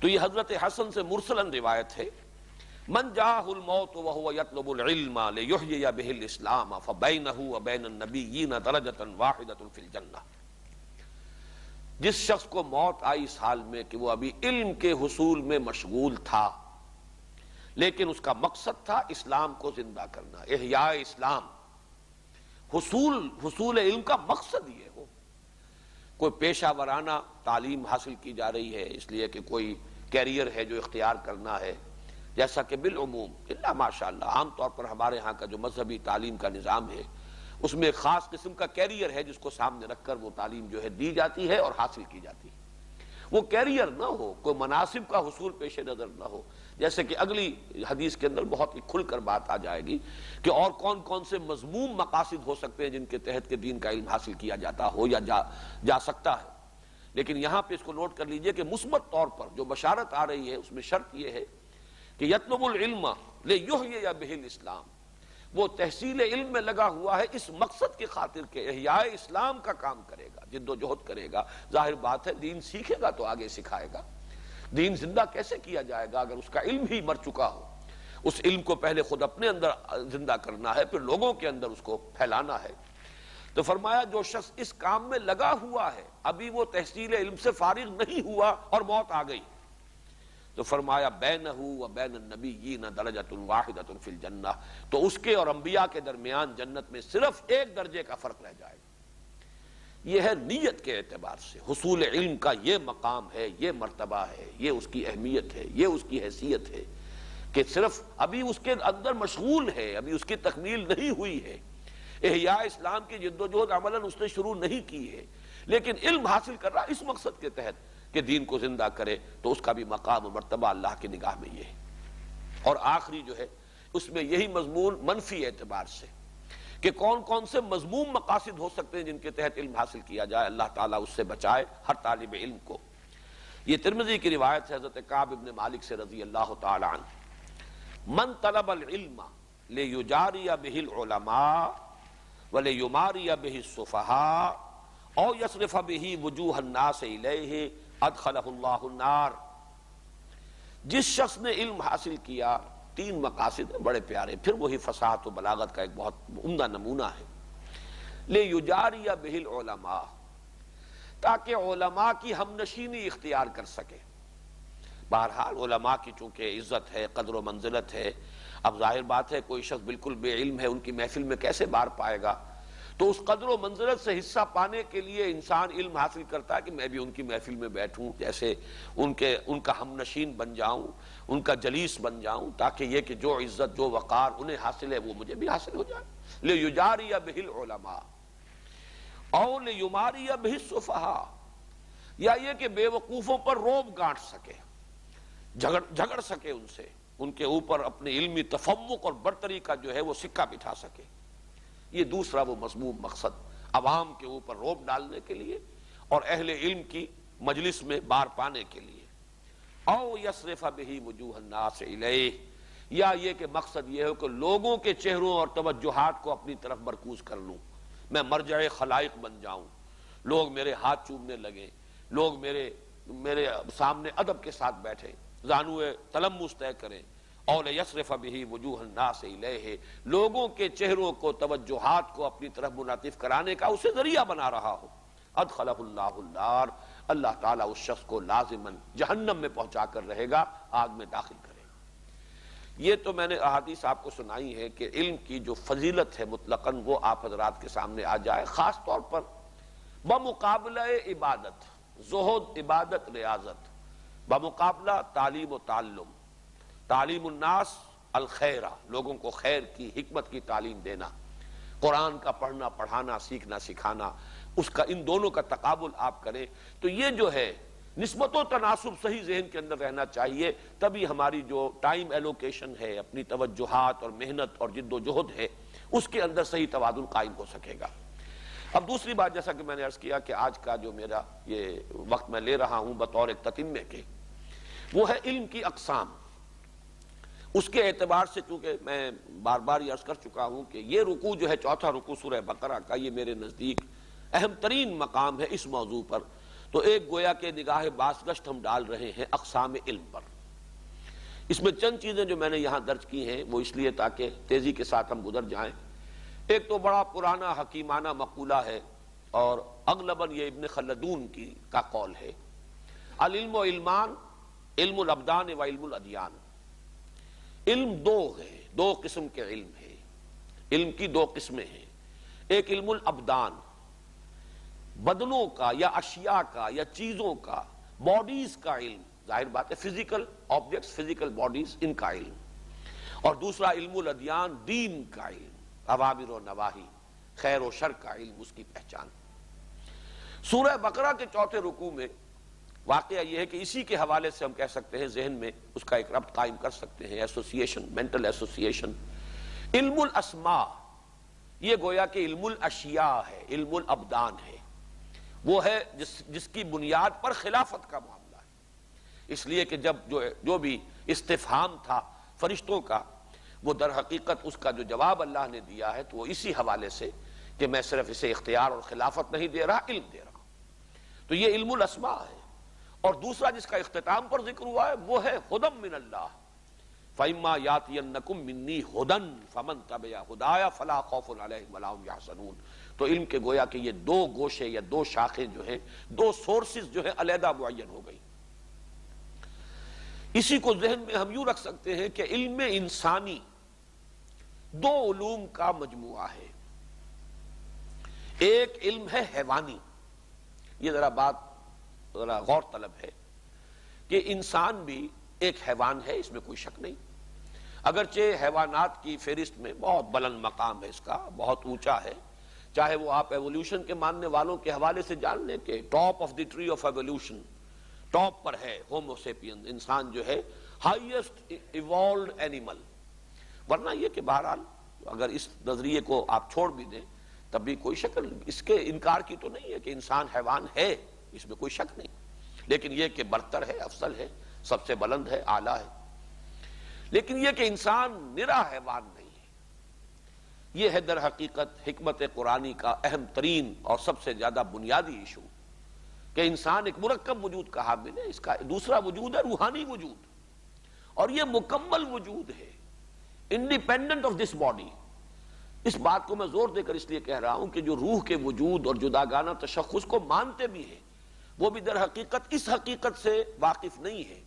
تو یہ حضرت حسن سے مرسلاً روایت ہے، من جاءہ الموت وهو يطلب العلم ليحيي به الاسلام فبينه وبين النبيين درجة واحدة في الجنة۔ جس شخص کو موت آئی اس حال میں کہ وہ ابھی علم کے حصول میں مشغول تھا، لیکن اس کا مقصد تھا اسلام کو زندہ کرنا، احیاء اسلام، حصول علم کا مقصد یہ ہو۔ کوئی پیشہ ورانہ تعلیم حاصل کی جا رہی ہے اس لیے کہ کوئی کیریئر ہے جو اختیار کرنا ہے، جیسا کہ بالعموم الا ماشاءاللہ عام طور پر ہمارے ہاں کا جو مذہبی تعلیم کا نظام ہے اس میں ایک خاص قسم کا کیریئر ہے جس کو سامنے رکھ کر وہ تعلیم جو ہے دی جاتی ہے اور حاصل کی جاتی ہے۔ وہ کیریئر نہ ہو، کوئی مناصب کا حصول پیش نظر نہ ہو، جیسے کہ اگلی حدیث کے اندر بہت ہی کھل کر بات آ جائے گی کہ اور کون کون سے مذموم مقاصد ہو سکتے ہیں جن کے تحت کے دین کا علم حاصل کیا جاتا ہو یا جا سکتا ہے۔ لیکن یہاں پہ اس کو نوٹ کر لیجئے کہ مثبت طور پر جو بشارت آ رہی ہے اس میں شرط یہ ہے کہ یطلب العلم لیحیی بہ الاسلام، وہ تحصیل علم میں لگا ہوا ہے اس مقصد کی خاطر کہ احیاء اسلام کا کام کرے گا، جد و جہد کرے گا۔ ظاہر بات ہے دین سیکھے گا تو آگے سکھائے گا۔ دین زندہ کیسے کیا جائے گا اگر اس کا علم ہی مر چکا ہو؟ اس علم کو پہلے خود اپنے اندر زندہ کرنا ہے، پھر لوگوں کے اندر اس کو پھیلانا ہے۔ تو فرمایا جو شخص اس کام میں لگا ہوا ہے، ابھی وہ تحصیل علم سے فارغ نہیں ہوا اور موت آ گئی، تو فرمایا بینہ و بین النبیین درجۃ واحدۃ فی الجنہ، تو اس کے اور انبیاء کے درمیان جنت میں صرف ایک درجے کا فرق رہ جائے گا۔ یہ ہے نیت کے اعتبار سے حصول علم کا یہ مقام ہے، یہ مرتبہ ہے، یہ اس کی اہمیت ہے، یہ اس کی حیثیت ہے کہ صرف ابھی اس کے اندر مشغول ہے، ابھی اس کی تکمیل نہیں ہوئی ہے، احیاء اسلام کی جد و جہد عملاً اس نے شروع نہیں کی ہے، لیکن علم حاصل کر رہا اس مقصد کے تحت کہ دین کو زندہ کرے، تو اس کا بھی مقام و مرتبہ اللہ کی نگاہ میں یہ ہے۔ اور آخری جو ہے اس میں یہی مضمون منفی اعتبار سے کہ کون کون سے مذموم مقاصد ہو سکتے ہیں جن کے تحت علم حاصل کیا جائے، اللہ تعالیٰ اس سے بچائے ہر طالب علم کو۔ یہ ترمذی کی روایت ہے حضرت کعب بن مالک سے رضی اللہ تعالی عنہ، من طلب العلم لیجاری بہ العلماء ولیماری بہ السفہاء او یصرف بہ وجوہ الناس الیہ ادخلہ اللہ النار۔ جس شخص نے علم حاصل کیا، تین مقاصد ہیں بڑے پیارے، پھر وہی فصاحت و بلاغت کا ایک بہت عمدہ نمونہ ہے۔ لیجاری بہ العلماء، تاکہ علماء کی ہم نشینی اختیار کر سکے۔ بہرحال علماء کی چونکہ عزت ہے، قدر و منزلت ہے، اب ظاہر بات ہے کوئی شخص بالکل بے علم ہے، ان کی محفل میں کیسے بار پائے گا؟ تو اس قدر و منزلت سے حصہ پانے کے لیے انسان علم حاصل کرتا ہے کہ میں بھی ان کی محفل میں بیٹھوں، جیسے ان کا ہم نشین بن جاؤں، ان کا جلیس بن جاؤں، تاکہ یہ کہ جو عزت جو وقار انہیں حاصل ہے وہ مجھے بھی حاصل ہو جائے۔ لیجاری بہ العلماء او لیماری بہ السفہاء، یا یہ کہ بے وقوفوں پر روب گانٹ سکے، جھگڑ سکے ان سے، ان کے اوپر اپنے علمی تفوق اور برتری کا جو ہے وہ سکہ بٹھا سکے۔ یہ دوسرا وہ مذموم مقصد، عوام کے اوپر روب ڈالنے کے لیے اور اہل علم کی مجلس میں بار پانے کے لیے۔ او یصرف بہ وجوہ الناس الیہ، یا یہ کہ مقصد یہ ہے کہ لوگوں کے چہروں اور توجہات کو اپنی طرف مرکوز کر لوں، میں مرجع خلائق بن جاؤں، لوگ میرے ہاتھ چومنے لگیں، لوگ میرے سامنے ادب کے ساتھ بیٹھیں، زانوئے تلمس طے کریں۔ اور یصرف بہ وجوہ الناس الیہ، لوگوں کے چہروں کو توجہات کو اپنی طرف منعطف کرانے کا اسے ذریعہ بنا رہا ہو۔ ادخلہ اللہ النار، اللہ تعالیٰ اس شخص کو لازماً جہنم میں پہنچا کر رہے گا، آگ میں داخل کرے گا۔ یہ تو میں نے احادیث آپ کو سنائی ہے کہ علم کی جو فضیلت ہے مطلقاً وہ آپ حضرات کے سامنے آ جائے، خاص طور پر بمقابلہ عبادت، زہد، عبادت، ریاضت، بمقابلہ تعلیم و تعلم، تعلیم الناس الخیرہ، لوگوں کو خیر کی، حکمت کی تعلیم دینا، قرآن کا پڑھنا پڑھانا، سیکھنا سکھانا، اس کا ان دونوں کا تقابل آپ کریں تو یہ جو ہے نسبت و تناسب صحیح ذہن کے اندر رہنا چاہیے، تبھی ہماری جو ٹائم ایلوکیشن ہے، اپنی توجہات اور محنت اور جد و جہد ہے، اس کے اندر صحیح توازن قائم ہو سکے گا۔ اب دوسری بات، جیسا کہ میں نے عرض کیا کہ آج کا جو میرا یہ وقت میں لے رہا ہوں بطور ایک تتمے کے، وہ ہے علم کی اقسام۔ اس کے اعتبار سے چونکہ میں بار بار یہ عرض کر چکا ہوں کہ یہ رکوع جو ہے چوتھا رکوع سورہ بقرہ کا، یہ میرے نزدیک اہم ترین مقام ہے اس موضوع پر، تو ایک گویا کہ نگاہ بازگشت ہم ڈال رہے ہیں اقسام علم پر۔ اس میں چند چیزیں جو میں نے یہاں درج کی ہیں وہ اس لیے تاکہ تیزی کے ساتھ ہم گزر جائیں۔ ایک تو بڑا پرانا حکیمانہ مقولہ ہے اور اغلباً یہ ابن خلدون کا قول ہے، العلم و علمان، علم الابدان و علم الادیان۔ علم دو ہے، دو قسم کے علم ہے، علم کی دو قسمیں ہیں۔ ایک علم الابدان، بدنوں کا یا اشیاء کا یا چیزوں کا، باڈیز کا علم، ظاہر بات ہے فزیکل آبجیکٹس، فزیکل باڈیز، ان کا علم۔ اور دوسرا علم الادیان، دین کا علم، اوامر و نواہی، خیر و شر کا علم، اس کی پہچان۔ سورہ بقرہ کے چوتھے رکوع میں واقعہ یہ ہے کہ اسی کے حوالے سے ہم کہہ سکتے ہیں، ذہن میں اس کا ایک ربط قائم کر سکتے ہیں، ایسوسیشن، مینٹل ایسوسیشن۔ علم الاسماء، یہ گویا کہ علم الاشیاء ہے، علم الابدان ہے، وہ ہے جس کی بنیاد پر خلافت کا معاملہ ہے۔ اس لیے کہ جو بھی استفہام تھا فرشتوں کا، وہ در حقیقت اس کا جو جواب اللہ نے دیا ہے تو وہ اسی حوالے سے کہ میں صرف اسے اختیار اور خلافت نہیں دے رہا، علم دے رہا ہوں۔ تو یہ علم الاسماء ہے۔ اور دوسرا جس کا اختتام پر ذکر ہوا ہے وہ ہے ہدی من اللہ، فَإِمَّا يَأْتِيَنَّكُم مِّنِّي هُدًى فَمَن تَبِعَ هُدَايَ فَلَا خَوْفٌ عَلَيْهِمْ وَلَا هُمْ يَحْزَنُونَ۔ تو علم کے گویا کہ یہ دو گوشے یا دو شاخیں جو ہیں، دو سورسز جو ہیں علیحدہ معین ہو گئی۔ اسی کو ذہن میں ہم یوں رکھ سکتے ہیں کہ علم انسانی دو علوم کا مجموعہ ہے۔ ایک علم ہے حیوانی، یہ ذرا غور طلب ہے کہ انسان بھی ایک حیوان ہے، اس میں کوئی شک نہیں، اگرچہ حیوانات کی فہرست میں بہت بلند مقام ہے، اس کا بہت اونچا ہے، چاہے وہ آپ ایولیوشن کے ماننے والوں کے حوالے سے جان لیں کہ top of the tree of evolution, top پر ہے ہومو سیپین، انسان جو ہے ہائیسٹ ایوالوڈ اینیمل۔ ورنہ یہ کہ بہرحال اگر اس نظریے کو آپ چھوڑ بھی دیں تب بھی کوئی شک اس کے انکار کی تو نہیں ہے کہ انسان حیوان ہے، اس میں کوئی شک نہیں، لیکن یہ کہ برتر ہے، افضل ہے، سب سے بلند ہے، اعلیٰ ہے۔ لیکن یہ کہ انسان نرا حیوان نہیں ہے، یہ ہے در حقیقت حکمت قرآنی کا اہم ترین اور سب سے زیادہ بنیادی ایشو، کہ انسان ایک مرکب وجود کا حامل ہے۔ اس کا دوسرا وجود ہے روحانی وجود، اور یہ مکمل وجود ہے، انڈیپینڈنٹ آف دس باڈی۔ اس بات کو میں زور دے کر اس لیے کہہ رہا ہوں کہ جو روح کے وجود اور جداگانہ تشخص کو مانتے بھی ہیں، وہ بھی در حقیقت اس حقیقت سے واقف نہیں ہے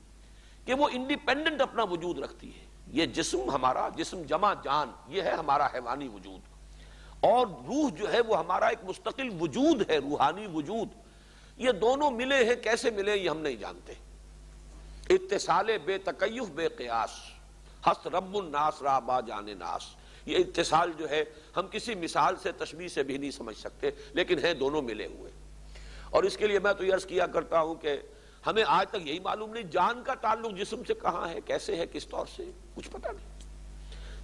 کہ وہ انڈیپینڈنٹ اپنا وجود رکھتی ہے۔ یہ جسم ہمارا، جسم جمع جان، یہ ہے ہمارا حیوانی وجود، اور روح جو ہے وہ ہمارا ایک مستقل وجود ہے، روحانی وجود۔ یہ دونوں ملے ہیں، کیسے ملے یہ ہم نہیں جانتے۔ اتصال بے تکیف بے قیاس، ہست رب الناس را با جان ناس، یہ اتصال جو ہے ہم کسی مثال سے تشبیہ سے بھی نہیں سمجھ سکتے، لیکن ہے دونوں ملے ہوئے۔ اور اس کے لیے میں تو یہ عرض کیا کرتا ہوں کہ ہمیں آج تک یہی معلوم نہیں جان کا تعلق جسم سے کہاں ہے، کیسے ہے، کس طور سے، کچھ پتہ نہیں۔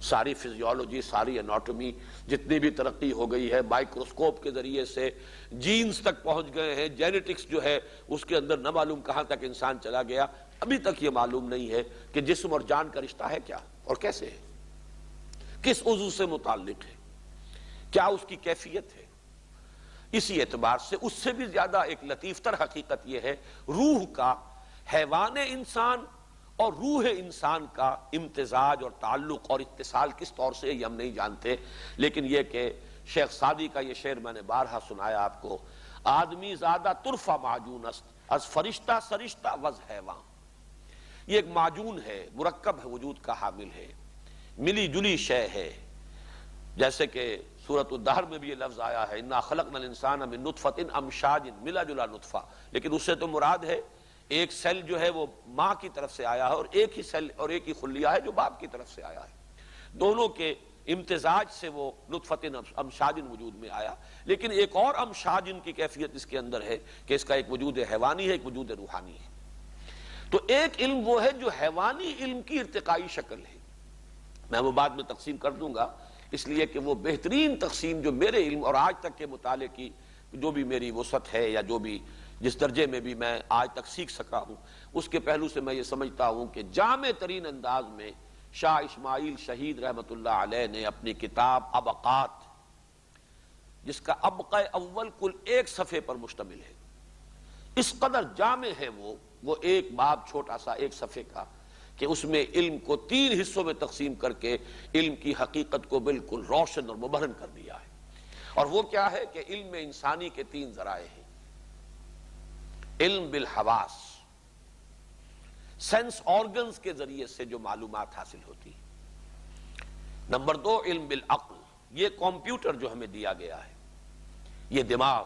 ساری فزیولوجی، ساری اناٹومی، جتنی بھی ترقی ہو گئی ہے، مائکروسکوپ کے ذریعے سے جینز تک پہنچ گئے ہیں، جینیٹکس جو ہے اس کے اندر نہ معلوم کہاں تک انسان چلا گیا، ابھی تک یہ معلوم نہیں ہے کہ جسم اور جان کا رشتہ ہے کیا اور کیسے ہے، کس عضو سے متعلق ہے، کیا اس کی کیفیت ہے۔ اسی اعتبار سے اس سے بھی زیادہ ایک لطیف تر حقیقت یہ ہے روح کا، حیوان انسان اور روح انسان کا امتزاج اور تعلق اور اتصال کس طور سے یہ ہم نہیں جانتے۔ لیکن یہ کہ شیخ سعدی کا یہ شعر میں نے بارہا سنایا آپ کو، آدمی زادہ طرفہ معجون است از فرشتہ سرشتہ وز حیوان۔ یہ ایک معجون ہے، مرکب ہے، وجود کا حامل ہے، ملی جلی شے ہے، جیسے کہ سورۃ الدہر میں بھی یہ لفظ آیا ہے انا خلقنا الانسان من نطفۃ امشاج ملا جلا نطفہ، لیکن اس سے تو مراد ہے ایک سیل جو ہے وہ ماں کی طرف سے آیا ہے، اور ایک ہی سیل اور ایک ہی خلیہ ہے جو باپ کی طرف سے آیا ہے، دونوں کے امتزاج سے وہ نطفۃ امشاج وجود میں آیا۔ لیکن ایک اور امشاج کی کیفیت اس کے اندر ہے کہ اس کا ایک وجود حیوانی ہے، ایک وجود روحانی ہے۔ تو ایک علم وہ ہے جو حیوانی علم کی ارتقائی شکل ہے، میں وہ بعد میں تقسیم کر دوں گا اس لیے کہ وہ بہترین تقسیم جو میرے علم اور آج تک کے مطالعے کی جو بھی میری وسعت ہے یا جو بھی جس درجے میں بھی میں آج تک سیکھ سکا ہوں، اس کے پہلو سے میں یہ سمجھتا ہوں کہ جامع ترین انداز میں شاہ اسماعیل شہید رحمت اللہ علیہ نے اپنی کتاب ابقات، جس کا ابقہ اول کل 1 صفحے پر مشتمل ہے، اس قدر جامع ہے وہ ایک باب چھوٹا سا 1 صفحے کا، کہ اس میں علم کو 3 حصوں میں تقسیم کر کے علم کی حقیقت کو بالکل روشن اور مبہن کر دیا ہے۔ اور وہ کیا ہے کہ علم انسانی کے 3 ذرائع ہیں۔ علم بالحواس، سینس آرگنز کے ذریعے سے جو معلومات حاصل ہوتی ہے۔ نمبر 2 علم بالعقل، یہ کمپیوٹر جو ہمیں دیا گیا ہے، یہ دماغ،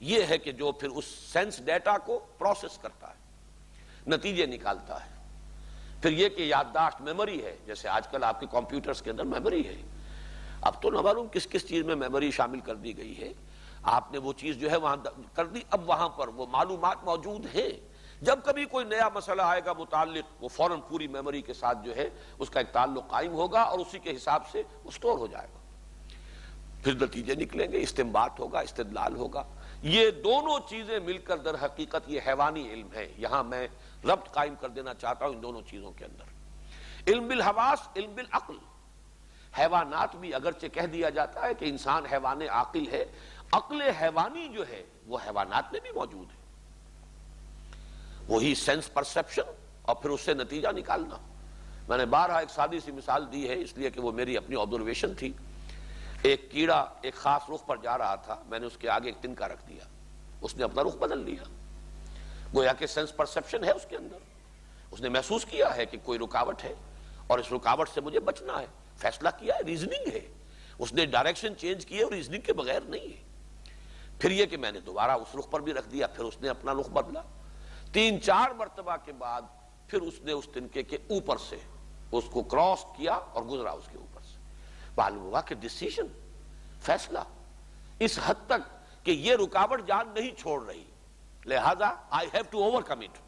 یہ ہے کہ جو پھر اس سینس ڈیٹا کو پروسیس کرتا ہے، نتیجے نکالتا ہے۔ پھر یہ کہ یادداشت میموری ہے، جیسے آج کل آپ کے کمپیوٹرز کے اندر میموری ہے، اب تو نہ معلوم کس چیز میں میموری شامل کر دی گئی ہے، آپ نے وہ چیز جو ہے وہاں کر دی، اب وہاں پر وہ معلومات موجود ہیں، جب کبھی کوئی نیا مسئلہ آئے گا متعلق، وہ فوراً پوری میموری کے ساتھ جو ہے اس کا ایک تعلق قائم ہوگا اور اسی کے حساب سے وہ سٹور ہو جائے گا، پھر نتیجے نکلیں گے، استنباط ہوگا، استدلال ہوگا۔ یہ دونوں چیزیں مل کر در حقیقت یہ حیوانی علم ہے۔ یہاں میں ربط قائم کر دینا چاہتا ہوں ان دونوں چیزوں کے اندر، علم بالحواس، علم بالعقل۔ حیوانات بھی اگرچہ کہہ دیا جاتا ہے کہ انسان حیوان عاقل ہے، عقل حیوانی جو ہے وہ حیوانات میں بھی موجود ہے، وہی سینس پرسپشن اور پھر اس سے نتیجہ نکالنا۔ میں نے بارہا ایک سادی سی مثال دی ہے اس لیے کہ وہ میری اپنی آبزرویشن تھی۔ ایک کیڑا ایک خاص رخ پر جا رہا تھا، میں نے اس کے آگے ایک تنکا رکھ دیا، اس نے اپنا رخ بدل لیا، گویا کہ سینس پرسپشن ہے اس کے اندر، اس نے محسوس کیا ہے کہ کوئی رکاوٹ ہے اور اس رکاوٹ سے مجھے بچنا ہے، فیصلہ کیا ہے، ریزننگ ہے، اس نے ڈائریکشن چینج کی ہے اور ریزننگ کے بغیر نہیں ہے۔ پھر یہ کہ میں نے دوبارہ اس رخ پر بھی رکھ دیا، پھر اس نے اپنا رخ بدلا، 3-4 مرتبہ کے بعد پھر اس نے اس تنکے کے اوپر سے اس کو کراس کیا اور گزرا اس کے اوپر سے، معلوم ہوا کہ ڈیسیژن، فیصلہ اس حد تک کہ یہ رکاوٹ جان نہیں چھوڑ رہی، لہذا I have to overcome it۔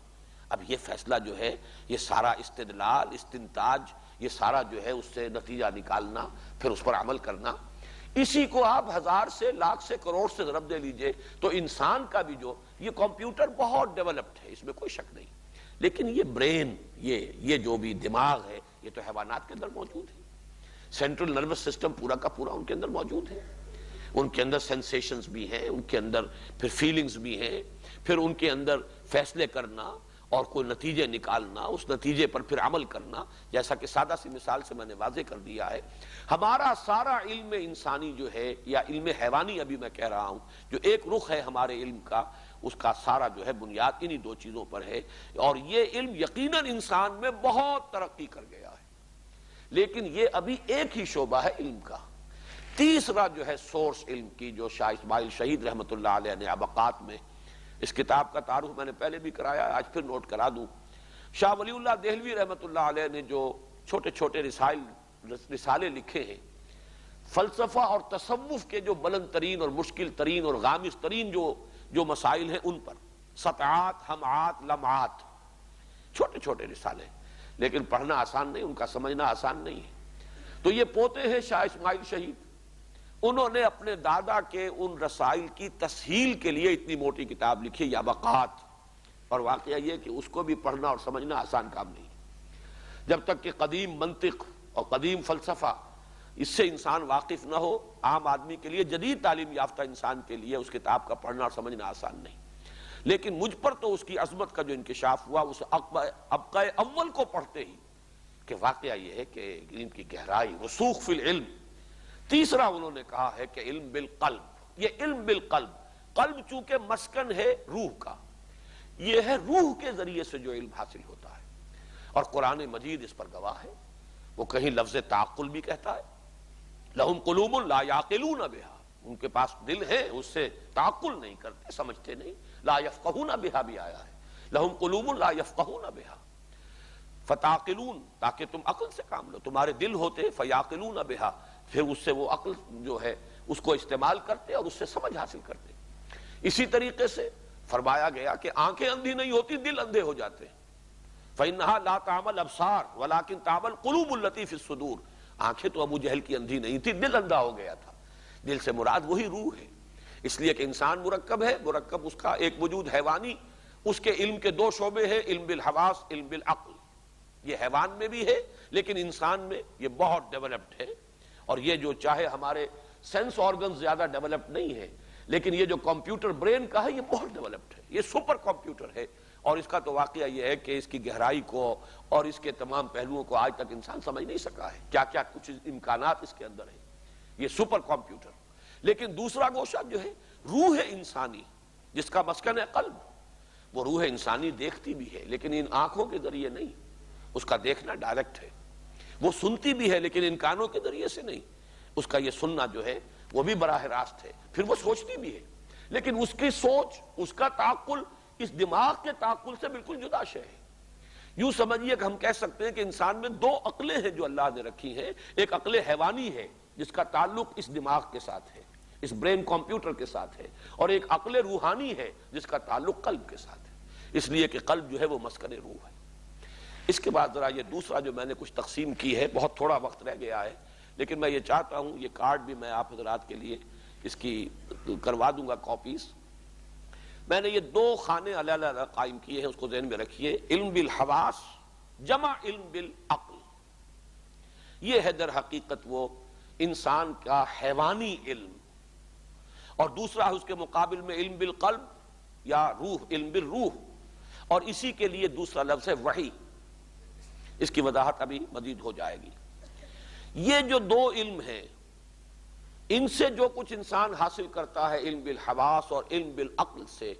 اب یہ فیصلہ جو ہے، یہ سارا استدلال، استنتاج، یہ سارا جو ہے اس سے نتیجہ نکالنا، پھر اس پر عمل کرنا، اسی کو آپ 1000 سے لاکھ سے کروڑ سے ضرب دے لیجئے تو انسان کا بھی جو یہ کمپیوٹر بہت ڈیولپڈ ہے، اس میں کوئی شک نہیں، لیکن یہ برین، یہ جو بھی دماغ ہے، یہ تو حیوانات کے اندر موجود ہے، سینٹرل نروس سسٹم پورا کا پورا ان کے اندر موجود ہے، ان کے اندر سینسیشنز بھی ہیں، ان کے اندر پھر فیلنگز بھی ہیں، پھر ان کے اندر فیصلے کرنا اور کوئی نتیجے نکالنا، اس نتیجے پر پھر عمل کرنا، جیسا کہ سادہ سی مثال سے میں نے واضح کر دیا ہے۔ ہمارا سارا علم انسانی جو ہے یا علم حیوانی ابھی میں کہہ رہا ہوں، جو ایک رخ ہے ہمارے علم کا، اس کا سارا جو ہے بنیاد انہی 2 چیزوں پر ہے، اور یہ علم یقیناً انسان میں بہت ترقی کر گیا ہے، لیکن یہ ابھی ایک ہی شعبہ ہے علم کا۔ تیسرا جو ہے سورس علم کی، جو شاہ اسماعیل شہید رحمت اللہ علیہ نے ابقات میں، اس کتاب کا تعارف میں نے پہلے بھی کرایا، آج پھر نوٹ کرا دوں۔ شاہ ولی اللہ دہلوی رحمت اللہ علیہ نے جو چھوٹے چھوٹے رسالے لکھے ہیں، فلسفہ اور تصوف کے جو بلند ترین اور مشکل ترین اور غامض ترین جو مسائل ہیں ان پر، سطعات، ہمعات، لمعات، چھوٹے چھوٹے رسالے، لیکن پڑھنا آسان نہیں، ان کا سمجھنا آسان نہیں ہے۔ تو یہ پوتے ہیں شاہ اسماعیل شہید، انہوں نے اپنے دادا کے ان رسائل کی تسہیل کے لیے اتنی موٹی کتاب لکھی، یا ابقات، اور واقعہ یہ کہ اس کو بھی پڑھنا اور سمجھنا آسان کام نہیں، جب تک کہ قدیم منطق اور قدیم فلسفہ اس سے انسان واقف نہ ہو، عام آدمی کے لیے، جدید تعلیم یافتہ انسان کے لیے اس کتاب کا پڑھنا اور سمجھنا آسان نہیں، لیکن مجھ پر تو اس کی عظمت کا جو انکشاف ہوا اس ابقہ اول کو پڑھتے ہی کہ واقعہ یہ ہے کہ علم کی گہرائی، رسوخ فی العلم۔ تیسرا انہوں نے کہا ہے کہ علم بالقلب، یہ علم بالقلب، قلب چونکہ مسکن ہے روح کا، یہ ہے روح کے ذریعے سے جو علم حاصل ہوتا ہے، اور قرآن مجید اس پر گواہ ہے، وہ کہیں لفظ تعقل بھی کہتا ہے، لہم قلوب لا یعقلون بہا، ان کے پاس دل ہے اس سے تعقل نہیں کرتے، سمجھتے نہیں، لا یفقہون بہا بھی آیا ہے، لہم قلوب لا یفقہون بہا فتعقلون، تاکہ تم عقل سے کام لو، تمہارے دل ہوتے فیعقلون بہا، پھر اس سے وہ عقل جو ہے اس کو استعمال کرتے اور اس سے سمجھ حاصل کرتے۔ اسی طریقے سے فرمایا گیا کہ آنکھیں اندھی نہیں ہوتی، دل اندھے ہو جاتے ہیں، فإنها لا تعمل الابصار ولكن تعمل قلوب التي في الصدور، آنکھیں تو ابو جہل کی اندھی نہیں تھی، دل اندھا ہو گیا تھا۔ دل سے مراد وہی روح ہے، اس لیے کہ انسان مرکب ہے، مرکب اس کا ایک وجود حیوانی، اس کے علم کے دو شعبے ہیں، علم بالحواس، علم بالعقل۔ یہ حیوان میں بھی ہے لیکن انسان میں یہ بہت ڈیولپڈ ہے، اور یہ جو چاہے ہمارے سینس آرگنز زیادہ ڈیولپڈ نہیں ہے لیکن یہ جو کمپیوٹر برین کا ہے یہ بہت ڈیولپڈ ہے، یہ سپر کمپیوٹر ہے، اور اس کا تو واقعہ یہ ہے کہ اس کی گہرائی کو اور اس کے تمام پہلوؤں کو آج تک انسان سمجھ نہیں سکا ہے، کیا کیا کچھ امکانات اس کے اندر ہیں، یہ سپر کمپیوٹر۔ لیکن دوسرا گوشہ جو ہے روح انسانی، جس کا مسکن ہے قلب، وہ روح انسانی دیکھتی بھی ہے لیکن ان آنکھوں کے ذریعے نہیں، اس کا دیکھنا ڈائریکٹ ہے، وہ سنتی بھی ہے لیکن ان کانوں کے ذریعے سے نہیں، اس کا یہ سننا جو ہے وہ بھی براہ راست ہے، پھر وہ سوچتی بھی ہے لیکن اس کی سوچ، اس کا تعقل اس دماغ کے تعقل سے بالکل جدا شے ہے۔ یوں سمجھیے کہ ہم کہہ سکتے ہیں کہ انسان میں دو عقلیں ہیں جو اللہ نے رکھی ہیں، ایک عقل حیوانی ہے جس کا تعلق اس دماغ کے ساتھ ہے، اس برین کمپیوٹر کے ساتھ ہے، اور ایک عقل روحانی ہے جس کا تعلق قلب کے ساتھ ہے، اس لیے کہ قلب جو ہے وہ مسکن روح ہے۔ اس کے بعد ذرا یہ دوسرا جو میں نے کچھ تقسیم کی ہے، بہت تھوڑا وقت رہ گیا ہے لیکن میں یہ چاہتا ہوں، یہ کارڈ بھی میں آپ حضرات کے لیے اس کی کروا دوں گا کاپیز۔ میں نے یہ دو خانے علیحدہ علیحدہ قائم کیے ہیں، اس کو ذہن میں رکھیے، علم بالحواس جمع علم بالعقل۔ یہ ہے در حقیقت وہ انسان کا حیوانی علم، اور دوسرا ہے اس کے مقابل میں علم بالقلب یا روح، علم بالروح، اور اسی کے لیے دوسرا لفظ ہے وحی، اس کی وضاحت ابھی مزید ہو جائے گی۔ یہ جو دو علم ہیں، ان سے جو کچھ انسان حاصل کرتا ہے علم بالحواس اور علم بالعقل سے،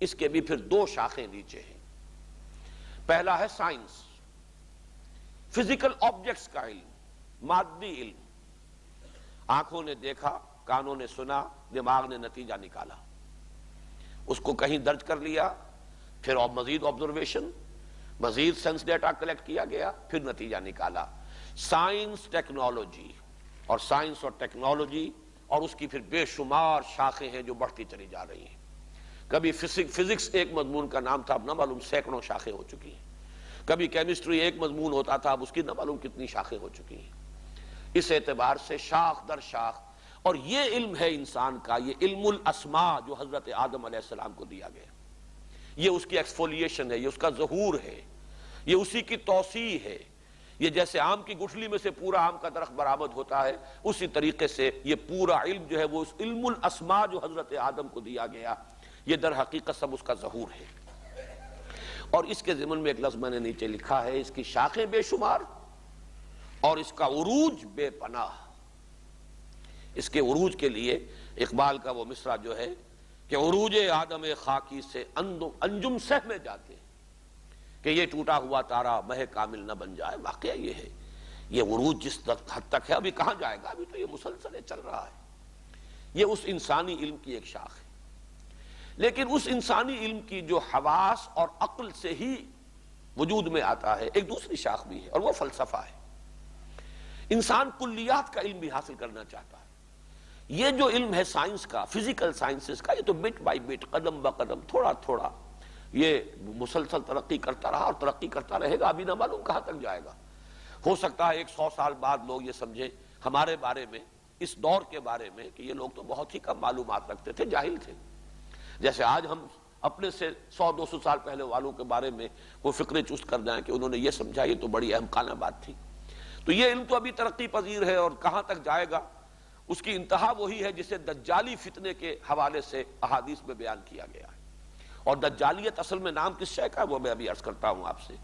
اس کے بھی پھر دو شاخیں نیچے ہیں۔ پہلا ہے سائنس، فزیکل آبجیکٹس کا علم، مادی علم، آنکھوں نے دیکھا، کانوں نے سنا، دماغ نے نتیجہ نکالا، اس کو کہیں درج کر لیا، پھر اور مزید آبزرویشن، مزید سینس ڈیٹا کلیکٹ کیا گیا، پھر نتیجہ نکالا۔ سائنس ٹیکنالوجی، اور سائنس اور ٹیکنالوجی اور اس کی پھر بے شمار شاخیں ہیں جو بڑھتی چلی جا رہی ہیں۔ کبھی فزکس ایک مضمون کا نام تھا، اب نہ معلوم سینکڑوں شاخیں ہو چکی ہیں، کبھی کیمسٹری ایک مضمون ہوتا تھا، اب اس کی نہ معلوم کتنی شاخیں ہو چکی ہیں۔ اس اعتبار سے شاخ در شاخ، اور یہ علم ہے انسان کا، یہ علم الاسماء جو حضرت آدم علیہ السلام کو دیا گیا، یہ اس کی ایکسفولیشن ہے، یہ اس کا ظہور ہے، یہ اسی کی توسیع ہے۔ یہ جیسے آم کی گٹھلی میں سے پورا آم کا درخت برآمد ہوتا ہے، اسی طریقے سے یہ پورا علم جو ہے وہ اس علم الاسماء جو حضرت آدم کو دیا گیا، یہ در حقیقت سب اس کا ظہور ہے۔ اور اس کے ضمن میں ایک لفظ میں نے نیچے لکھا ہے، اس کی شاخیں بے شمار اور اس کا عروج بے پناہ۔ اس کے عروج کے لیے اقبال کا وہ مصرع جو ہے کہ عروج آدم خاکی سے انجم سہمے جاتے کہ یہ ٹوٹا ہوا تارا مہ کامل نہ بن جائے۔ واقعہ یہ ہے، یہ عروج جس حد تک ہے ابھی کہاں جائے گا، ابھی تو یہ مسلسل چل رہا ہے۔ یہ اس انسانی علم کی ایک شاخ ہے، لیکن اس انسانی علم کی جو حواس اور عقل سے ہی وجود میں آتا ہے، ایک دوسری شاخ بھی ہے اور وہ فلسفہ ہے۔ انسان کلیات کا علم بھی حاصل کرنا چاہتا ہے۔ یہ جو علم ہے سائنس کا، فزیکل سائنسز کا، یہ تو بٹ بائی بٹ، قدم با قدم، تھوڑا تھوڑا یہ مسلسل ترقی کرتا رہا اور ترقی کرتا رہے گا، ابھی نہ معلوم کہاں تک جائے گا۔ ہو سکتا ہے 100 سال بعد لوگ یہ سمجھیں ہمارے بارے میں، اس دور کے بارے میں، کہ یہ لوگ تو بہت ہی کم معلومات رکھتے تھے، جاہل تھے۔ جیسے آج ہم اپنے سے 100-200 سال پہلے والوں کے بارے میں وہ فکریں چست کر جائیں کہ انہوں نے یہ سمجھا، یہ تو بڑی احمقانہ بات تھی۔ تو یہ علم تو ابھی ترقی پذیر ہے، اور کہاں تک جائے گا اس کی انتہا وہی ہے جسے دجالی فتنے کے حوالے سے احادیث میں بیان کیا گیا ہے۔ اور دجالیت اصل میں نام کس شے کا ہے وہ میں ابھی عرض کرتا ہوں آپ سے،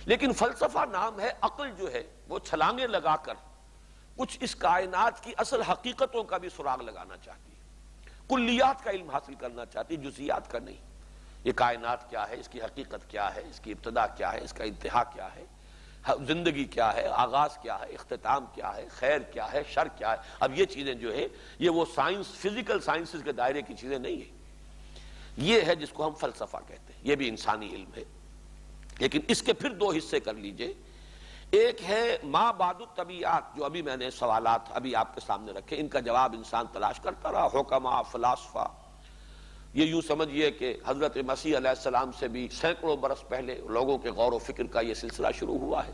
لیکن فلسفہ نام ہے، عقل جو ہے وہ چھلانگیں لگا کر کچھ اس کائنات کی اصل حقیقتوں کا بھی سراغ لگانا چاہتی ہے، کلیات کا علم حاصل کرنا چاہتی ہے، جزیات کا نہیں۔ یہ کائنات کیا ہے، اس کی حقیقت کیا ہے، اس کی ابتدا کیا ہے، اس کا انتہا کیا ہے، زندگی کیا ہے، آغاز کیا ہے، اختتام کیا ہے، خیر کیا ہے، شر کیا ہے۔ اب یہ چیزیں جو ہے یہ وہ سائنس، فزیکل سائنسز کے دائرے کی چیزیں نہیں ہیں، یہ ہے جس کو ہم فلسفہ کہتے ہیں، یہ بھی انسانی علم ہے۔ لیکن اس کے پھر دو حصے کر لیجئے، ایک ہے ما بعد الطبیعات، جو ابھی میں نے سوالات ابھی آپ کے سامنے رکھے، ان کا جواب انسان تلاش کرتا رہا، حکما، فلاسفہ۔ یہ یوں سمجھیے کہ حضرت مسیح علیہ السلام سے بھی سینکڑوں برس پہلے لوگوں کے غور و فکر کا یہ سلسلہ شروع ہوا ہے۔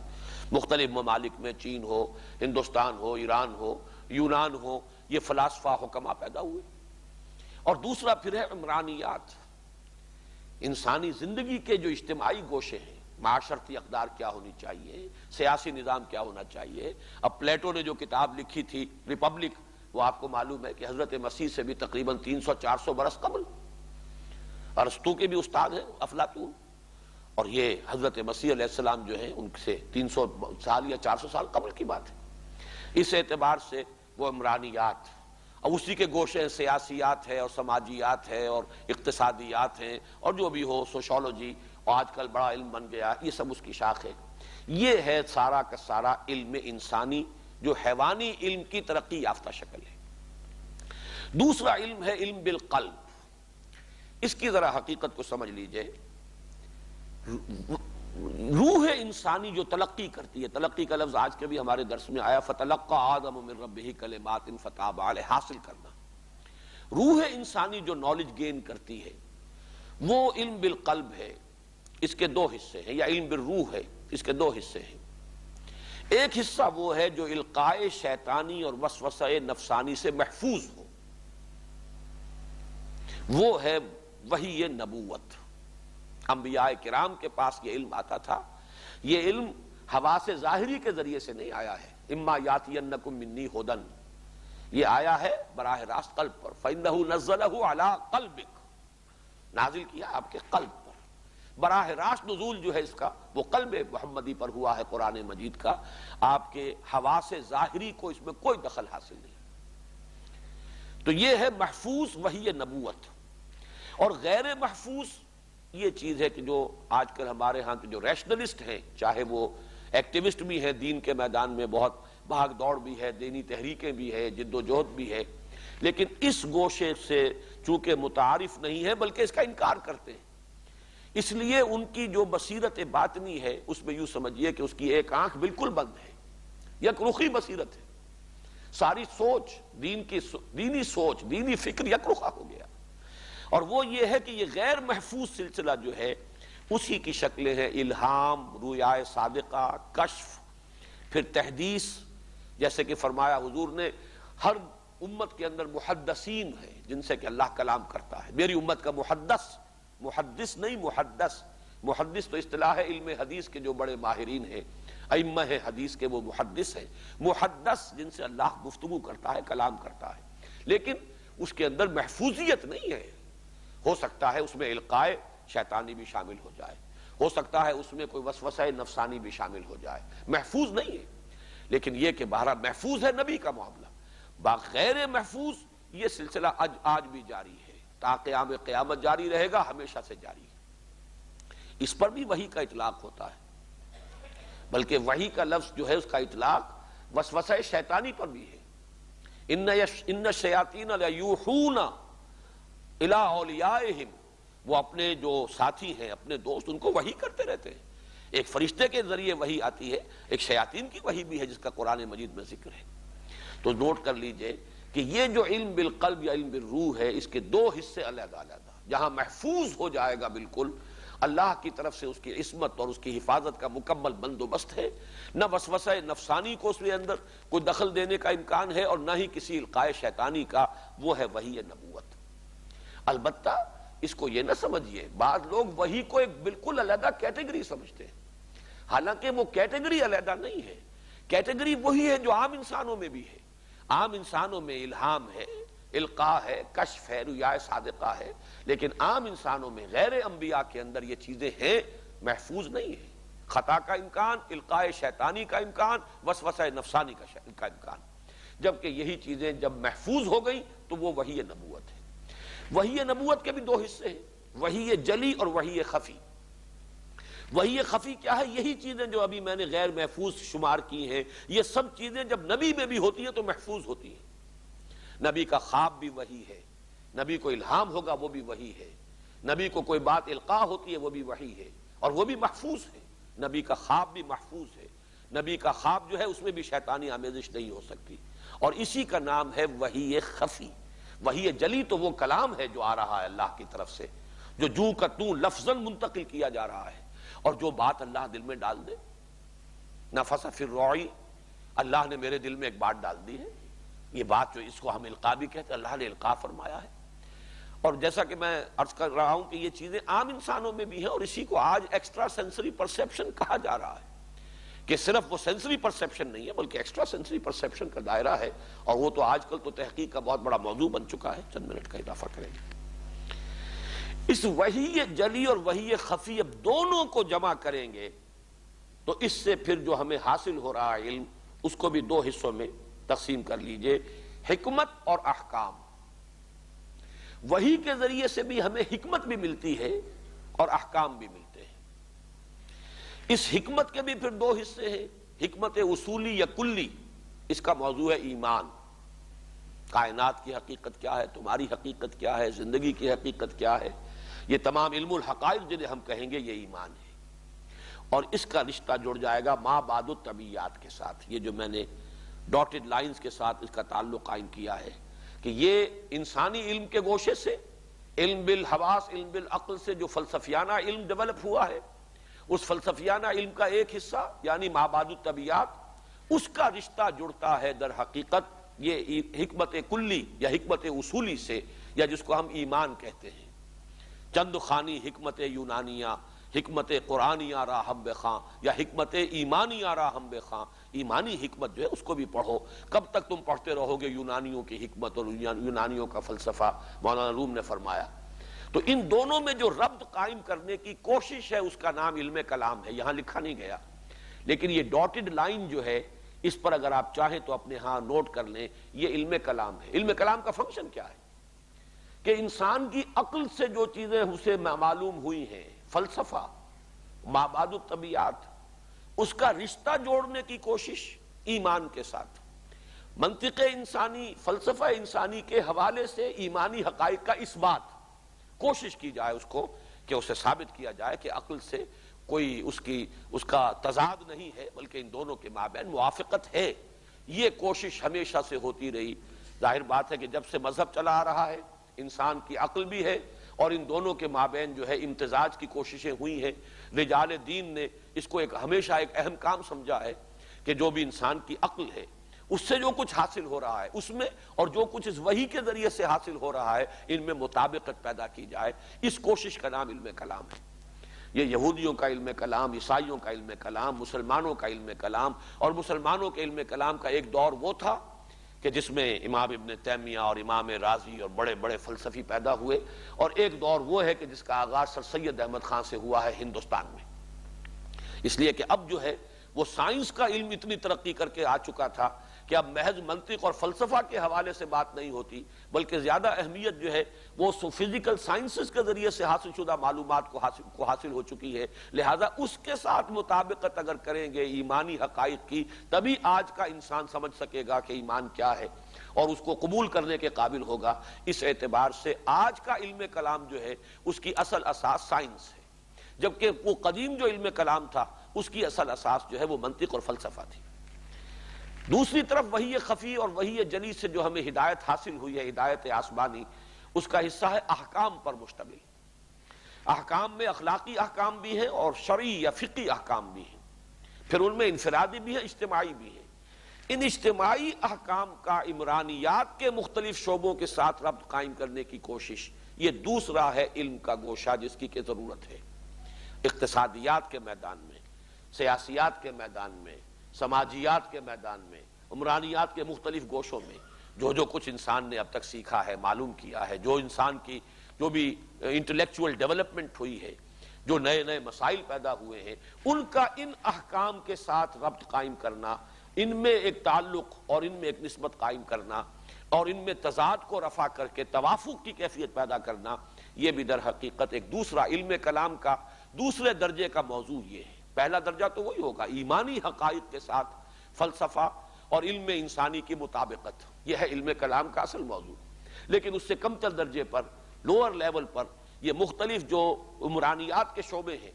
مختلف ممالک میں، چین ہو، ہندوستان ہو، ایران ہو، یونان ہو، یہ فلاسفہ حکما پیدا ہوئے۔ اور دوسرا پھر ہے عمرانیات، انسانی زندگی کے جو اجتماعی گوشے ہیں، معاشرتی اقدار کیا ہونی چاہیے، سیاسی نظام کیا ہونا چاہیے۔ اب پلیٹو نے جو کتاب لکھی تھی ریپبلک، وہ آپ کو معلوم ہے کہ حضرت مسیح سے بھی تقریباً 300-400 برس قبل، ارسطو کے بھی استاد ہیں افلاطون، اور یہ حضرت مسیح علیہ السلام جو ہیں ان سے 300 سال یا 400 سال قبل کی بات ہے۔ اس اعتبار سے وہ عمرانیات، اور اسی کے گوشے سیاسیات ہے اور سماجیات ہے اور اقتصادیات ہیں اور جو بھی ہو، سوشولوجی، اور آج کل بڑا علم بن گیا، یہ سب اس کی شاخ ہے۔ یہ ہے سارا کا سارا علم انسانی جو حیوانی علم کی ترقی یافتہ شکل ہے۔ دوسرا علم ہے علم بالقلب۔ اس کی ذرا حقیقت کو سمجھ لیجئے۔ روح انسانی جو تلقی کرتی ہے، تلقی کا لفظ آج کے بھی ہمارے درس میں آیا، فَتَلَقَّى آدَمُ مِن رَبِّهِ كَلِمَاتٍ فَتَابَ عَلَيْهِ، حاصل کرنا۔ روح انسانی جو نالج گین کرتی ہے وہ علم بالقلب ہے۔ اس کے دو حصے ہیں، یا علم بالروح ہے، اس کے دو حصے ہیں۔ ایک حصہ وہ ہے جو القائے شیطانی اور وسوسہ نفسانی سے محفوظ ہو، وہ ہے وحی نبوت۔ انبیاء کرام کے پاس یہ علم آتا تھا، یہ علم حواس ظاہری کے ذریعے سے نہیں آیا ہے۔ اما یاتینکم منی ھدی، یہ آیا ہے براہ راست قلب پر، فإنہ نزلہ علی قلبک، نازل کیا آپ کے قلب پر۔ براہ راست نزول جو ہے اس کا وہ قلب محمدی پر ہوا ہے قرآن مجید کا، آپ کے حواس ظاہری کو اس میں کوئی دخل حاصل نہیں۔ تو یہ ہے محفوظ وحی نبوت۔ اور غیر محفوظ یہ چیز ہے کہ جو آج کل ہمارے ہاں کے جو ریشنلسٹ ہیں، چاہے وہ ایکٹیوسٹ بھی ہیں، دین کے میدان میں بہت بھاگ دوڑ بھی ہے، دینی تحریکیں بھی ہے، جد و جہد بھی ہے، لیکن اس گوشے سے چونکہ متعارف نہیں ہے بلکہ اس کا انکار کرتے ہیں، اس لیے ان کی جو بصیرت باطنی ہے اس میں یوں سمجھیے کہ اس کی ایک آنکھ بالکل بند ہے، یک رخی بصیرت ہے، ساری سوچ دینی سوچ، دینی فکر یک رخا ہو گیا۔ اور وہ یہ ہے کہ یہ غیر محفوظ سلسلہ جو ہے اسی کی شکلیں ہیں، الہام، رؤیائے صادقہ، کشف، پھر تحدیث، جیسے کہ فرمایا حضور نے ہر امت کے اندر محدثین ہیں جن سے کہ اللہ کلام کرتا ہے۔ میری امت کا محدث نہیں محدث، محدث تو اصطلاح ہے علم حدیث کے جو بڑے ماہرین ہیں، ائمہ ہیں حدیث کے، وہ محدث ہیں۔ محدث جن سے اللہ گفتگو کرتا ہے، کلام کرتا ہے، لیکن اس کے اندر محفوظیت نہیں ہے۔ ہو سکتا ہے اس میں القائے شیطانی بھی شامل ہو جائے، ہو سکتا ہے اس میں کوئی وسوسہ نفسانی بھی شامل ہو جائے، محفوظ نہیں ہے۔ لیکن یہ کہ بہرحال محفوظ ہے نبی کا معاملہ، بغیر محفوظ یہ سلسلہ آج بھی جاری ہے، تا قیام قیامت جاری رہے گا، ہمیشہ سے جاری ہے۔ اس پر بھی وحی کا اطلاق ہوتا ہے، بلکہ وحی کا لفظ جو ہے اس کا اطلاق وسوسہ شیطانی پر بھی ہے۔ ان الشیاطین لیوحون الی اولیائہم، وہ اپنے جو ساتھی ہیں، اپنے دوست، ان کو وحی کرتے رہتے ہیں۔ ایک فرشتے کے ذریعے وحی آتی ہے، ایک شیاطین کی وحی بھی ہے جس کا قرآن مجید میں ذکر ہے۔ تو نوٹ کر لیجئے کہ یہ جو علم بالقلب یا علم بالروح ہے، اس کے دو حصے علیحدہ علیحدہ، جہاں محفوظ ہو جائے گا بالکل، اللہ کی طرف سے اس کی عصمت اور اس کی حفاظت کا مکمل بندوبست ہے، نہ وسوسہ نفسانی کو اس کے اندر کوئی دخل دینے کا امکان ہے اور نہ ہی کسی القائے شیطانی کا، وہ ہے وحی نبوت۔ البتہ اس کو یہ نہ سمجھیے، بعض لوگ وحی کو ایک بالکل علیحدہ کیٹیگری سمجھتے ہیں، حالانکہ وہ کیٹیگری علیحدہ نہیں ہے۔ کیٹیگری وہی ہے جو عام انسانوں میں بھی ہے۔ عام انسانوں میں الہام ہے، القاء ہے، کشف ہے، رؤیائے صادقہ ہے، لیکن عام انسانوں میں غیر انبیاء کے اندر یہ چیزیں ہیں، محفوظ نہیں ہے۔ خطا کا امکان، القاء شیطانی کا امکان، وسوسہ نفسانی کا امکان، جبکہ یہی چیزیں جب محفوظ ہو گئیں تو وہ وحی نبوت ہے۔ وحی نبوت کے بھی دو حصے ہیں، وحی جلی اور وحی خفی۔ وحی خفی کیا ہے؟ یہی چیزیں جو ابھی میں نے غیر محفوظ شمار کی ہیں، یہ سب چیزیں جب نبی میں بھی ہوتی ہیں تو محفوظ ہوتی ہیں۔ نبی کا خواب بھی وحی ہے، نبی کو الہام ہوگا وہ بھی وحی ہے، نبی کو کوئی بات القاء ہوتی ہے وہ بھی وحی ہے، اور وہ بھی محفوظ ہے۔ نبی کا خواب بھی محفوظ ہے، نبی کا خواب جو ہے اس میں بھی شیطانی آمیزش نہیں ہو سکتی، اور اسی کا نام ہے وحی خفی۔ وحی جلی تو وہ کلام ہے جو آ رہا ہے اللہ کی طرف سے، جو جوں کا توں لفظاً منتقل کیا جا رہا ہے، اور جو بات اللہ دل میں ڈال دے، نفس فی الروع، اللہ نے میرے دل میں ایک بات ڈال دی ہے. یہ بات جو اس کو ہم القاء بھی کہتے ہیں، اللہ نے القاء فرمایا ہے. اور جیسا کہ میں عرض کر رہا ہوں کہ یہ چیزیں عام انسانوں میں بھی ہیں، اور اسی کو آج ایکسٹرا سینسری پرسیپشن کہا جا رہا ہے، کہ صرف وہ سینسری پرسیپشن نہیں ہے بلکہ ایکسٹرا سینسری پرسیپشن کا دائرہ ہے. اور وہ تو آج کل تو تحقیق کا بہت بڑا موضوع بن چکا ہے. چند منٹ کا اضافہ کریں گے. اس وحی جلی اور وحی خفی اب دونوں کو جمع کریں گے تو اس سے پھر جو ہمیں حاصل ہو رہا ہے علم، اس کو بھی دو حصوں میں تقسیم کر لیجئے، حکمت اور احکام. وحی کے ذریعے سے بھی ہمیں حکمت بھی ملتی ہے اور احکام بھی ملتے ہیں. اس حکمت کے بھی پھر دو حصے ہیں، حکمت اصولی یا کلی. اس کا موضوع ہے ایمان. کائنات کی حقیقت کیا ہے، تمہاری حقیقت کیا ہے، زندگی کی حقیقت کیا ہے، یہ تمام علم الحقائق جنہیں ہم کہیں گے، یہ ایمان ہے. اور اس کا رشتہ جڑ جائے گا ما بعد الطبیعیات کے ساتھ. یہ جو میں نے ڈاٹڈ لائنز کے ساتھ اس کا تعلق قائم کیا ہے کہ یہ انسانی علم کے گوشے سے، علم بالحواس، علم بالعقل سے جو فلسفیانہ علم ڈیولپ ہوا ہے، اس فلسفیانہ علم کا ایک حصہ یعنی ما بعد الطبیعیات، اس کا رشتہ جڑتا ہے در حقیقت یہ حکمت کلی یا حکمت اصولی سے، یا جس کو ہم ایمان کہتے ہیں. چند خانی حکمت یونانیہ، حکمت قرآنیہ را ہم بخاں، یا حکمت ایمانیہ را ہم بخاں. ایمانی حکمت جو ہے اس کو بھی پڑھو. کب تک تم پڑھتے رہو گے یونانیوں کی حکمت اور یونانیوں کا فلسفہ؟ مولانا روم نے فرمایا. تو ان دونوں میں جو ربط قائم کرنے کی کوشش ہے، اس کا نام علم کلام ہے. یہاں لکھا نہیں گیا، لیکن یہ ڈاٹڈ لائن جو ہے اس پر اگر آپ چاہیں تو اپنے ہاں نوٹ کر لیں، یہ علم کلام ہے. علم کلام کا فنکشن کیا ہے؟ کہ انسان کی عقل سے جو چیزیں اسے معلوم ہوئی ہیں، فلسفہ، ما بعد الطبیعیات، اس کا رشتہ جوڑنے کی کوشش ایمان کے ساتھ. منطق انسانی، فلسفہ انسانی کے حوالے سے ایمانی حقائق کا اثبات، کوشش کی جائے اس کو کہ اسے ثابت کیا جائے کہ عقل سے کوئی اس کا تضاد نہیں ہے بلکہ ان دونوں کے مابین موافقت ہے. یہ کوشش ہمیشہ سے ہوتی رہی. ظاہر بات ہے کہ جب سے مذہب چلا آ رہا ہے، انسان کی عقل بھی ہے اور ان دونوں کے مابین جو ہے امتزاج کی کوششیں ہوئی ہیں. رجال دین نے اس کو ہمیشہ ایک اہم کام سمجھا ہے کہ جو بھی انسان کی عقل ہے، اس سے جو کچھ حاصل ہو رہا ہے اس میں، اور جو کچھ اس وحی کے ذریعے سے حاصل ہو رہا ہے، ان میں مطابقت پیدا کی جائے. اس کوشش کا نام علم کلام ہے. یہ یہودیوں کا علم کلام، عیسائیوں کا علم کلام، مسلمانوں کا علم کلام. اور مسلمانوں کے علم کلام کا ایک دور وہ تھا کہ جس میں امام ابن تیمیہ اور امام رازی اور بڑے بڑے فلسفی پیدا ہوئے، اور ایک دور وہ ہے کہ جس کا آغاز سر سید احمد خان سے ہوا ہے ہندوستان میں. اس لیے کہ اب جو ہے وہ سائنس کا علم اتنی ترقی کر کے آ چکا تھا کہ اب محض منطق اور فلسفہ کے حوالے سے بات نہیں ہوتی، بلکہ زیادہ اہمیت جو ہے وہ فزیکل سائنسز کے ذریعے سے حاصل شدہ معلومات کو حاصل ہو چکی ہے. لہذا اس کے ساتھ مطابقت اگر کریں گے ایمانی حقائق کی، تبھی آج کا انسان سمجھ سکے گا کہ ایمان کیا ہے اور اس کو قبول کرنے کے قابل ہوگا. اس اعتبار سے آج کا علم کلام جو ہے اس کی اصل اساس سائنس ہے، جبکہ وہ قدیم جو علم کلام تھا اس کی اصل اساس جو ہے وہ منطق اور فلسفہ تھی. دوسری طرف وحی خفی اور وحی جلی سے جو ہمیں ہدایت حاصل ہوئی ہے، ہدایت آسمانی، اس کا حصہ ہے احکام پر مشتمل. احکام میں اخلاقی احکام بھی ہیں اور شرعی یا فقہی احکام بھی ہیں. پھر ان میں انفرادی بھی ہے، اجتماعی بھی ہے. ان اجتماعی احکام کا عمرانیات کے مختلف شعبوں کے ساتھ ربط قائم کرنے کی کوشش، یہ دوسرا ہے علم کا گوشہ جس کی کہ ضرورت ہے. اقتصادیات کے میدان میں، سیاسیات کے میدان میں، سماجیات کے میدان میں، عمرانیات کے مختلف گوشوں میں جو کچھ انسان نے اب تک سیکھا ہے، معلوم کیا ہے، جو انسان کی جو بھی انٹلیکچوئل ڈیولپمنٹ ہوئی ہے، جو نئے نئے مسائل پیدا ہوئے ہیں، ان کا ان احکام کے ساتھ ربط قائم کرنا، ان میں ایک تعلق اور ان میں ایک نسبت قائم کرنا اور ان میں تضاد کو رفع کر کے توافق کی کیفیت پیدا کرنا، یہ بھی در حقیقت ایک دوسرا علم کلام کا دوسرے درجے کا موضوع یہ ہے. پہلا درجہ تو وہی ہوگا ایمانی حقائق کے ساتھ فلسفہ اور علم انسانی کی مطابقت، یہ ہے علم کلام کا اصل موضوع. لیکن اس سے کم تر درجے پر، لوور لیول پر، یہ مختلف جو عمرانیات کے شعبے ہیں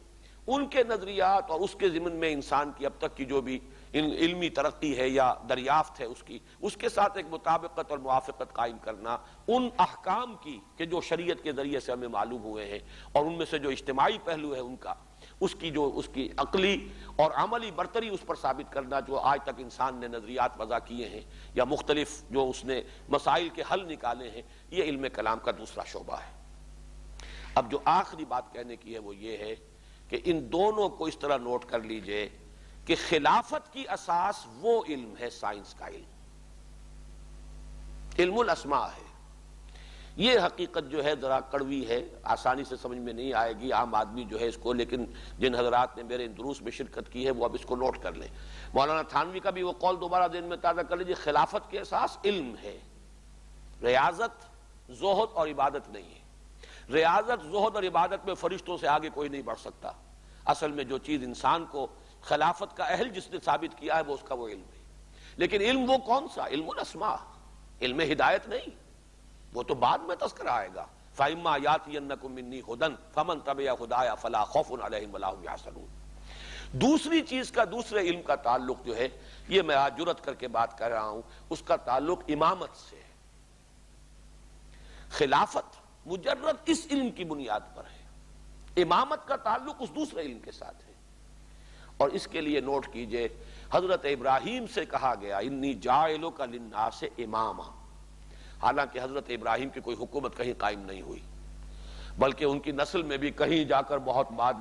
ان کے نظریات اور اس کے ضمن میں انسان کی اب تک کی جو بھی علمی ترقی ہے یا دریافت ہے اس کے ساتھ ایک مطابقت اور موافقت قائم کرنا ان احکام کی کہ جو شریعت کے ذریعے سے ہمیں معلوم ہوئے ہیں، اور ان میں سے جو اجتماعی پہلو ہے ان کا، اس کی عقلی اور عملی برتری اس پر ثابت کرنا جو آج تک انسان نے نظریات وضع کیے ہیں یا مختلف جو اس نے مسائل کے حل نکالے ہیں، یہ علم کلام کا دوسرا شعبہ ہے۔ اب جو آخری بات کہنے کی ہے وہ یہ ہے کہ ان دونوں کو اس طرح نوٹ کر لیجئے کہ خلافت کی اساس وہ علم ہے، سائنس کا علم الاسماء ہے۔ یہ حقیقت جو ہے ذرا کڑوی ہے، آسانی سے سمجھ میں نہیں آئے گی عام آدمی جو ہے اس کو، لیکن جن حضرات نے میرے ان دروس میں شرکت کی ہے وہ اب اس کو نوٹ کر لیں۔ مولانا تھانوی کا بھی وہ قول دوبارہ ذہن میں تازہ کر لیجیے، خلافت کے اساس علم ہے، ریاضت، زہد اور عبادت نہیں ہے۔ ریاضت، زہد اور عبادت میں فرشتوں سے آگے کوئی نہیں بڑھ سکتا۔ اصل میں جو چیز انسان کو خلافت کا اہل جس نے ثابت کیا ہے وہ اس کا وہ علم ہے، لیکن علم وہ کون سا؟ علم الاسماء، علم ہدایت نہیں، وہ تو بعد میں تذکرہ آئے گا۔ فَإِمَّا يَأْتِيَنَّكُم مِّنِّي هُدًى فَمَن تَبِعَ هُدَايَ فَلَا خَوْفٌ عَلَيْهِمْ وَلَا هُمْ يَحْزَنُونَ۔ دوسری چیز کا دوسرے علم کا تعلق جو ہے، یہ میں آج جرأت کر کے بات کر رہا ہوں، اس کا تعلق امامت سے ہے۔ خلافت مجرد اس علم کی بنیاد پر ہے، امامت کا تعلق اس دوسرے علم کے ساتھ ہے۔ اور اس کے لیے نوٹ کیجئے، حضرت ابراہیم سے کہا گیا انی جاعلک للناس اماما، حالانکہ حضرت ابراہیم کی کوئی حکومت کہیں قائم نہیں ہوئی، بلکہ ان کی نسل میں بھی کہیں جا کر بہت بعد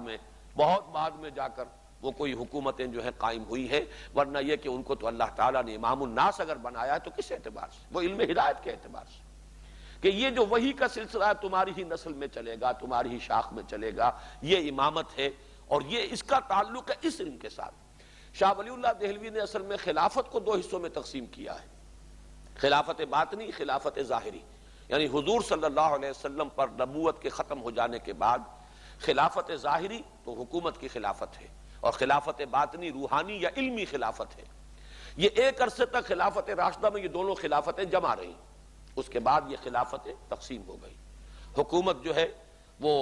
میں جا کر وہ کوئی حکومتیں جو ہیں قائم ہوئی ہیں، ورنہ یہ کہ ان کو تو اللہ تعالیٰ نے امام الناس اگر بنایا ہے تو کس اعتبار سے؟ وہ علم ہدایت کے اعتبار سے، کہ یہ جو وحی کا سلسلہ ہے تمہاری ہی نسل میں چلے گا، تمہاری ہی شاخ میں چلے گا، یہ امامت ہے، اور یہ اس کا تعلق ہے اس علم کے ساتھ۔ شاہ ولی اللہ دہلوی نے اصل میں خلافت کو دو حصوں میں تقسیم کیا ہے، خلافت باطنی، خلافت ظاہری، یعنی حضور صلی اللہ علیہ وسلم پر نبوت کے ختم ہو جانے کے بعد خلافت ظاہری تو حکومت کی خلافت ہے، اور خلافت باطنی روحانی یا علمی خلافت ہے۔ یہ ایک عرصے تک خلافت راشدہ میں یہ دونوں خلافتیں جمع رہیں، اس کے بعد یہ خلافتیں تقسیم ہو گئی۔ حکومت جو ہے وہ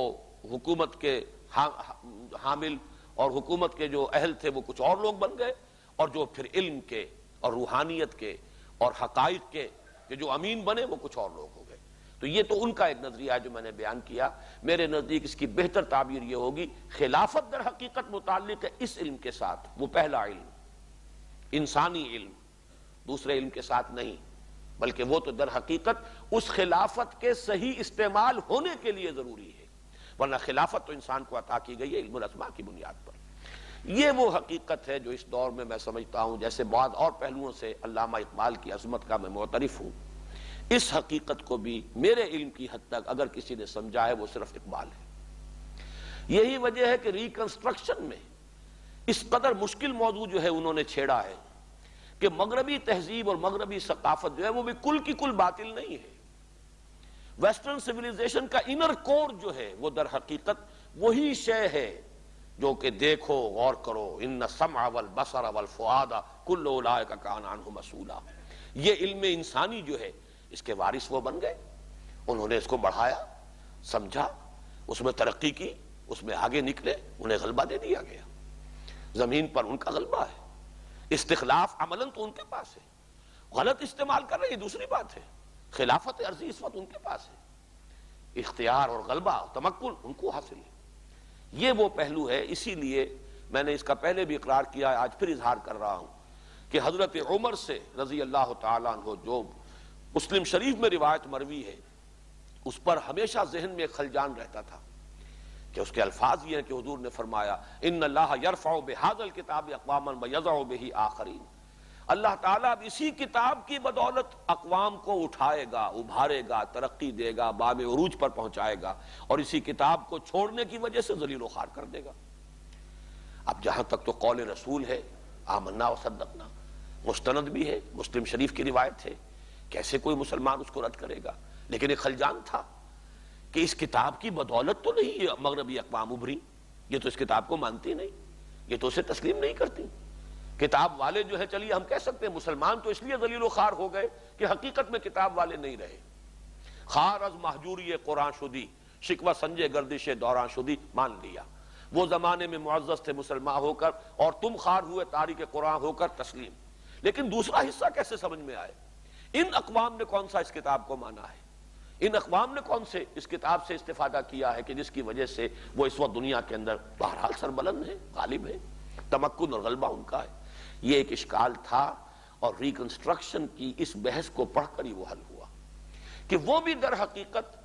حکومت کے حامل اور حکومت کے جو اہل تھے وہ کچھ اور لوگ بن گئے، اور جو پھر علم کے اور روحانیت کے اور حقائق کے جو امین بنے وہ کچھ اور لوگ ہو گئے۔ تو یہ تو ان کا ایک نظریہ ہے جو میں نے بیان کیا۔ میرے نزدیک اس کی بہتر تعبیر یہ ہوگی، خلافت در حقیقت متعلق ہے اس علم کے ساتھ، وہ پہلا علم، انسانی علم، دوسرے علم کے ساتھ نہیں، بلکہ وہ تو در حقیقت اس خلافت کے صحیح استعمال ہونے کے لیے ضروری ہے، ورنہ خلافت تو انسان کو عطا کی گئی ہے علم الاسماء کی بنیاد پر۔ یہ وہ حقیقت ہے جو اس دور میں سمجھتا ہوں، جیسے بعض اور پہلوؤں سے علامہ اقبال کی عظمت کا میں معترف ہوں، اس حقیقت کو بھی میرے علم کی حد تک اگر کسی نے سمجھا ہے وہ صرف اقبال ہے۔ یہی وجہ ہے کہ ریکنسٹرکشن میں اس قدر مشکل موضوع جو ہے انہوں نے چھیڑا ہے کہ مغربی تہذیب اور مغربی ثقافت جو ہے وہ بھی کل کی کل باطل نہیں ہے۔ ویسٹرن سویلائزیشن کا انر کور جو ہے وہ در حقیقت وہی شے ہے جو کہ دیکھو غور کرو، ان السمع والبصر والفؤاد کل اولئک کان عنہ مسئولا۔ یہ علم انسانی جو ہے اس کے وارث وہ بن گئے، انہوں نے اس کو بڑھایا، سمجھا، اس میں ترقی کی، اس میں آگے نکلے، انہیں غلبہ دے دیا گیا۔ زمین پر ان کا غلبہ ہے، استخلاف عملاً تو ان کے پاس ہے، غلط استعمال کر رہے یہ دوسری بات ہے۔ خلافت عرضی اس وقت ان کے پاس ہے، اختیار اور غلبہ تمکن ان کو حاصل ہے۔ یہ وہ پہلو ہے، اسی لیے میں نے اس کا پہلے بھی اقرار کیا، آج پھر اظہار کر رہا ہوں کہ حضرت عمر سے رضی اللہ تعالیٰ عنہ جو مسلم شریف میں روایت مروی ہے، اس پر ہمیشہ ذہن میں خلجان رہتا تھا کہ اس کے الفاظ یہ ہیں کہ حضور نے فرمایا ان اللہ یرفع بہذا الکتاب اقواما ویضع بہ آخرین، اللہ تعالیٰ اب اسی کتاب کی بدولت اقوام کو اٹھائے گا، ابھارے گا، ترقی دے گا، باب عروج پر پہنچائے گا، اور اسی کتاب کو چھوڑنے کی وجہ سے ذلیل و خوار کر دے گا۔ اب جہاں تک تو قول رسول ہے، آمنا و صدقنا، مستند بھی ہے، مسلم شریف کی روایت ہے، کیسے کوئی مسلمان اس کو رد کرے گا؟ لیکن ایک خلجان تھا کہ اس کتاب کی بدولت تو نہیں یہ مغربی اقوام ابھری، یہ تو اس کتاب کو مانتی نہیں، یہ تو اسے تسلیم نہیں کرتی۔ کتاب والے جو ہے، چلیے ہم کہہ سکتے ہیں مسلمان تو اس لیے ذلیل و خوار ہو گئے کہ حقیقت میں کتاب والے نہیں رہے۔ خار از محجوری قرآن شدی، شکوہ سنجے گردش دوران شدی، مان لیا وہ زمانے میں معزز تھے مسلمان ہو کر، اور تم خار ہوئے تاریک قرآن ہو کر تسلیم۔ لیکن دوسرا حصہ کیسے سمجھ میں آئے؟ ان اقوام نے کون سا اس کتاب کو مانا ہے؟ ان اقوام نے کون سے اس کتاب سے استفادہ کیا ہے کہ جس کی وجہ سے وہ اس وقت دنیا کے اندر بہرحال سربلند ہے، غالب ہے، تمکن اور غلبہ ان کا ہے؟ یہ ایک اشکال تھا، اور ریکنسٹرکشن کی اس بحث کو پڑھ کر ہی وہ حل ہوا کہ وہ بھی در حقیقت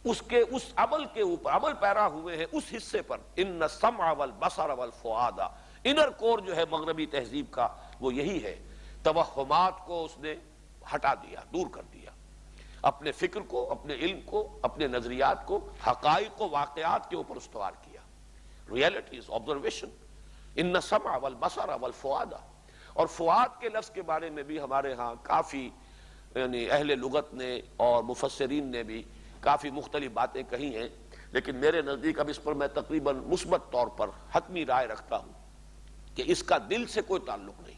اس عمل کے اوپر عمل پیرا ہوئے ہیں، اس حصے پر ان السمع والبصر والفؤاد، انر کور جو ہے مغربی تہذیب کا وہ یہی ہے۔ توہمات کو اس نے ہٹا دیا، دور کر دیا، اپنے فکر کو، اپنے علم کو، اپنے نظریات کو حقائق و واقعات کے اوپر استوار کیا، ریئلٹیز، آبزرویشن۔ ان السمع والبصر والفؤاد، اور فؤاد کے لفظ کے بارے میں بھی ہمارے ہاں کافی یعنی اہل لغت نے اور مفسرین نے بھی کافی مختلف باتیں کہی ہیں، لیکن میرے نزدیک اب اس پر میں تقریباً مثبت طور پر حتمی رائے رکھتا ہوں کہ اس کا دل سے کوئی تعلق نہیں۔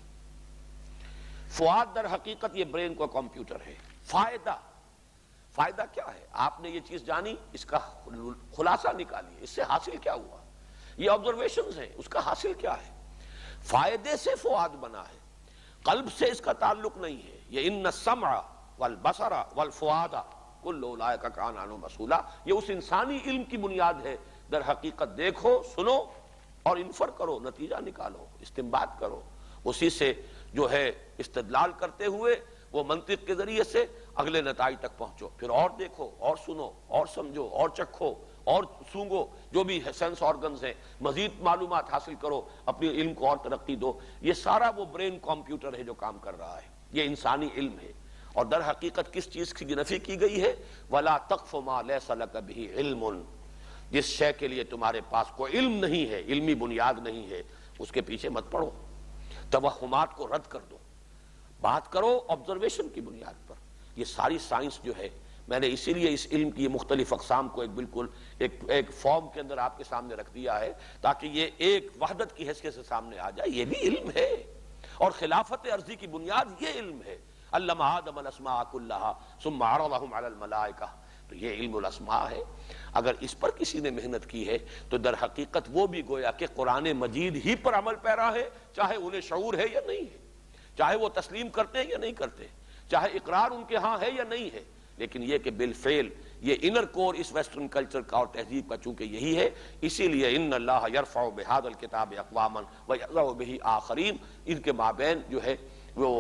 فؤاد در حقیقت یہ برین کا کمپیوٹر ہے۔ فائدہ کیا ہے؟ آپ نے یہ چیز جانی، اس کا خلاصہ نکالیے، اس سے حاصل کیا ہوا؟ یہ آبزرویشنز ہیں، اس کا حاصل کیا ہے؟ فائدے سے فؤاد بنا ہے، قلب سے اس کا تعلق نہیں ہے۔ یہ ان السمع والبصر والفؤاد کل اولئک کان عنہ مسئولا، یہ اس انسانی علم کی بنیاد ہے۔ در حقیقت دیکھو، سنو اور انفر کرو، نتیجہ نکالو، استنباط کرو، اسی سے جو ہے استدلال کرتے ہوئے وہ منطق کے ذریعے سے اگلے نتائج تک پہنچو۔ پھر اور دیکھو، اور سنو، اور سمجھو، اور چکھو، اور سونگو، جو بھی سینس آرگنز ہیں، مزید معلومات حاصل کرو، اپنے علم کو اور ترقی دو۔ یہ سارا وہ برین کمپیوٹر ہے جو کام کر رہا ہے، یہ انسانی علم ہے۔ اور در حقیقت کس چیز کی نفی کی گئی ہے؟ وَلَا تَقْفُ مَا لَيْسَ لَكَ بِهِ عِلْمٌ، جس شے کے لیے تمہارے پاس کوئی علم نہیں ہے، علمی بنیاد نہیں ہے، اس کے پیچھے مت پڑو، توہمات کو رد کر دو، بات کرو آبزرویشن کی بنیاد پر۔ یہ ساری سائنس جو ہے، میں نے اسی لیے اس علم کی مختلف اقسام کو ایک فارم کے اندر آپ کے سامنے رکھ دیا ہے، تاکہ یہ ایک وحدت کی حیثیت سے سامنے آ جائے۔ یہ بھی علم ہے، اور خلافت عرضی کی بنیاد یہ علم ہے۔ علم آدم الاسماء کلہا ثم عرضہم علی الملائکہ، تو یہ علم الاسماء ہے۔ اگر اس پر کسی نے محنت کی ہے تو در حقیقت وہ بھی گویا کہ قرآن مجید ہی پر عمل پیرا ہے، چاہے انہیں شعور ہے یا نہیں ہے، چاہے وہ تسلیم کرتے ہیں یا نہیں کرتے، چاہے اقرار ان کے ہاں ہے یا نہیں ہے، لیکن یہ کہ بالفعل یہ انر کور اس ویسٹرن کلچر کا اور تہذیب کا چونکہ یہی ہے، اسی لیے ان اللہ یرفع بہذا الکتاب اقواما ویضع بہ آخرین، ان کے مابین جو ہے وہ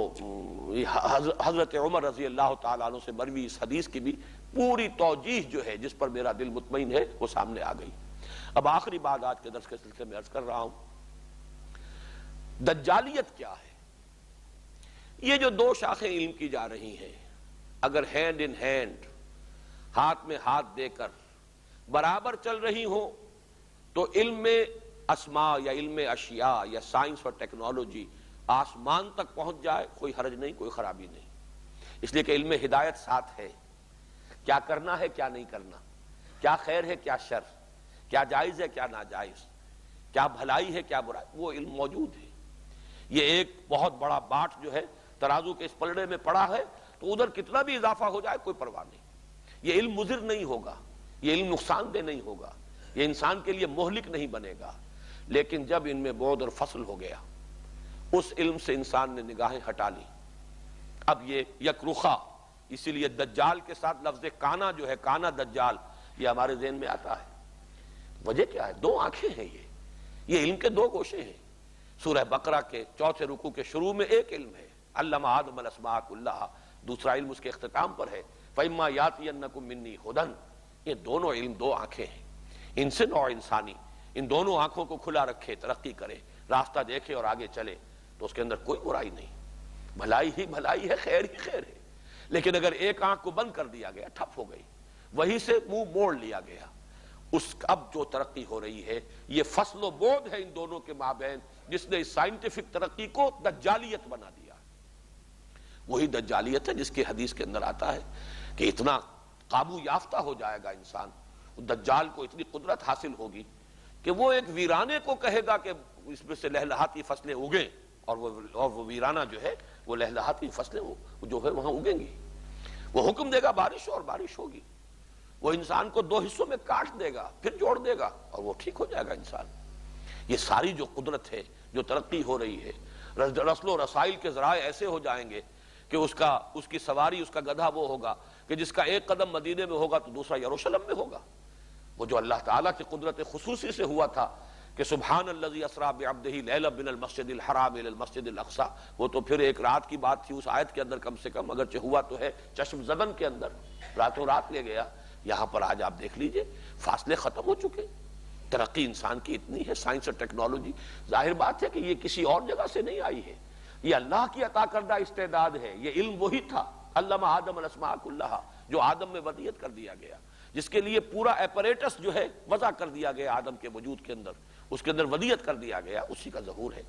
حضرت عمر رضی اللہ تعالیٰ عنہ سے مروی اس حدیث کی بھی پوری توجیہ جو ہے، جس پر میرا دل مطمئن ہے، وہ سامنے آ گئی۔ اب آخری بات آج کے درس کے سلسلے میں عرض کر رہا ہوں، دجالیت کیا ہے؟ یہ جو دو شاخیں علم کی جا رہی ہیں، اگر ہینڈ ان ہینڈ، ہاتھ میں ہاتھ دے کر برابر چل رہی ہوں، تو علم اسماء یا علم اشیاء یا سائنس اور ٹیکنالوجی آسمان تک پہنچ جائے، کوئی حرج نہیں، کوئی خرابی نہیں، اس لیے کہ علم ہدایت ساتھ ہے۔ کیا کرنا ہے، کیا نہیں کرنا، کیا خیر ہے، کیا شر، کیا جائز ہے، کیا ناجائز، کیا بھلائی ہے، کیا برائی، وہ علم موجود ہے۔ یہ ایک بہت بڑا باٹ جو ہے ترازو کے اس پلڑے میں پڑا ہے، تو ادھر کتنا بھی اضافہ ہو جائے کوئی پرواہ نہیں۔ یہ علم مضر نہیں ہوگا، یہ علم نقصان دہ نہیں ہوگا، یہ انسان کے لیے مہلک نہیں بنے گا، لیکن جب ان میں بعد اور فصل ہو گیا، اس علم سے انسان نے نگاہیں ہٹا لی، اب یہ یک رخا، اسی لیے دجال کے ساتھ لفظ کانا جو ہے، کانا دجال، یہ ہمارے ذہن میں آتا ہے۔ وجہ کیا ہے؟ دو آنکھیں ہیں، یہ علم کے دو گوشے ہیں۔ سورہ بقرہ کے 4 رکوع کے شروع میں ایک علم ہے، علم آدم الاسماء کلہا، دوسرا علم اس کے اختتام پر ہے، فَإِمَّا يَأْتِيَنَّكُم مِّنِّي هُدًى۔ یہ دونوں علم دو آنکھیں ہیں، انسان اور انسانی، ان دونوں آنکھوں کو کھلا رکھے، ترقی کرے، راستہ دیکھے اور آگے چلے، تو اس کے اندر کوئی برائی نہیں، بھلائی ہی بھلائی ہے، خیر ہی خیر ہے۔ لیکن اگر ایک آنکھ کو بند کر دیا گیا، ٹھپ ہو گئی، وہیں سے منہ موڑ لیا گیا، اب جو ترقی ہو رہی ہے یہ فصل و بعد ہے ان دونوں کے مابین، جس نے اس سائنٹیفک ترقی کو دجالیت بنا دیا۔ وہی دجالیت ہے جس کی حدیث کے اندر آتا ہے کہ اتنا قابو یافتہ ہو جائے گا انسان، دجال کو اتنی قدرت حاصل ہوگی کہ وہ ایک ویرانے کو کہے گا کہ اس میں سے لہلہاتی فصلیں اگیں، اور وہ ویرانہ جو ہے وہ لہلہاتی فصلیں جو ہے وہاں اگیں گی۔ وہ حکم دے گا بارش ہو، اور بارش ہوگی۔ وہ انسان کو 2 حصوں میں کاٹ دے گا، پھر جوڑ دے گا، اور وہ ٹھیک ہو جائے گا انسان۔ یہ ساری جو قدرت ہے، جو ترقی ہو رہی ہے، رسل و رسائل کے ذرائع ایسے ہو جائیں گے کہ اس کی سواری، اس کا گدھا وہ ہوگا کہ جس کا ایک قدم مدینے میں ہوگا تو دوسرا یروشلم میں ہوگا۔ وہ جو اللہ تعالیٰ کی قدرت خصوصی سے ہوا تھا کہ سبحان الذی اسریٰ بعبدہ لیلا من المسجد الحرام الی المسجد الاقصی، وہ تو پھر ایک رات کی بات تھی اس آیت کے اندر کم سے کم، اگرچہ ہوا تو ہے چشم زدن کے اندر، راتوں رات لے گیا۔ یہاں پر آج آپ دیکھ لیجئے فاصلے ختم ہو چکے، ترقی انسان کی اتنی ہے، سائنس اور ٹیکنالوجی، ظاہر بات ہے کہ یہ کسی اور جگہ سے نہیں آئی ہے، یہ اللہ کی عطا کردہ استعداد ہے۔ یہ علم وہی تھا علم آدم الاسماء کلھا، جو آدم میں ودیت کر دیا گیا، جس کے لیے پورا ایپریٹس جو ہے وضع کر دیا گیا آدم کے وجود کے اندر، اس کے اندر ودیت کر دیا گیا، اسی کا ظہور ہے۔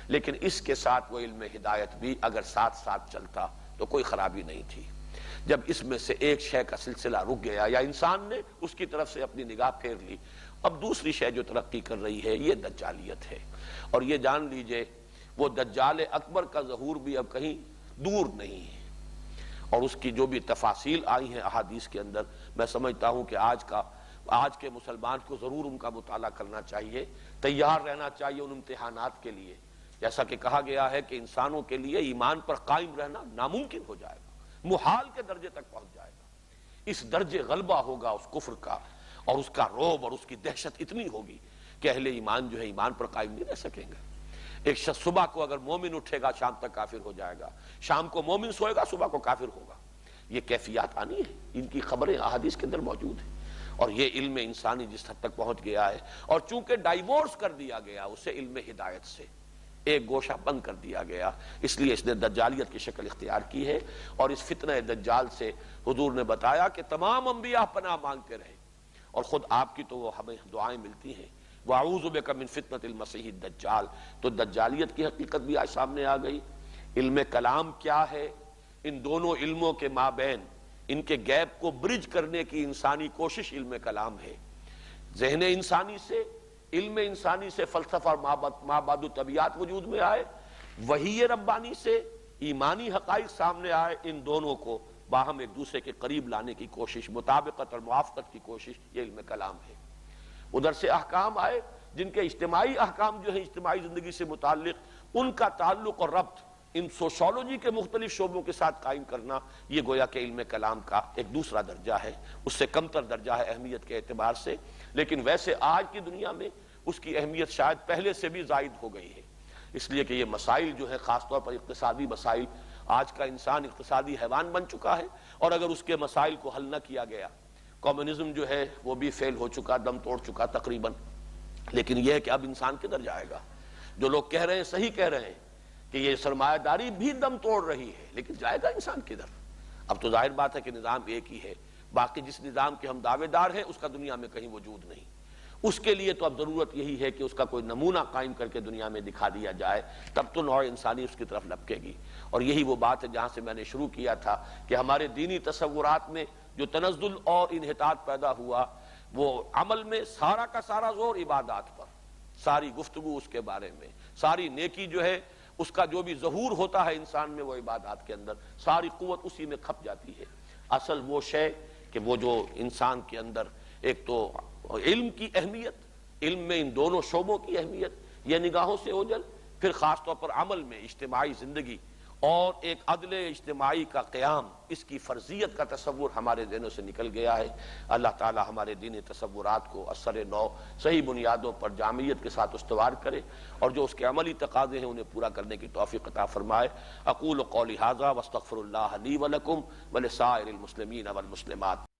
لیکن اس کے ساتھ وہ علم ہدایت بھی اگر ساتھ ساتھ چلتا تو کوئی خرابی نہیں تھی۔ جب اس میں سے ایک شے کا سلسلہ رک گیا یا انسان نے اس کی طرف سے اپنی نگاہ پھیر لی، اب دوسری شے جو ترقی کر رہی ہے یہ دجالیت ہے۔ اور یہ جان لیجئے وہ دجال اکبر کا ظہور بھی اب کہیں دور نہیں ہے، اور اس کی جو بھی تفاصیل آئی ہیں احادیث کے اندر، میں سمجھتا ہوں کہ آج کے مسلمان کو ضرور ان کا مطالعہ کرنا چاہیے، تیار رہنا چاہیے ان امتحانات کے لیے۔ جیسا کہ کہا گیا ہے کہ انسانوں کے لیے ایمان پر قائم رہنا ناممکن ہو جائے گا، محال کے درجے تک پہنچ جائے گا۔ اس درجے غلبہ ہوگا اس کفر کا، اور اس کا رعب اور اس کی دہشت اتنی ہوگی کہ اہل ایمان جو ہے ایمان پر قائم نہیں رہ سکیں گے۔ ایک شخص صبح کو اگر مومن اٹھے گا شام تک کافر ہو جائے گا، شام کو مومن سوئے گا صبح کو کافر ہوگا۔ یہ کیفیات آنی ہے، ان کی خبریں احادیث کے اندر موجود ہیں، اور یہ علم انسانی جس حد تک پہنچ گیا ہے، اور چونکہ ڈائیورس کر دیا گیا اسے علم ہدایت سے، ایک گوشہ بند کر دیا گیا، اس لیے اس نے دجالیت کی شکل اختیار کی ہے۔ اور اس فتنہ دجال سے حضور نے بتایا کہ تمام انبیاء پناہ مانگتے رہے، اور خود آپ کی تو وہ ہمیں دعائیں ملتی ہیں، وَأَعُوذُ بِكَ مِن فِتْنَةِ الْمَسِيحِ الدَّجَّالِ۔ تو دجالیت کی حقیقت بھی آج سامنے آ گئی۔ علم کلام کیا ہے، ان دونوں علموں کے مابین ان کے گیپ کو برج کرنے کی انسانی کوشش علم کلام ہے۔ ذہن انسانی سے، علم انسانی سے فلسفہ اور مابعد طبیعت وجود میں آئے، وحی ربانی سے ایمانی حقائق سامنے آئے، ان دونوں کو باہم ایک دوسرے کے قریب لانے کی کوشش، مطابقت اور موافقت کی کوشش، یہ علم کلام ہے۔ ادھر سے احکام آئے جن کے اجتماعی احکام جو ہیں اجتماعی زندگی سے متعلق، ان کا تعلق اور ربط ان سوشولوجی کے مختلف شعبوں کے ساتھ قائم کرنا، یہ گویا کہ علم کلام کا ایک دوسرا درجہ ہے، اس سے کمتر درجہ ہے اہمیت کے اعتبار سے، لیکن ویسے آج کی دنیا میں اس کی اہمیت شاید پہلے سے بھی زائد ہو گئی ہے، اس لیے کہ یہ مسائل جو ہے خاص طور پر اقتصادی مسائل، آج کا انسان اقتصادی حیوان بن چکا ہے، اور اگر اس کے مسائل کو حل نہ کیا گیا، کمیونزم جو ہے وہ بھی فیل ہو چکا، دم توڑ چکا تقریباً۔ لیکن یہ ہے کہ اب انسان کدھر جائے گا؟ جو لوگ کہہ رہے ہیں صحیح کہہ رہے ہیں کہ یہ سرمایہ داری بھی دم توڑ رہی ہے، لیکن جائے گا انسان کدھر؟ اب تو ظاہر بات ہے کہ نظام ایک ہی ہے، باقی جس نظام کے ہم دعوے دار ہیں اس کا دنیا میں کہیں وجود نہیں۔ اس کے لیے تو اب ضرورت یہی ہے کہ اس کا کوئی نمونہ قائم کر کے دنیا میں دکھا دیا جائے، تب تو نوع انسانی اس کی طرف لپکے گی۔ اور یہی وہ بات ہے جہاں سے میں نے شروع کیا تھا کہ ہمارے دینی تصورات میں جو تنزل اور انحطاط پیدا ہوا، وہ عمل میں سارا کا سارا زور عبادات پر، ساری گفتگو اس کے بارے میں، ساری نیکی جو ہے اس کا جو بھی ظہور ہوتا ہے انسان میں وہ عبادات کے اندر، ساری قوت اسی میں کھپ جاتی ہے۔ اصل وہ شے کہ وہ جو انسان کے اندر ایک تو علم کی اہمیت، علم میں ان دونوں شعبوں کی اہمیت، یہ نگاہوں سے اوجھل، پھر خاص طور پر عمل میں اجتماعی زندگی اور ایک عدل اجتماعی کا قیام، اس کی فرضیت کا تصور ہمارے ذہنوں سے نکل گیا ہے۔ اللہ تعالی ہمارے دینی تصورات کو اثر نو صحیح بنیادوں پر جامعیت کے ساتھ استوار کرے، اور جو اس کے عملی تقاضے ہیں انہیں پورا کرنے کی توفیق عطا فرمائے۔ اقول قولی ھذا واستغفر اللہ لی ولکم ولسائر المسلمین والمسلمات۔